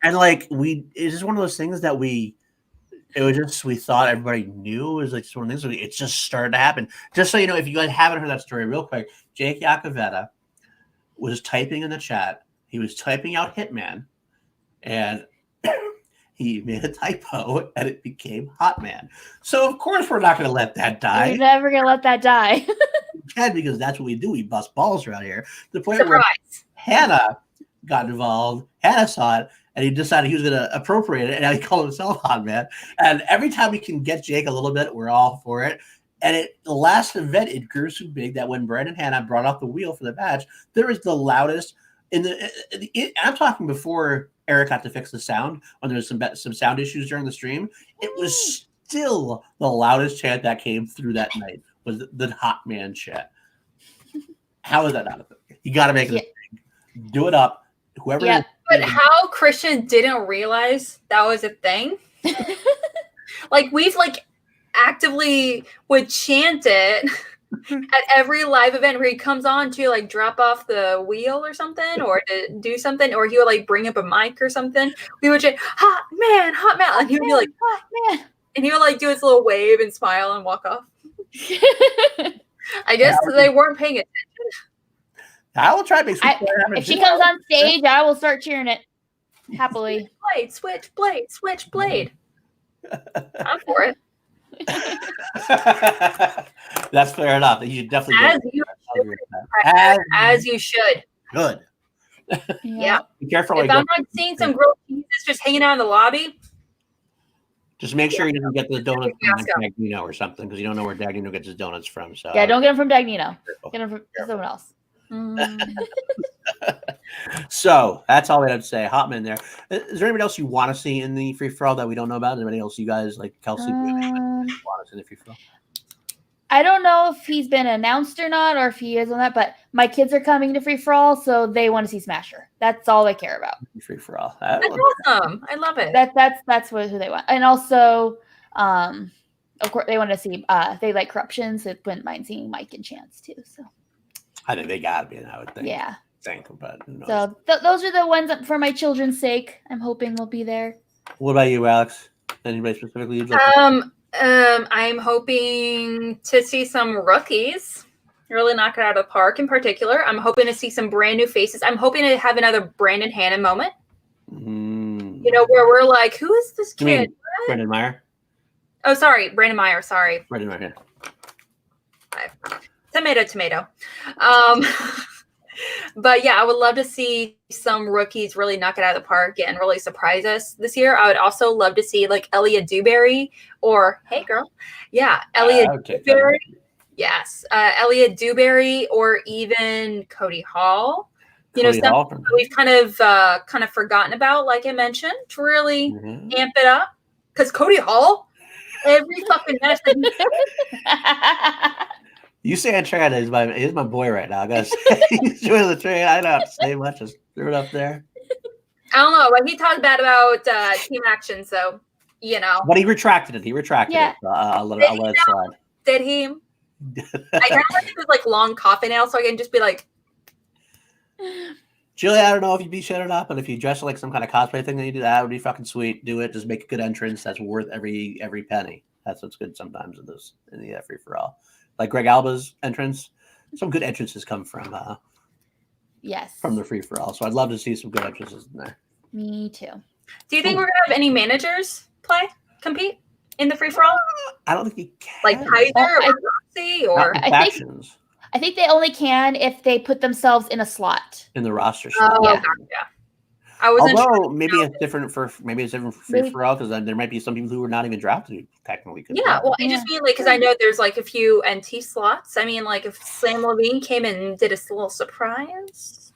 And like it's just one of those things that we thought everybody knew. It was like just one of those things. It just started to happen. Just so you know, if you guys haven't heard that story, real quick, Jake Iacovetta was typing in the chat. He was typing out Hitman, and he made a typo, and it became Hotman. So of course we're not going to let that die. You're never going to let that die. Because that's what we do. We bust balls around here. The point where Hannah got involved, Hannah saw it, and he decided he was going to appropriate it, and now he called himself Hotman. And every time we can get Jake a little bit, we're all for it. And the last event, it grew so big that when Brad and Hannah brought off the wheel for the match, there was the loudest I'm talking before Eric had to fix the sound when there was some sound issues during the stream. It was still the loudest chant that came through that night was the Hot Man chant. How is that not a thing? You got to make it a thing. Do it up. Whoever. Yeah. But how Christian didn't realize that was a thing? Like we've like actively would chant it at every live event where he comes on to like drop off the wheel or something or to do something, or he would like bring up a mic or something. We would chant hot man, and he would be like hot man, and he would like do his little wave and smile and walk off. I guess they weren't paying attention. I will try. If she comes on stage, I will start cheering it happily. Switch blade. I'm for it. That's fair enough. You should definitely as you should. Good. Yeah. Be careful. If I'm not seeing some grilled cheeses just hanging out in the lobby, just make sure you don't get the donuts from Dagnino or something, because you don't know where Dagnino gets his donuts from. So yeah, don't get them from Dagnino. Get them from someone else. So that's all we have to say. Hotman there. Is there anybody else you want to see in the free for all that we don't know about? Is there anybody else you guys like Kelsey want to see in the free for all? I don't know if he's been announced or not, or if he is on that, but my kids are coming to free for all, so they want to see Smasher. That's all they care about. Free for all. That's awesome. I love it. That's who they want. And also, of course, they want to see they like corruption, so wouldn't mind seeing Mike and Chance too. So I think they gotta be in, I would think. Yeah. But so those are the ones for my children's sake. I'm hoping we'll be there. What about you, Alex? Anybody specifically you'd like I'm hoping to see some rookies really knock it out of the park. In particular, I'm hoping to see some brand new faces. I'm hoping to have another Brandon Hannon moment. You know, where we're like, who is this kid? You mean Brendan Meyer? Oh, sorry, Brandon Meyer. Sorry, Brendan Meyer. Tomato. But yeah, I would love to see some rookies really knock it out of the park and really surprise us this year. I would also love to see like Elliot Dewberry or Elliot Dewberry. Yes, Elliot Dewberry or even Cody Hall. You know, something we've kind of forgotten about, like I mentioned, to really amp it up. Because Cody Hall, every fucking match that you saying Trent is my boy right now. I gotta say, he's doing the train. I don't have to say much. Just threw it up there. I don't know. Like, he talked bad about team action, so you know. But he retracted it. it. So I'll let it slide. Did he? I kind of like his like long coffin nail, so I can just be like. Julia, I don't know if you'd be shit or not, but if you dress like some kind of cosplay thing that you do, that would be fucking sweet. Do it. Just make a good entrance. That's worth every penny. That's what's good sometimes in the free for all. Like Greg Alba's entrance, some good entrances come from Yes. from the free for all. So I'd love to see some good entrances in there. Me too. Do you think we're gonna have any managers compete in the free for all? I don't think you can. Like Kaiser or Roxy or Not in factions I think they only can if they put themselves in a slot. in the roster. Oh, Yeah. gotcha. I wasn't Although sure. maybe it's different for free for all because then there might be some people who are not even drafted who technically could. Yeah, well, I just mean like because I know there's like a few NT slots. I mean, like if Sam Levine came in and did a little surprise,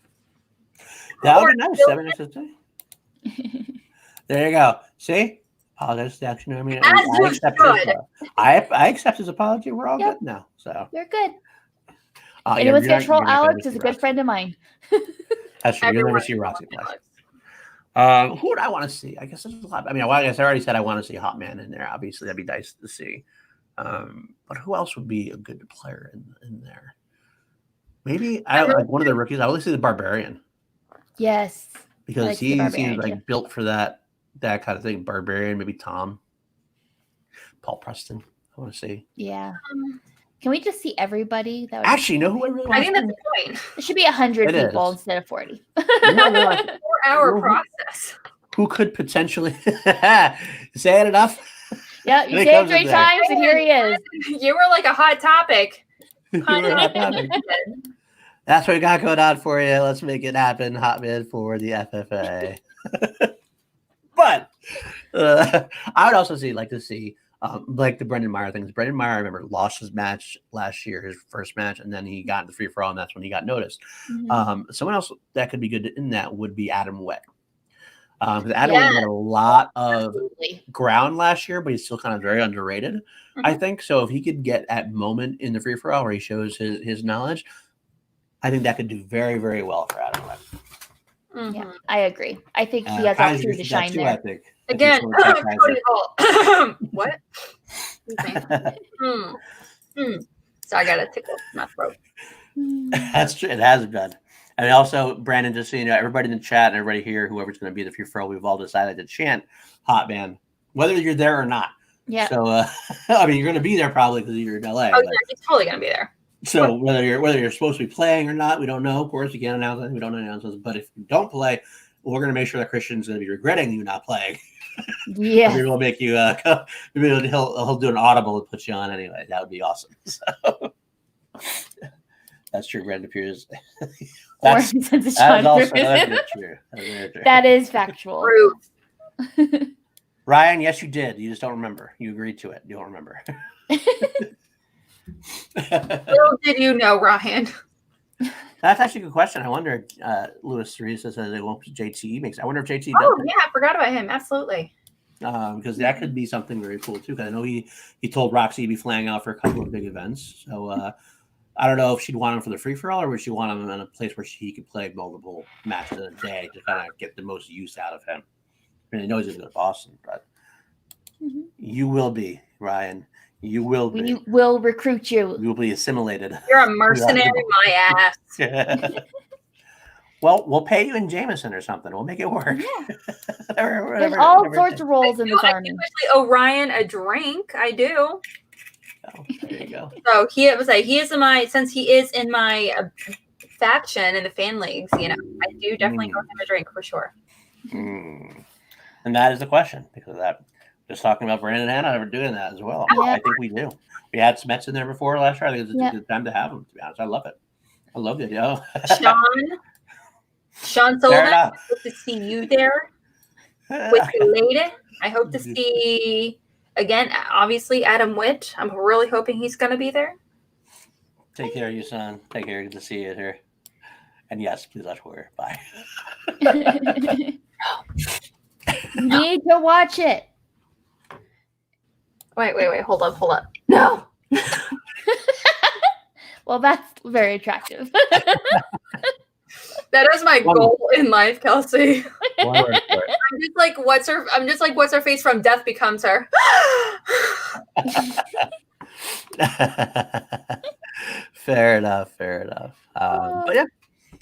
that would be nice. 7 SSD. There you go. See, apologize to the Action Army. I accept his apology. We're all good now. So You're good. yeah, Anyone's gonna troll Alex is a good friend of mine. That's true. You'll never see Roxy play. Who would I want to see? I guess there's a lot. I mean, I guess I already said I want to see Hot Man in there. Obviously, that'd be nice to see. But who else would be a good player in there? Maybe like one of the rookies. I would see the Barbarian. Yes, because he seems like built for that kind of thing. Barbarian, maybe Tom, Paul Preston. I want to see. Yeah. Can we just see everybody? That would actually, you know who I really want? I think that's the point. It should be 100 people instead of 40. 4-hour process. Who could potentially say it enough? Yeah, you say it 3 times, and here he is. You were like a hot topic. That's what we got going on for you. Let's make it happen. Hotman for the FFA. But I would also like to see like the Brendan Meyer things. Brendan Meyer, I remember, lost his match last year, his first match, and then he got into free for all, and that's when he got noticed. Mm-hmm. Someone else that could be good in that would be Adam Wett. Because Adam Wett had a lot of ground last year, but he's still kind of very underrated, I think. So if he could get at moment in the free for all where he shows his knowledge, I think that could do very, very well for Adam Webb. Yeah, I agree. I think he has opportunity to shine there. I think. Again, what? So I got a tickle in my throat. That's true. It has been. And also, Brandon, just so you know, everybody in the chat and everybody here, whoever's going to be the free for all, we've all decided to chant Hot Man, whether you're there or not. Yeah. So, I mean, you're going to be there probably because you're in LA. Oh, yeah, he's totally going to be there. So whether you're supposed to be playing or not, we don't know. Of course, you can't announce it. We don't announce it. But if you don't play, we're going to make sure that Christian's going to be regretting you not playing. Yeah. Maybe we'll make you. Maybe he'll do an audible and put you on anyway. That would be awesome. So that's true. Brandon appears. That's also true. That is factual. Ryan, yes, you did. You just don't remember. You agreed to it. You don't remember. Little did you know, Ryan. That's actually a good question. I wonder. Louis Teresa says they won't. JT makes. I wonder if JT. Oh yeah, I forgot about him. Absolutely. Because that could be something very cool too. Because I know he told Roxy he'd be flying out for a couple of big events. So I don't know if she'd want him for the free for all or would she want him in a place where he could play multiple matches in a day to kind of get the most use out of him. I mean, I know he's going to go to Boston, but you will be, Ryan. You will be. We will recruit you. You will be assimilated. You're a mercenary, my ass. Well, we'll pay you in Jameson or something. We'll make it work. Yeah. There's all sorts of roles in this army. I actually owe Ryan a drink. I do. Oh, there you go. So he is in my faction in the fan leagues. You know, I do definitely owe him a drink for sure. And that is the question because of that. Just talking about Brandon and Hannah, we're doing that as well. Yeah. I think we do. We had Smets in there before last year. I think it's a good time to have them, to be honest. I love it. I love it. Yo. Sean Sullivan, I hope to see you there with the lady. I hope to see, again, obviously, Adam Witt. I'm really hoping he's going to be there. Take care of you, son. Take care. Good to see you here. And yes, please let's wear. Bye. Need to watch it. Wait. Hold up. No. Well, that's very attractive. That is my goal in life, Kelsey. I'm just like, what's her face from Death Becomes Her. Fair enough. But yeah.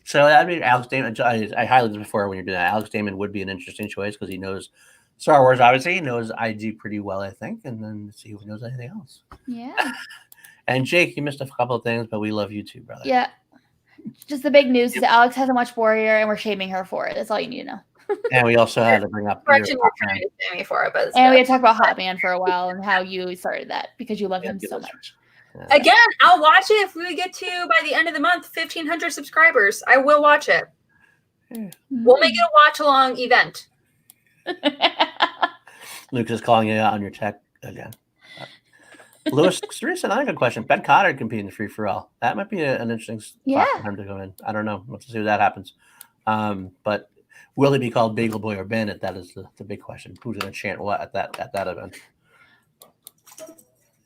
So I mean, Alex Damon. I highlighted before when you're doing that. Alex Damon would be an interesting choice because he knows Star Wars obviously knows I do pretty well, I think, and then let's see who knows anything else. Yeah. And Jake, you missed a couple of things, but we love you too, brother. Yeah. Just the big news is that Alex hasn't watched Warrior, and we're shaming her for it. That's all you need to know. And we also had to bring up Correction, we're trying to shame me for it, but and we had to talk about Hot Man for a while and how you started that because you love him so much. Again, I'll watch it if we get to, by the end of the month, 1,500 subscribers. I will watch it. We'll make it a watch-along event. Luke is calling you out on your tech again. Lewis, seriously, another good question. Ben Cotter competing in the free-for-all. That might be an interesting spot for him to go in. I don't know. Let's see if that happens. But will he be called Bagel Boy or Bandit? That is the big question. Who's going to chant what at that event?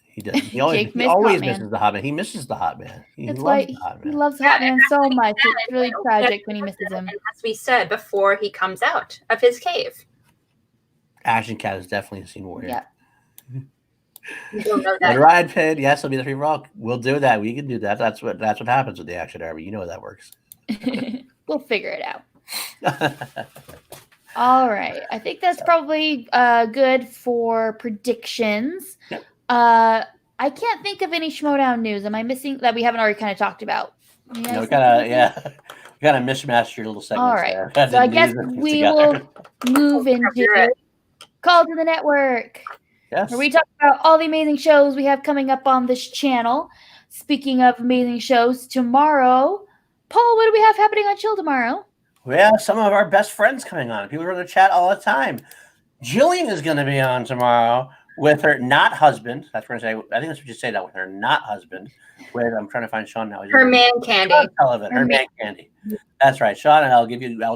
He does. He always misses the Hot Man. He misses the Hot Man. That's why he loves Hot Man so much. It's really tragic when he misses him. It has to be said before he comes out of his cave. Action Cat has definitely seen Warrior. Yeah. The ride pin, yes, it'll be the free rock. We'll do that. We can do that. That's what happens with the Action Army. You know how that works. We'll figure it out. All right. I think that's probably good for predictions. Yep. I can't think of any Schmoedown news. Am I missing that we haven't already kind of talked about? No, we kind of mismatched your little segments. All right. There. So I guess we will move into Call to the Network. Yes. Where we talk about all the amazing shows we have coming up on this channel. Speaking of amazing shows, tomorrow, Paul, what do we have happening on Chill tomorrow? We have some of our best friends coming on. People are in the chat all the time. Jillian is going to be on tomorrow with her not husband. That's what I think that's what you say, that with her not husband. Wait, I'm trying to find Sean now. Her man Candy. Sean Sullivan. Her man Candy. That's right, Sean. And I'll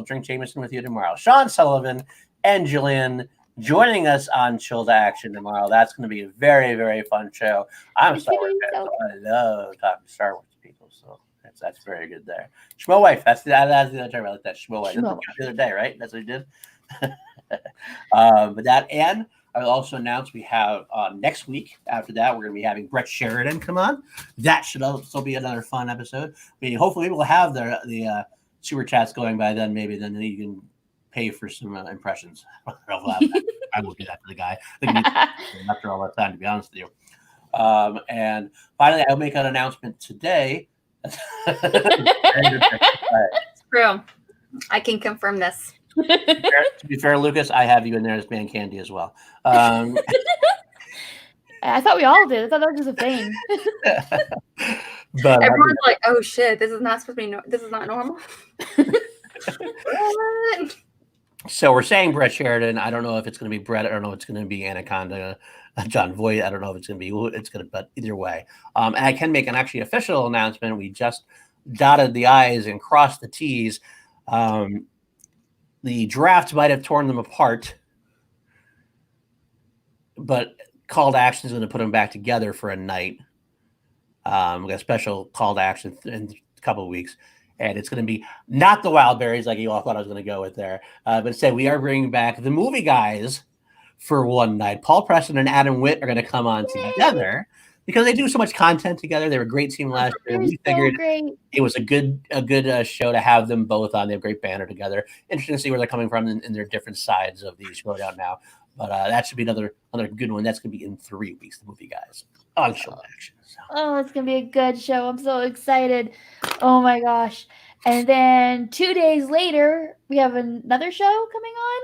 drink Jameson with you tomorrow. Sean Sullivan and Jillian joining us on Chill to Action tomorrow. That's going to be a very, very fun show. I'm a Star Wars fan, so I love talking to Star Wars people. So that's very good there. Schmo wife. That's the other term. I like that. Schmo wife. The other day, right? That's what you did. But that, and I will also announce we have next week. After that, we're going to be having Brett Sheridan come on. That should also be another fun episode. I mean, hopefully we'll have the super chats going by then. Maybe then you can pay for some impressions. I will do that to the guy. After all that time, to be honest with you. And finally, I'll make an announcement today. It's true. I can confirm this. To be fair, Lucas, I have you in there as Man Candy as well. I thought we all did. I thought that was just a thing. But everyone's like, "Oh shit, this is not supposed to be. This is not normal." So we're saying Brett Sheridan. I don't know if it's going to be Brett. I don't know if it's going to be Anaconda, John Voight. I don't know if it's going to be who it's going to, but either way. And I can make an actually official announcement. We just dotted the I's and crossed the T's. The draft might have torn them apart, but Call to Action is going to put them back together for a night. We got a special Call to Action in a couple of weeks. And it's going to be not the Wildberries like you all thought I was going to go with there. But instead, we are bringing back the movie guys for one night. Paul Preston and Adam Witt are going to come on together because they do so much content together. They were a great team last year. We figured it was a good show to have them both on. They have a great banner together. Interesting to see where they're coming from in their different sides of the Schmoedown now. But that should be another good one. That's going to be in 3 weeks, the movie guys on Chill Action. Oh, it's going to be a good show. I'm so excited. Oh, my gosh. And then 2 days later, we have another show coming on.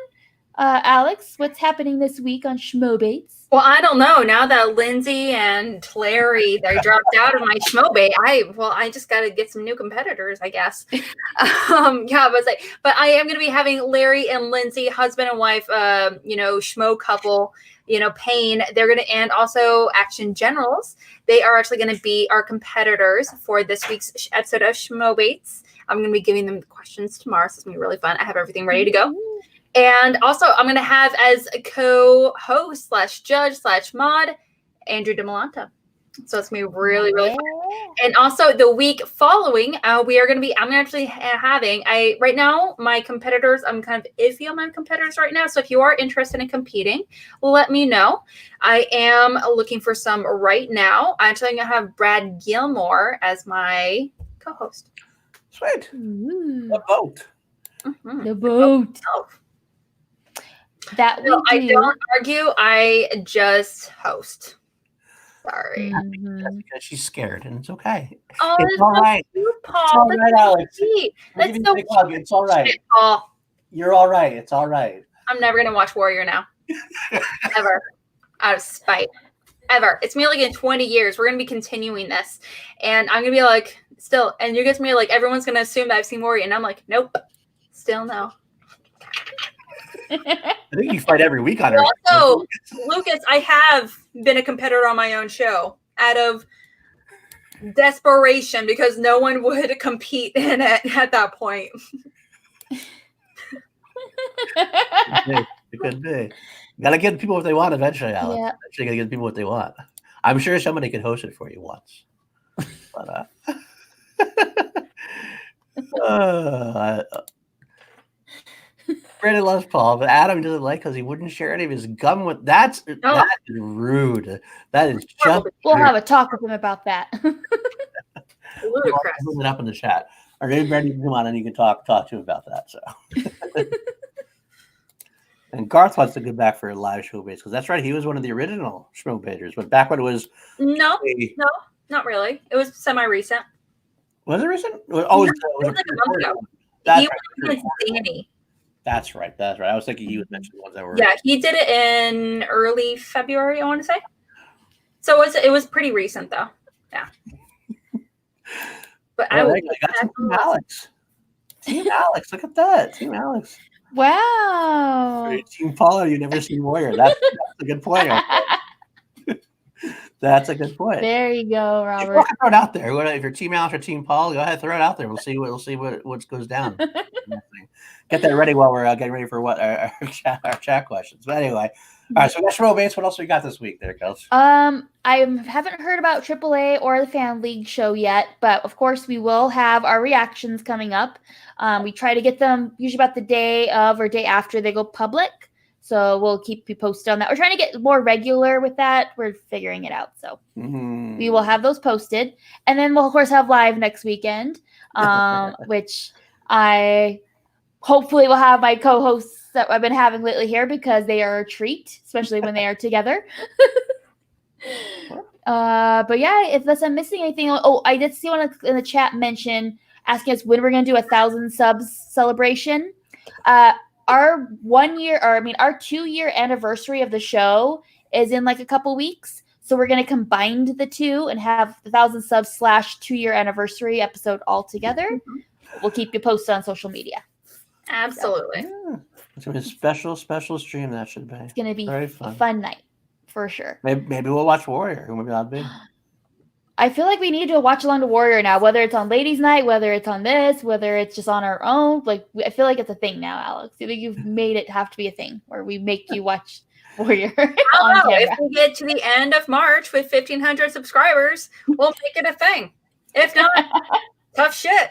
Alex, what's happening this week on Schmoebates? Well, I don't know. Now that Lindsay and Larry, they dropped out of my Schmoebate, I just got to get some new competitors, I guess. But I am going to be having Larry and Lindsay, husband and wife, Schmo couple, Payne. They're going to, and also Action Generals. They are actually going to be our competitors for this week's episode of Schmoebates. I'm going to be giving them the questions tomorrow, so it's going to be really fun. I have everything ready to go. And also, I'm going to have as a co-host / judge / mod, Andrew DeMolanta. So it's going to be really, really fun. And also, the week following, I'm actually having, right now, my competitors, I'm kind of iffy on my competitors right now. So if you are interested in competing, let me know. I am looking for some right now. I'm actually going to have Brad Gilmore as my co-host. Sweet. The boat. Mm-hmm. The boat. That we No, I do. don't argue. I just host. Sorry. Mhm. Because she's scared, and it's okay. Oh, It's that's all so right. cute, It's Paul. all That's right, so Alex. sweet. We'll That's give you so a big hug. It's all right. Shit, Paul. You're all right. It's all right. I'm never gonna watch Warrior now. Ever. Out of spite. Ever. It's me like in 20 years. We're gonna be continuing this. And I'm gonna be like, still, and you guys me like everyone's gonna assume that I've seen Warrior, and I'm like, nope. Still no. I think you fight every week on her. Also, Lucas, I have been a competitor on my own show out of desperation because no one would compete in it at that point. It could be. You gotta give people what they want eventually, Alex. Yeah. Eventually, you gotta give people what they want. I'm sure somebody could host it for you once. But Brandon loves Paul, but Adam doesn't like because he wouldn't share any of his gum with. That is rude. That is just. We'll have a talk with him about that. Ludicrous. Put it up in the chat, or maybe Brandon can come on and you can talk to him about that. So. And Garth wants to go back for a live show base because that's right. He was one of the original Schmoedowners, but back when it was. No, not really. It was semi-recent. Was it recent? Oh, it was like a month ago. That's He right. was against Danny. That's right. That's right. I was thinking he was mentioning the ones that were. Yeah, he did it in early February, I want to say. So it was pretty recent though. Yeah. But I I got some Team Alex. Team Alex, look at that. Team Alex. Wow. Team Paula, you never seen Warrior. That's a good point. That's a good point. There you go, Robert. You can throw it out there. If you're Team Alex or Team Paul, go ahead, throw it out there. We'll see what goes down. Get that ready while we're getting ready for what our chat questions. But anyway, all right. So that's Schmo Base. What else we got this week, there, Kelsey? I haven't heard about AAA or the Fan League show yet, but of course we will have our reactions coming up. We try to get them usually about the day of or day after they go public. So we'll keep you posted on that. We're trying to get more regular with that. We're figuring it out. So we will have those posted. And then we'll, of course, have live next weekend, which I hopefully will have my co-hosts that I've been having lately here because they are a treat, especially when they are together. But yeah, unless I'm missing anything. Oh, I did see one in the chat mention asking us when we're going to do 1,000 subs celebration. Our 2-year anniversary of the show is in like a couple weeks. So we're going to combine the two and have the 1,000 subs / 2-year anniversary episode all together. We'll keep you posted on social media. Absolutely. Yeah. It's going to be a special stream that should be. It's going to be very a fun. fun night for sure. Maybe we'll watch Warrior. Maybe that'll be. I feel like we need to watch along to Warrior now, whether it's on Ladies Night, whether it's on this, whether it's just on our own. Like, I feel like it's a thing now, Alex. I think you've made it have to be a thing where we make you watch Warrior on camera. If we get to the end of March with 1,500 subscribers, we'll make it a thing. If not, tough shit.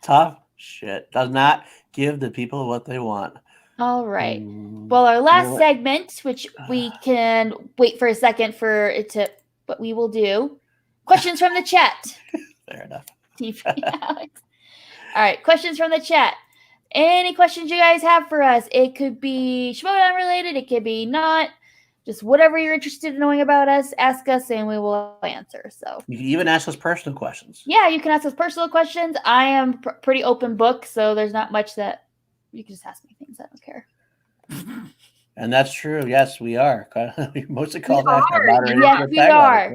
Tough shit. Does not give the people what they want. All right. Well, our last segment, which we can wait for a second for it to, but we will do. Questions from the chat. Fair enough. Alex. All right. Questions from the chat. Any questions you guys have for us? It could be Schmoedown related. It could be not. Just whatever you're interested in knowing about us, ask us and we will answer. So you can even ask us personal questions. Yeah, you can ask us personal questions. I am pretty open book, so there's not much that you can just ask me things. I don't care. And that's true. Yes, we are. We mostly call that moderators. Yes, we are.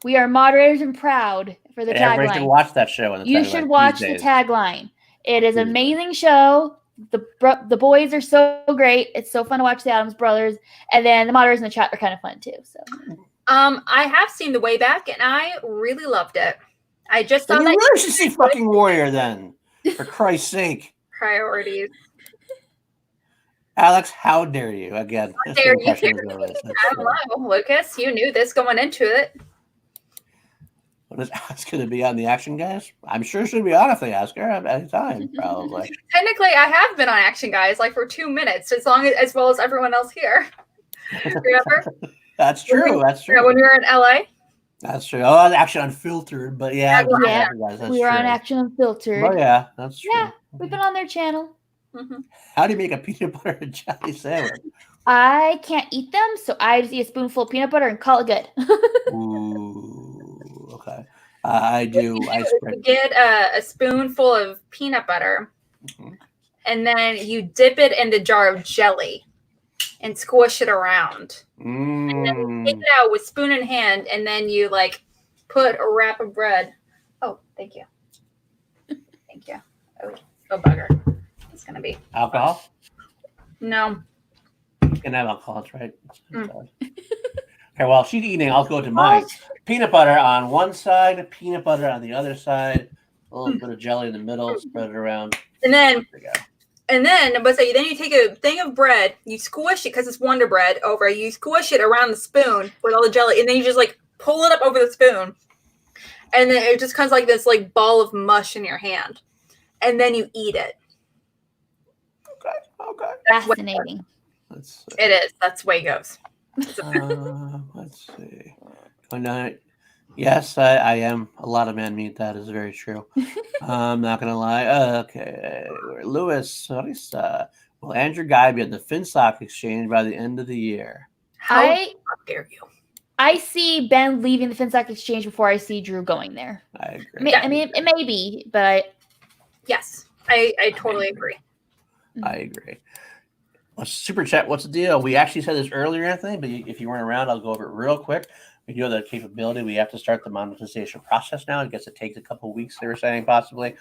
We are moderators and proud for the tagline. Everybody should watch that show. You should watch the tagline. It is an amazing show. The boys are so great. It's so fun to watch the Addams Brothers, and then the moderators in the chat are kind of fun too. So, I have seen the way back, and I really loved it. I just saw that. You really should see fucking Warrior then, for Christ's sake. Priorities. Alex, how dare you? Again, how dare you? I don't know, Lucas. You knew this going into it. What is Alex going to be on the Action Guys? I'm sure she'll be on if they ask her at any time, probably. Technically, I have been on Action Guys like for 2 minutes, as well as everyone else here. Remember? That's true. That's true. When we were in LA. That's true. Oh, Action Unfiltered, but yeah, we were on Action Unfiltered. Oh yeah, that's true. Yeah, we've been on their channel. Mhm. How do you make a peanut butter and jelly sandwich? I can't eat them, so I just eat a spoonful of peanut butter and call it good. Ooh, okay. I do. What I you spread. get a spoonful of peanut butter, Mhm. and then you dip it in the jar of jelly and squish it around. And then you take Mm. it out with spoon in hand, and then you like put a wrap of bread. Oh, thank you. Thank you. Oh bugger. It's gonna be Alcohol? no. You can have alcohol, that's right. Mm. Okay, while she's eating, I'll go to mine. Peanut butter on one side, peanut butter on the other side, a little bit of jelly in the middle, spread it around. And then There you go. then you take a thing of bread, you squish it because it's Wonder Bread over. You squish it around the spoon with all the jelly, and then you just like pull it up over the spoon, and then it just comes like this like ball of mush in your hand, and then you eat it. Okay. Fascinating. Let's see. It is. That's the way it goes. Let's see. Going down. Yes, I am. A lot of men meet. That is very true. I'm not gonna lie. Okay, Lewis, will Andrew Ghai be at the FinStock Exchange by the end of the year? How dare you? I see Ben leaving the FinStock Exchange before I see Drew going there. I agree. I mean, it may be, but Yes, I totally agree. I agree. Well, Super Chat, what's the deal? We actually said this earlier, Anthony, but if you weren't around, I'll go over it real quick. We do have the capability. We have to start the monetization process now. I guess it takes a couple of weeks, they were saying, possibly.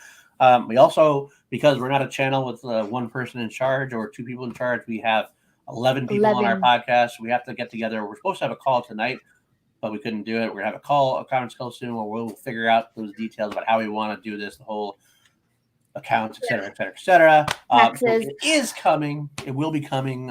We also, because we're not a channel with one person in charge or two people in charge, we have 11 people on our podcast. We have to get together. We're supposed to have a call tonight, but we couldn't do it. We're going to have a conference call soon where we'll figure out those details about how we want to do this, the whole accounts, et cetera, et cetera, et cetera. So it is coming. It will be coming.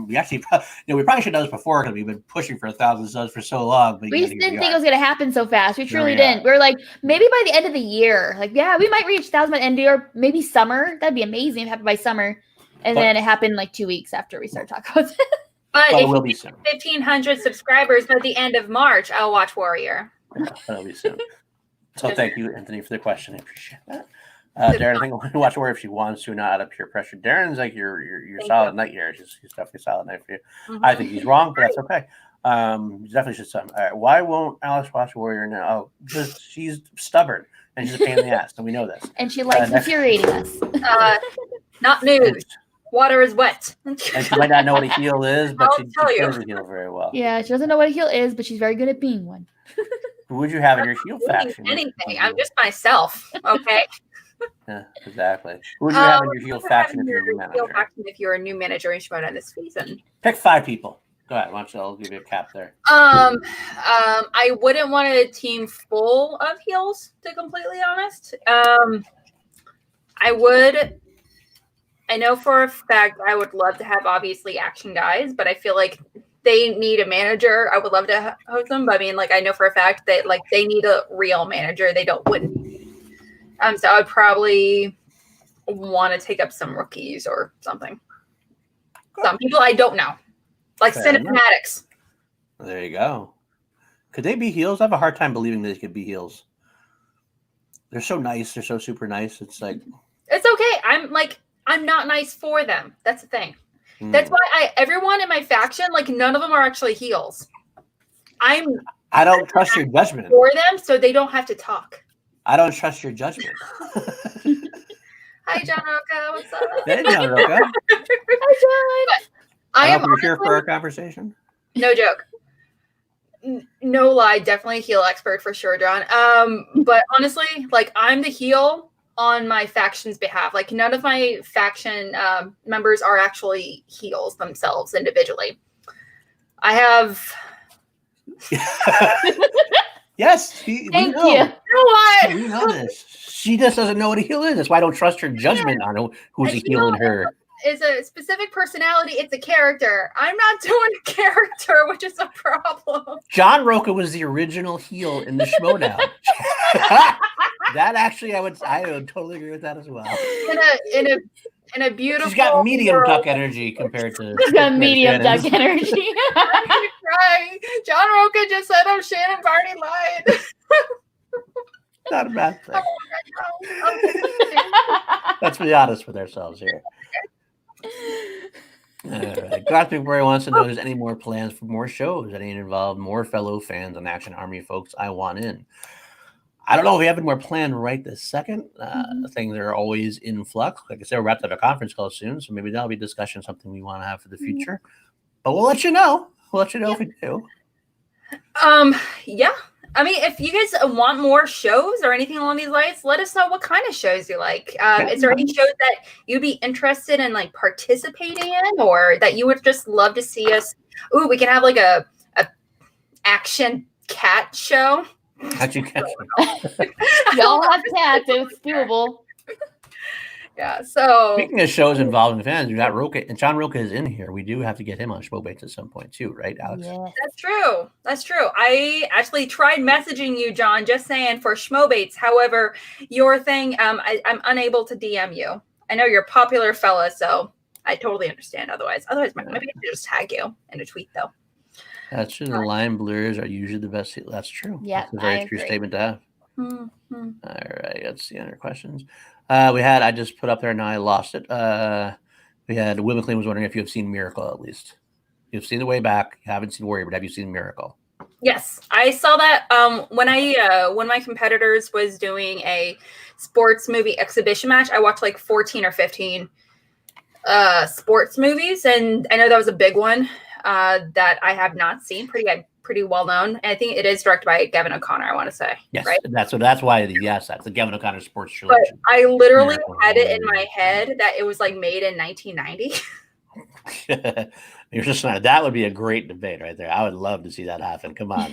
We actually, we probably should have done this before because we've been pushing for 1,000 subs for so long. But we just didn't think it was going to happen so fast. We truly didn't. We were like, maybe by the end of the year. Like, yeah, we might reach 1,000 by the end of the year. Maybe summer. That'd be amazing if it happened by summer. And then it happened like 2 weeks after we started talking about it. But if it will be soon. 1,500 subscribers by the end of March, I'll watch Warrior. Yeah, that'll be soon. So thank you, Anthony, for the question. I appreciate that. Darren, I think we'll watch Warrior if she wants to, not out of pure pressure. Darren's like your solid knight here. He's definitely a solid knight for you. Mm-hmm. I think he's wrong, but that's okay. Definitely should some. All right, why won't Alex watch Warrior now? Oh, because she's stubborn and she's a pain in the ass, and we know this. And she likes infuriating us. Not news. Water is wet. And she might not know what a heel is, but she plays a heel very well. Yeah, she doesn't know what a heel is, but she's very good at being one. Who would you have in your heel faction? Anything. I'm just myself. Okay. Yeah, exactly. Who would you have in your heel faction if you're a new manager? If you're a new manager in Schmoedown this season. Pick 5 people. Go ahead. Why don't you? I'll give you a cap there. I wouldn't want a team full of heels, to completely honest. I know for a fact I would love to have obviously action guys, but I feel like they need a manager. I would love to host them, but I mean, like I know for a fact that like they need a real manager. They wouldn't. So I would probably want to take up some rookies or something. Some people I don't know, like Cinematics. There you go. Could they be heels? I have a hard time believing they could be heels. They're so nice. They're so super nice. It's like it's okay. I'm not nice for them. That's the thing. That's why everyone in my faction, like none of them are actually heels. I don't trust your judgment for them, so they don't have to talk. I don't trust your judgment. Hi, John Roca. What's up? Hey, John Roca. Hi, John. I am here for our conversation. No joke. No lie, definitely a heel expert for sure, John. But honestly, like I'm the heel on my faction's behalf. Like none of my faction members are actually heels themselves individually. I have. Yes. Thank you. You know what? We know this. She just doesn't know what a heel is. That's why I don't trust her judgment on who's a heel in her. Is a specific personality. It's a character. I'm not doing a character, which is a problem. John Roca was the original heel in the Schmoedown. That actually, I would totally agree with that as well. In a beautiful. She's got medium duck energy compared to. She's got medium duck energy. Right. John Roca just said, "Oh, Shannon Barney lied." Not a bad thing. Let's be honest with ourselves here. All right. Garth McMurray wants to know if there's any more plans for more shows that ain't involved more fellow fans and Action Army folks I want in. I don't know if we have any more planned right this second. Things are always in flux. Like I said, we're wrapped up a conference call soon, so maybe that'll be discussion, something we want to have for the future. But we'll let you know. We'll let you know if we do. Yeah. I mean, if you guys want more shows or anything along these lines, let us know what kind of shows you like. Is there any shows that you'd be interested in like participating in, or that you would just love to see us? Ooh, we can have like a action cat show. Action cat. Y'all have cats. It's doable. Yeah. So speaking of shows involving fans, we got Roca, and John Roca is in here. We do have to get him on Schmoedown at some point too, right, Alex? Yeah. That's true. That's true. I actually tried messaging you, John, just saying for Schmoebaits. However, your thing, I'm unable to DM you. I know you're a popular fella, so I totally understand. Otherwise, maybe I could just tag you in a tweet, though. That's true. The line blurs are usually the best. That's true. Yeah, that's a very true statement to have. Mm-hmm. All right, let's see other questions. I just put up there, now I lost it. We had Will McLean was wondering if you have seen Miracle at least. You've seen The Way Back, you haven't seen Warrior, but have you seen Miracle? Yes, I saw that when one of my competitors was doing a sports movie exhibition match. I watched like 14 or 15 sports movies, and I know that was a big one that I have not seen. Pretty well known, and I think it is directed by Gavin O'Connor. I want to say, yes, right? That's why. Yes, that's the Gavin O'Connor sports trilogy. But I literally had it in my head that it was like made in 1990. You're just not. That would be a great debate right there. I would love to see that happen. Come on,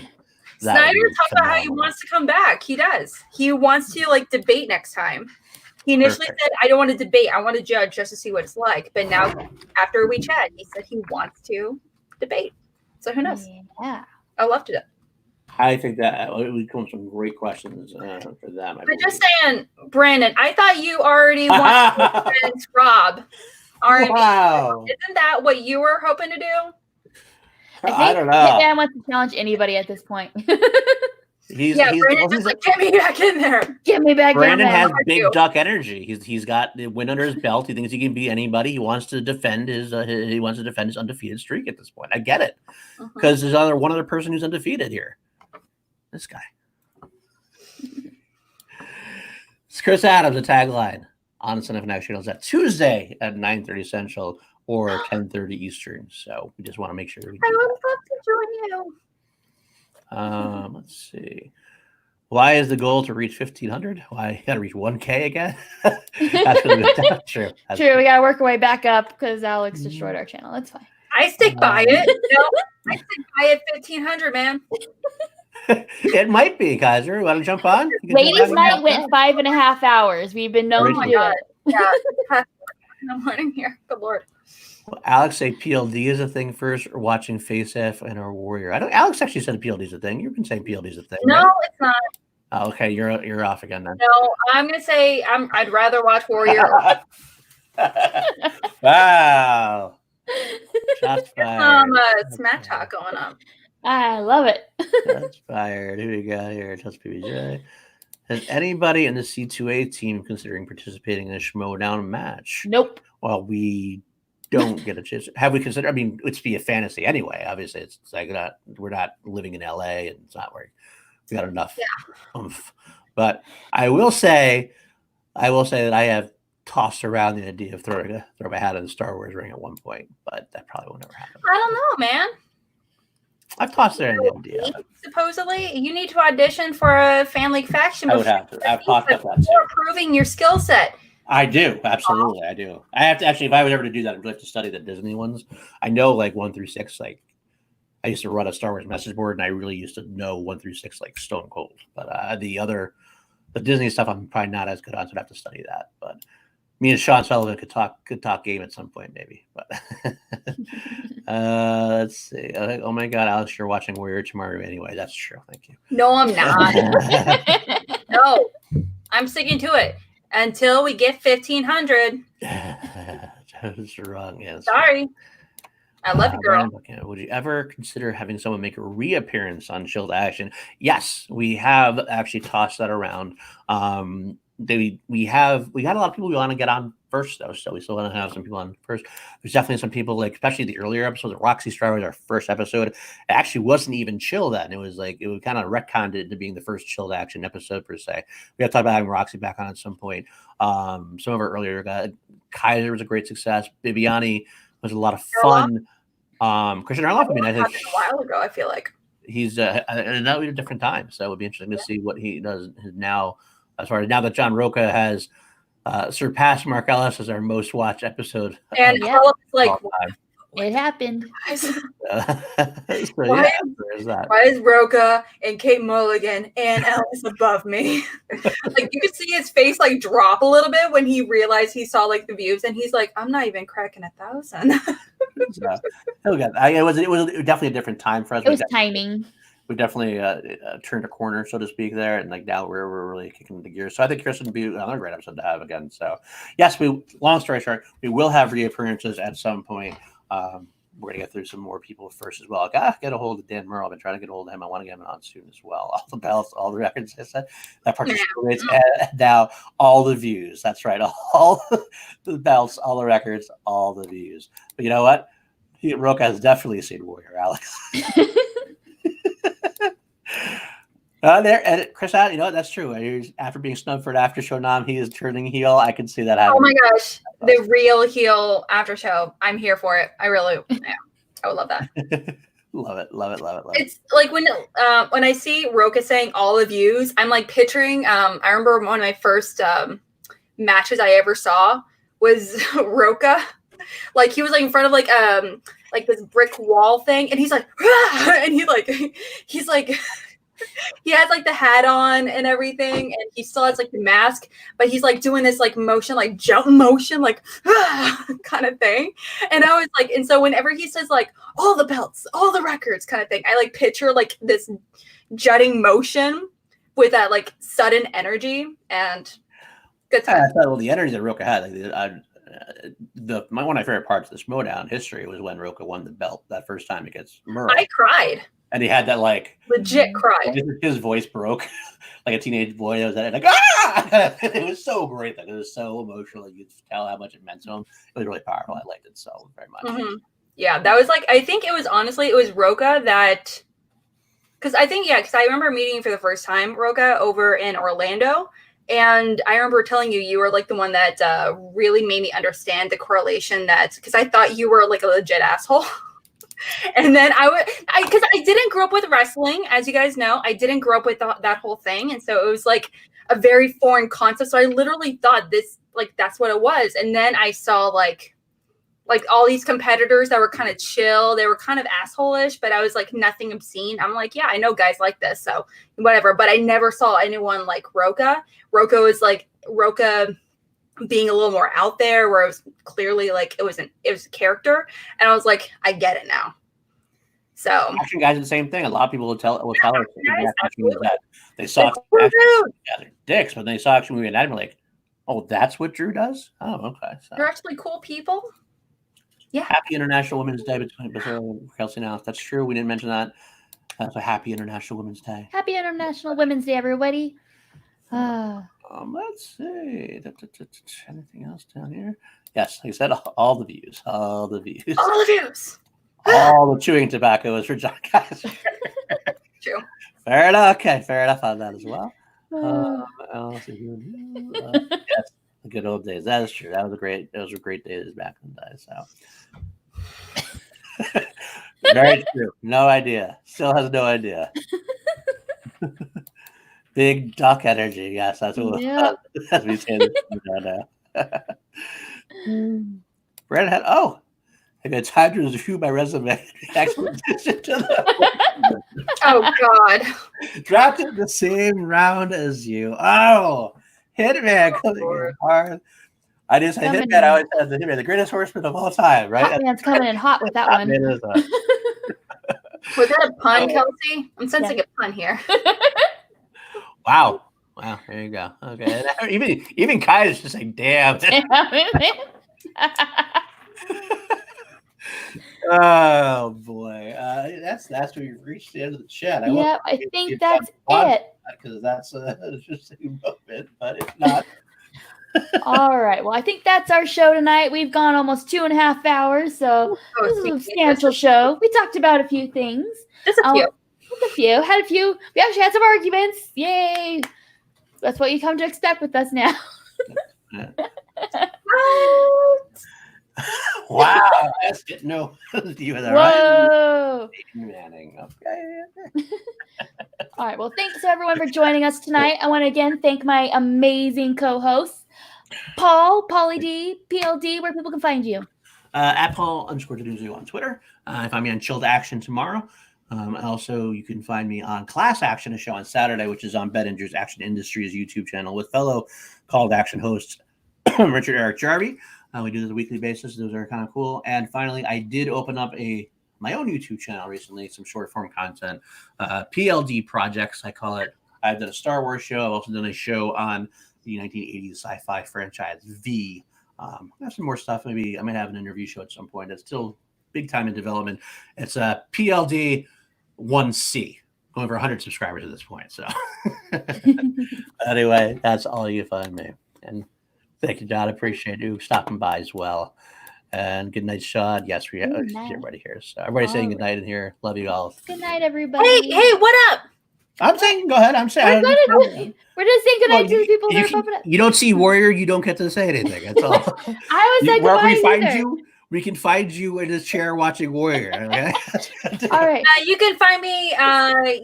Snyder talked about how he wants to come back. He does. He wants to like debate next time. He initially said, "I don't want to debate. I want to judge just to see what it's like." But now, after we chat, he said he wants to debate. So who knows? Yeah. I'd love to do. I think that would come some great questions for them. But just saying, Brandon, I thought you already wanted to defend Rob. Wow. Isn't that what you were hoping to do? I don't know. Hitman wants to challenge anybody at this point. Brandon's just like, get me back in there. Get me back in there. Brandon has big duck energy. He's got the win under his belt. He thinks he can beat anybody. He wants to defend his undefeated streak at this point. I get it, because there's one other person who's undefeated here. This guy. It's Chris Adams, a tagline on Son of an Action Channels at Tuesday at 9:30 Central or 10:30 Eastern. So we just want to make sure. I would love to join you. Let's see. Why is the goal to reach 1,500? Why you got to reach 1K again? That's true. True. We got to work our way back up because Alex destroyed our channel. That's fine. I stick by it. I stick by it. 1,500, man. It might be, Kaiser. Want to jump on? Ladies' night went 5.5 hours. We've been known to do it. Yeah. I'm learning here. Good Lord. Well, Alex say PLD is a thing first, or watching Face F and our Warrior. Alex actually said PLD is a thing. You've been saying PLD is a thing. No, right? it's not. Oh, okay, you're off again then. No, I'm gonna say I'd rather watch Warrior. Wow. Shots fired. Smack talk going on. I love it. Shots fired. Who we got here? Just PBJ. Has anybody in the C2A team considering participating in a Schmoedown match? Nope. Well, we don't get a chance. Have we considered? I mean, it's be a fantasy anyway. Obviously, it's like we're not living in LA, and it's not where we got enough. Yeah. But I will say that I have tossed around the idea of throw my hat in the Star Wars ring at one point, but that probably will never happen. I don't know, man. I've tossed around the idea. Supposedly, you need to audition for a Fan League faction. I would have to. I've talked about that too. Proving your skill set. I do, absolutely. I do. I have to actually, if I was ever to do that, I'd have to study the Disney ones. I know like 1 through 6. Like I used to run a Star Wars message board, and I really used to know 1 through 6 like stone cold. But the Disney stuff, I'm probably not as good on, so I'd have to study that. But me and Sean Sullivan could talk game at some point, maybe. But let's see. Oh my God, Alex, you're watching Warrior tomorrow anyway. That's true. Thank you. No, I'm not. No, I'm sticking to it until we get 1,500. That's wrong. Yes. Sorry. I love you, girl. Would you ever consider having someone make a reappearance on Shield Action? Yes, we have actually tossed that around. we got a lot of people we want to get on first though, so we still want to have some people on first. There's definitely some people like, especially the earlier episodes. Roxy Star was our first episode. It actually wasn't even chill then. It was like it was kind of retconned it into being the first chilled action episode per se. We have to talk about having Roxy back on at some point. Some of our earlier Kaiser was a great success. Bibiani was a lot of fun. Christian Arloff, I mean, I think a while ago, I feel like he's and that was a different time, so it would be interesting to see what he does now. As far as now that John Roca has surpassed Mark Ellis as our most watched episode, and like it happened. Why is Roca and Kate Mulligan and Ellis above me? Like you could see his face like drop a little bit when he realized he saw like the views, and he's like, "I'm not even cracking 1,000." It was definitely a different time for us. It was timing. We definitely turned a corner, so to speak, there, and like now we're really kicking the gears. So I think Chris would be another great episode to have again. So yes, long story short, we will have reappearances at some point. We're gonna get through some more people first as well. I gotta get a hold of Dan Merle. I've been trying to get a hold of him. I want to get him on soon as well. All the bells, all the records. I said that participation rates, and now all the views. That's right, all the belts, all the records, all the views. But you know what? Roca has definitely seen Warrior Alex. There, and Chris, you know what? That's true. After being snubbed for an after show nom, he is turning heel. I can see that happening. Oh my gosh, the real heel after show. I'm here for it. I really, I would love that. Love it. It's like when I see Roca saying all the views, I'm like picturing. I remember one of my first matches I ever saw was Roca. Like he was like in front of like this brick wall thing, and he's like, ah! And he's like. He has like the hat on and everything, and he still has like the mask, but he's like doing this like motion, like jump motion, like kind of thing. And I was like, and so whenever he says like all the belts, all the records kind of thing, I like picture like this jutting motion with that like sudden energy and good time. I thought, well, the energy that Roca had, like, one of my favorite parts of the Schmoedown history was when Roca won the belt that first time against Merle. I cried. And he had that like legit cry. His voice broke like a teenage boy. It was like ah! It was so great. Like, it was so emotional. You could tell how much it meant to him. It was really powerful. I liked it so very much. Mm-hmm. Yeah, that was like I think it was Roca that because I remember meeting for the first time Roca over in Orlando. And I remember telling you were like the one that really made me understand the correlation that because I thought you were like a legit asshole. And then because I didn't grow up with wrestling, as you guys know, I didn't grow up with that whole thing. And so it was like a very foreign concept. So I literally thought this, like, that's what it was. And then I saw like all these competitors that were kind of chill. They were kind of asshole-ish, but I was like nothing obscene. I'm like, yeah, I know guys like this. So whatever. But I never saw anyone like Roca. Roca was like being a little more out there where it was clearly like it was a character, and I was like, I get it now. So action guys are the same thing. A lot of people will tell us that they saw they're dicks, but they saw action movie and they're like, oh, that's what Drew does. Oh, okay. So they're actually cool people. Yeah. Happy International Women's Day between Kelsey now. If that's true, we didn't mention that. That's a happy International Women's Day. Happy International Women's Day, everybody. Let's see. Anything else down here? Yes, like I said, all the views. All the views. All the chewing tobacco is for John Kaiser. True. Fair enough. Okay, fair enough on that as well. Yes, the good old days. That is true. Those were great days back in the day. So very true. No idea. Still has no idea. Big duck energy. Yes, that's what as we say this now. Brad had it's time to review my resume. Oh God. Dropped it the same round as you. Oh, Hitman coming in hard. I just said Hitman. I always said the Hitman, the greatest horseman of all time, right? Hitman's coming in hot with that one. Was that a pun, Kelsey? I'm sensing a pun here. Wow. There you go. Okay. Even Ghai is just like, damn. Oh boy. that's what we've reached the end of the chat. Yeah, I think that's it. Because that's just a moment, but if not. All right. Well, I think that's our show tonight. We've gone almost 2.5 hours, so this is a substantial show. We talked about a few things. Just a few. Had a few. We actually had some arguments. Yay! That's what you come to expect with us now. Wow, that's good. No, you were Whoa! Manning. Okay. All right. Well, thanks everyone for joining us tonight. I want to again thank my amazing co-hosts, Paul, Pauly D, PLD, where people can find you. At Paul_Denuzio on Twitter. Find me on Chilled Action tomorrow. Also, you can find me on Class Action, a show on Saturday, which is on Bettinger's Action Industries YouTube channel with fellow Called Action hosts Richard Eric Jarvie. We do this on a weekly basis. Those are kind of cool. And finally, I did open up my own YouTube channel recently, some short form content, PLD projects, I call it. I've done a Star Wars show. I've also done a show on the 1980s sci-fi franchise V. I have some more stuff. Maybe I might have an interview show at some point. It's still big time in development. It's a PLD 1C, going over 100 subscribers at this point. So anyway, that's all you find me. And thank you, John. I appreciate you stopping by as well. And good night, Sean. Yes, we have everybody here. So everybody saying good night in here. Love you all. Good night, everybody. Hey, what up? I'm saying, go ahead. I'm saying. We're just saying good night to the people that are popping up. You don't see Warrior, you don't get to say anything. That's all. I was like, wherever we find you, we can find you in a chair watching Warrior. Okay. All right. You can find me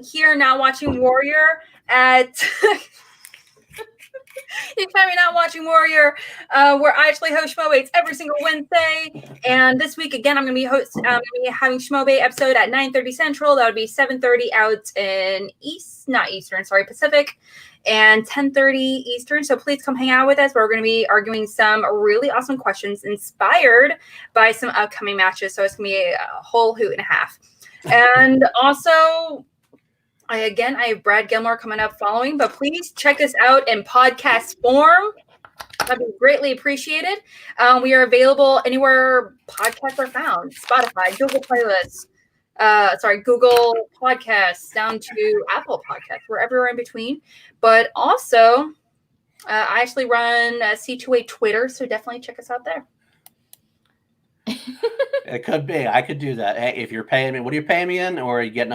here now watching Warrior at. You can find me not watching Warrior, where I actually host Schmoebaits every single Wednesday. And this week, again, I'm going to be having Schmoebait episode at 9:30 Central. That would be 7:30 out in Pacific, and 10:30 Eastern. So please come hang out with us. We're going to be arguing some really awesome questions inspired by some upcoming matches. So it's going to be a whole hoot and a half. And also, I have Brad Gilmore coming up following, but please check us out in podcast form. That'd be greatly appreciated. We are available anywhere podcasts are found: Spotify, Google Playlists, Google Podcasts, down to Apple Podcasts. We're everywhere in between. But also, I actually run C2A Twitter, so definitely check us out there. It could be. I could do that. Hey, if you're paying me, what are you paying me in? Or you get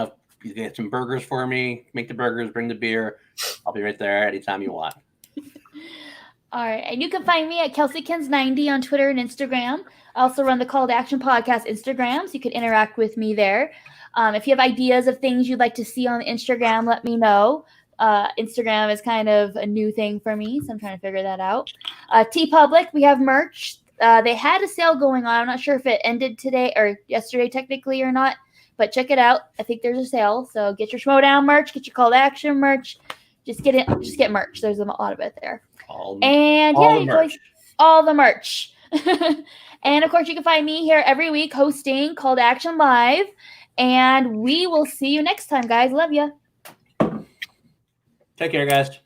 some burgers for me, make the burgers, bring the beer. I'll be right there anytime you want. All right. And you can find me at KelseyKens90 on Twitter and Instagram. I also run the Call to Action Podcast Instagram, so you can interact with me there. If you have ideas of things you'd like to see on the Instagram, let me know. Instagram is kind of a new thing for me, so I'm trying to figure that out. TeePublic, we have merch. They had a sale going on. I'm not sure if it ended today or yesterday technically or not. But check it out. I think there's a sale. So get your Schmoedown merch, get your Call to Action merch. Just get merch. There's a lot of it there. All the merch. And of course, you can find me here every week hosting Call to Action Live. And we will see you next time, guys. Love you. Take care, guys.